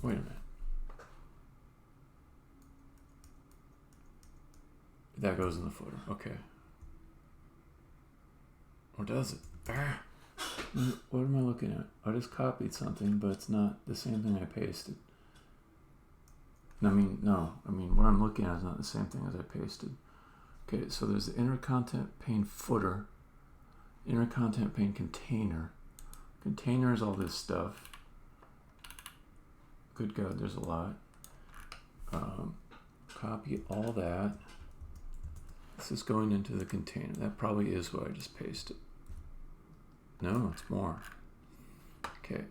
Wait a minute. That goes in the footer. Okay. Or does it? Ah. What am I looking at? I just copied something, but it's not the same thing I pasted. I mean, what I'm looking at is not the same thing as I pasted. Okay, so there's the inner content pane footer. Inner content pane container. Container is all this stuff. Good God, there's a lot. Copy all that. This is going into the container. That probably is what I just pasted. No, it's more. Okay.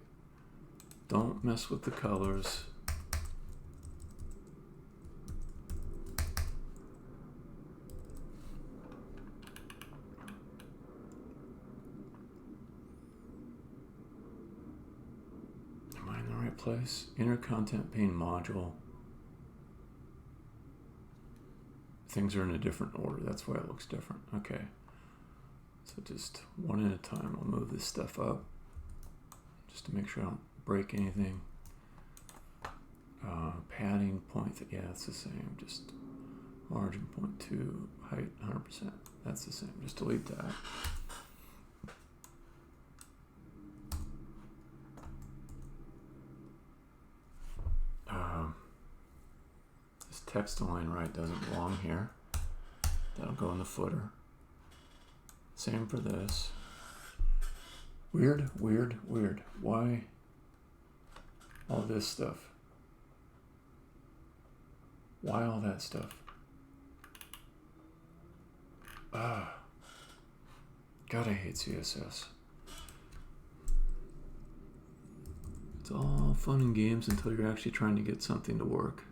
Don't mess with the colors. Place, inner content pane module. Things are in a different order. That's why it looks different. Okay. So just one at a time. I'll move this stuff up just to make sure I don't break anything. Padding point. Yeah, it's the same. Just margin 0.2, height 100%. That's the same. Just delete that. Text align right doesn't belong here. That'll go in the footer. Same for this. Weird. Why all this stuff? Why all that stuff? God, I hate CSS. It's all fun and games until you're actually trying to get something to work.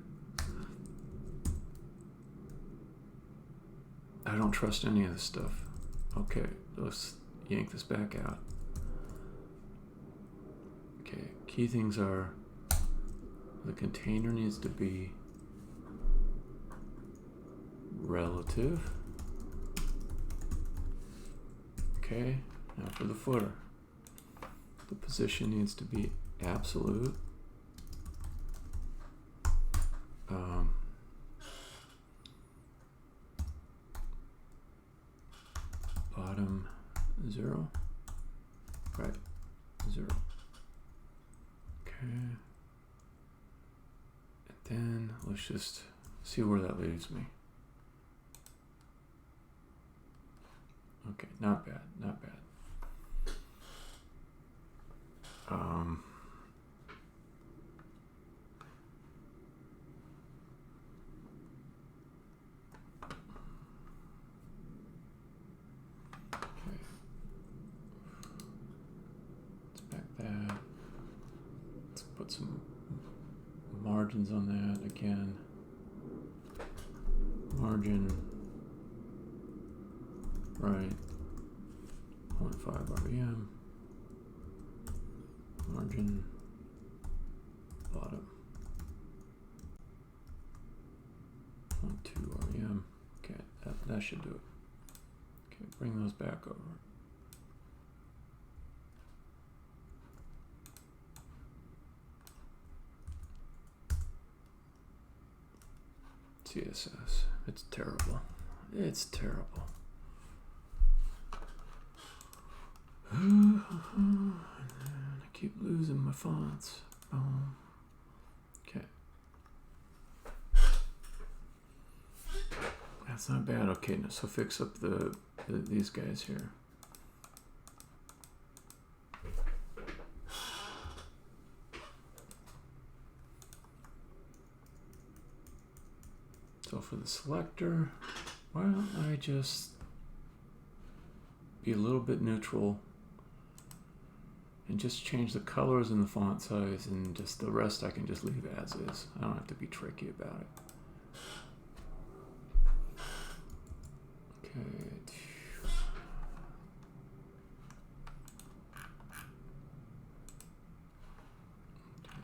I don't trust any of this stuff. Okay, let's yank this back out. Okay, key things are the container needs to be relative. Okay, now for the footer. The position needs to be absolute. Bottom 0, right 0. Okay, and then let's just see where that leaves me. Okay, not bad. Some margins on that again. Margin right 0.5 RPM. Margin bottom 0.2 RPM. Okay, that should do it. Okay, bring those back over. CSS. It's terrible. It's terrible. I keep losing my fonts. Okay. That's not bad. Okay, now, so fix up these guys here. So for the selector, why don't I just be a little bit neutral and just change the colors and the font size, and just the rest I can just leave as is. I don't have to be tricky about it. Okay.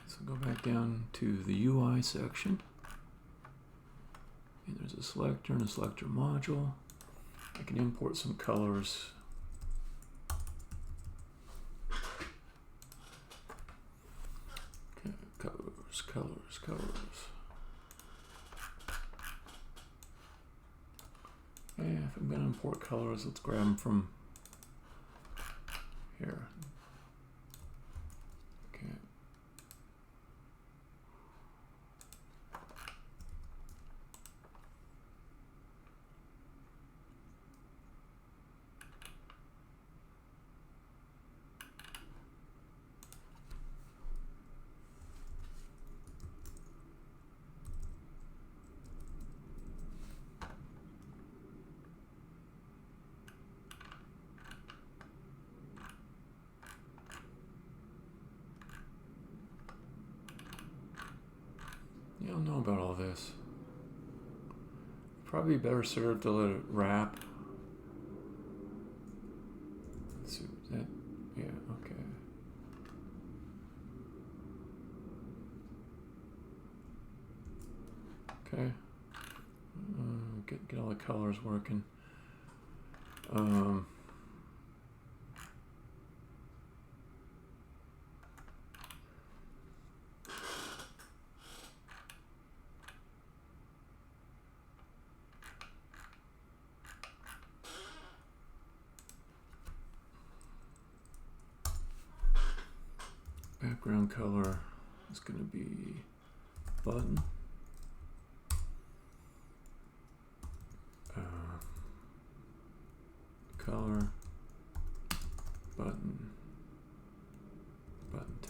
So go back down to the UI section. And there's a selector and a selector module. I can import some colors. Okay, colors. Yeah, if I'm going to import colors, let's grab them from here. Okay. You don't know about all this. Probably better served to let it wrap. Let's see, was that? Yeah, okay. Okay. Get all the colors working. Background color is going to be button. Color, button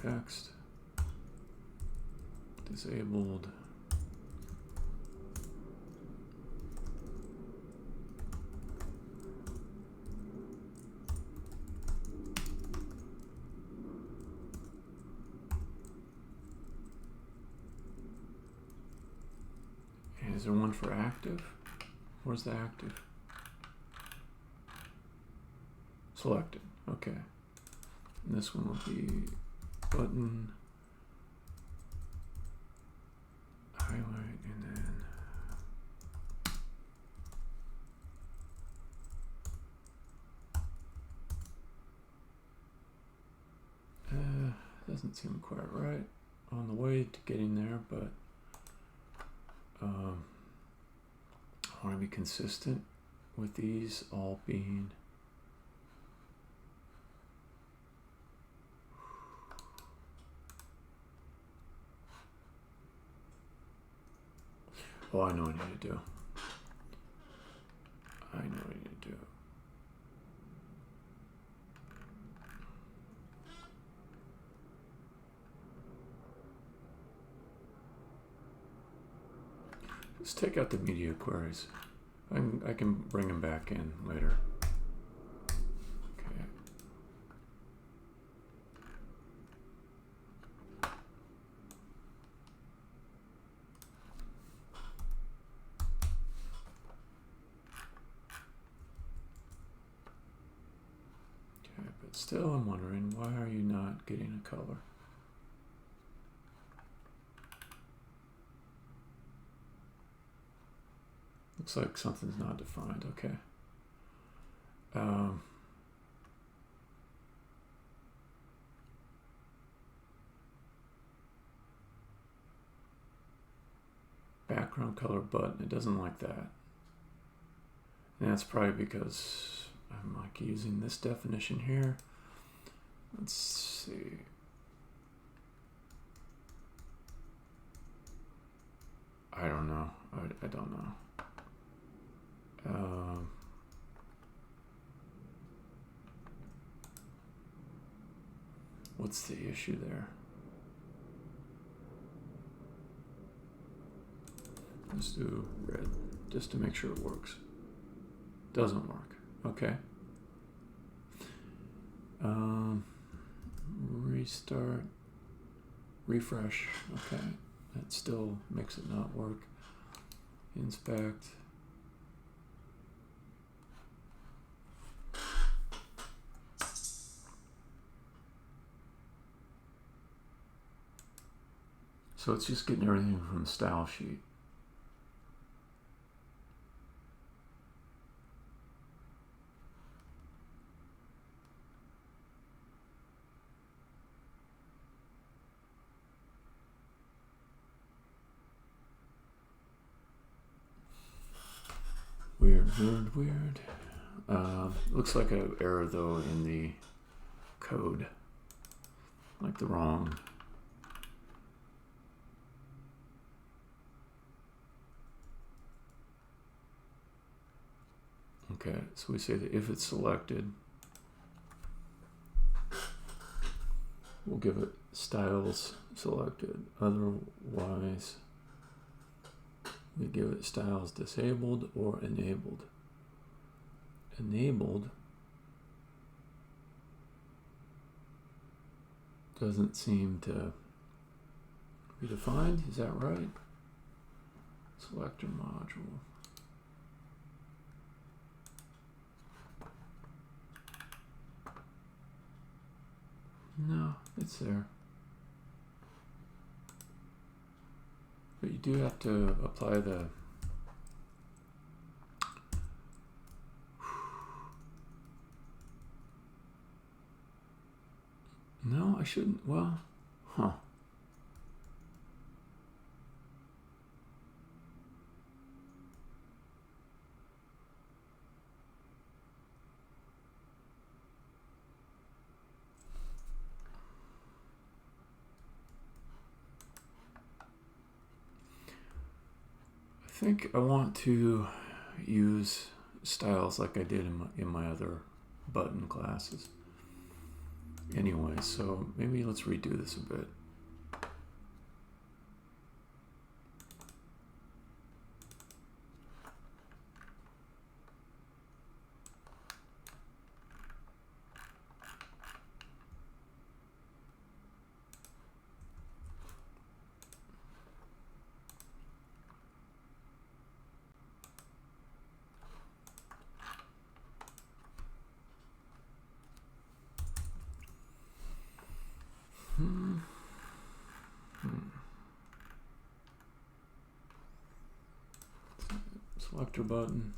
text, disabled, and is there one for active? Where's the active? Selected. Okay. And this one will be button, highlight, and then doesn't seem quite right. On the way to getting there, but I want to be consistent with these all being oh, I know what I need to do. Just take out the media queries. I can bring them back in later. Okay. Okay, but still I'm wondering, why are you not getting a color? Looks like something's not defined. Okay. Background color button. It doesn't like that. And that's probably because I'm like using this definition here. Let's see. I don't know. I don't know. What's the issue there? Let's do red, just to make sure it works. Doesn't work. Okay. Restart. Refresh. Okay. That still makes it not work. Inspect. So it's just getting everything from the style sheet. Weird. Looks like an error though in the code. Like the wrong. Okay, so we say that if it's selected, we'll give it styles selected. Otherwise, we give it styles disabled or enabled. Enabled doesn't seem to be defined. Is that right? Selector module. No, it's there. But you do have to apply the No, I shouldn't. Well, huh. I think I want to use styles like I did in my other button classes. Anyway, so maybe let's redo this a bit. Selector button.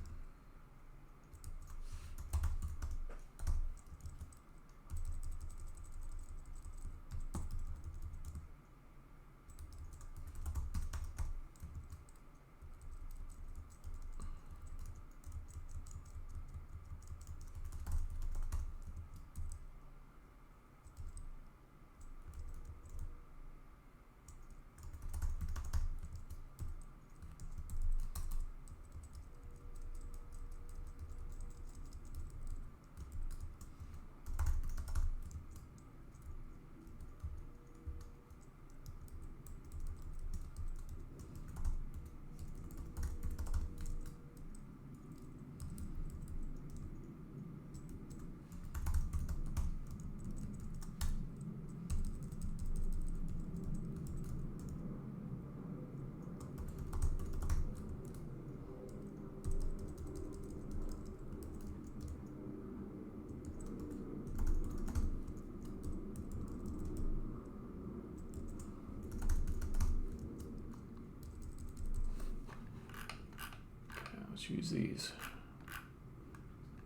Let's use these.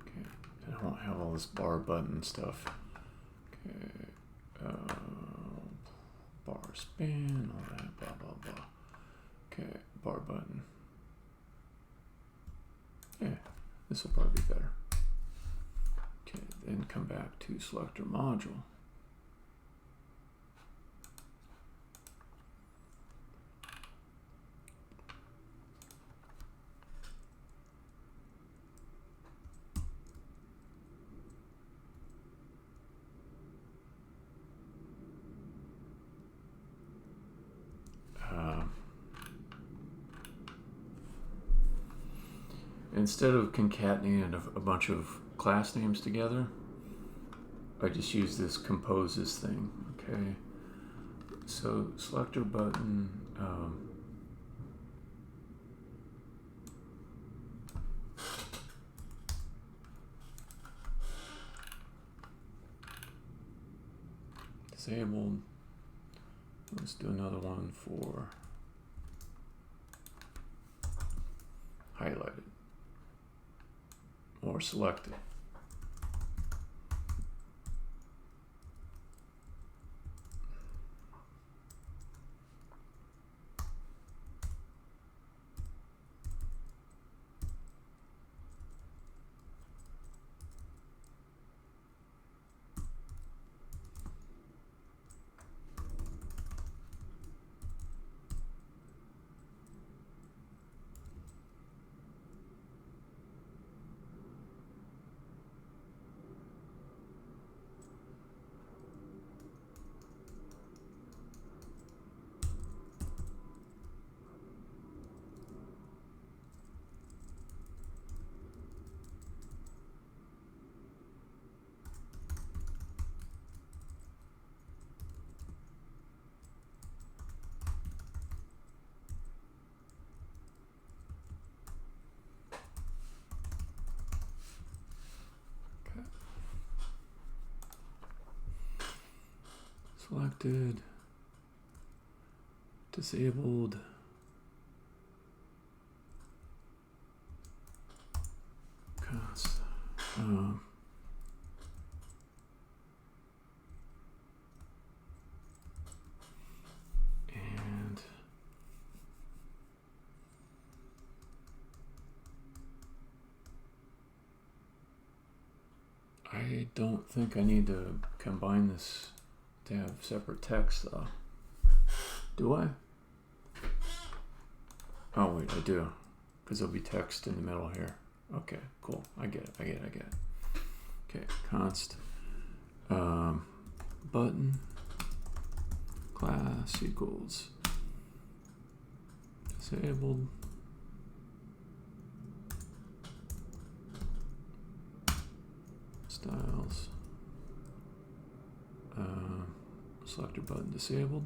Okay, I don't have all this bar button stuff. Okay, bar span, all that, blah, blah, blah. Okay, bar button. Yeah, this will probably be better. Okay, then come back to selector module. instead of concatenating a bunch of class names together, I just use this composes thing. Okay, so selector button. Disabled. Let's do another one for highlighted or selected. Selected, disabled, const, and I don't think I need to combine this to have separate text though. Do I? Oh wait, I do. Because there'll be text in the middle here. Okay, cool. I get it. Okay, const button class equals disabled styles selector button disabled.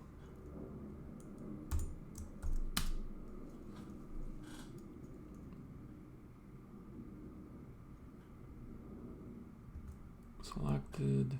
Selected.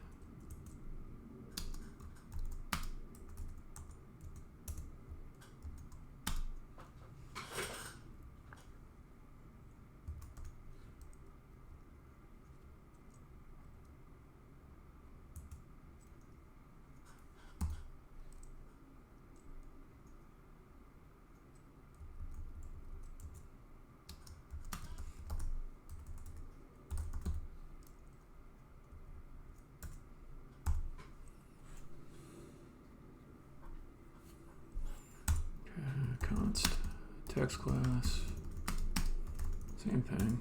Const text class, same thing.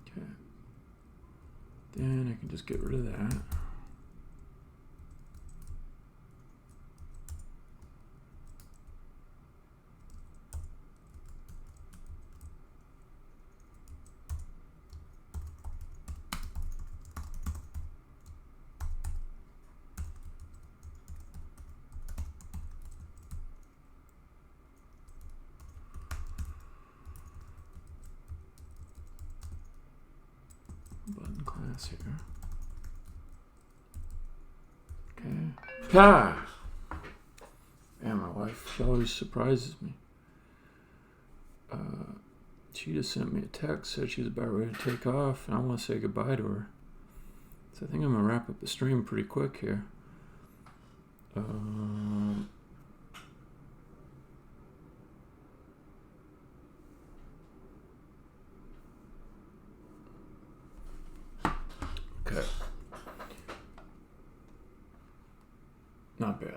Okay, then I can just get rid of that. Button class here. Okay. Ah! Man, my wife, she always surprises me. She just sent me a text, said she's about ready to take off, and I want to say goodbye to her. So I think I'm going to wrap up the stream pretty quick here. Okay. Not bad.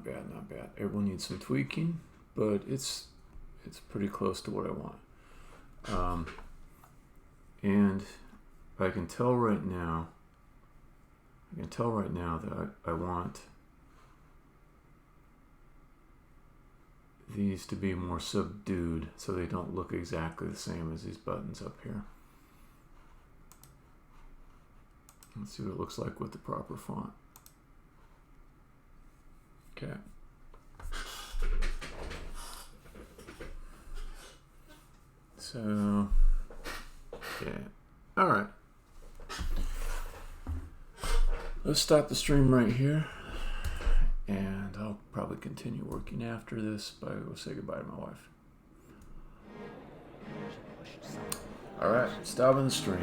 not bad, not bad. Everyone needs some tweaking, but it's pretty close to what I want. And I can tell right now that I want these to be more subdued so they don't look exactly the same as these buttons up here. Let's see what it looks like with the proper font. Okay. So, yeah. All right. Let's stop the stream right here. And I'll probably continue working after this, but I will say goodbye to my wife. She pushed someone. All right, stopping the stream.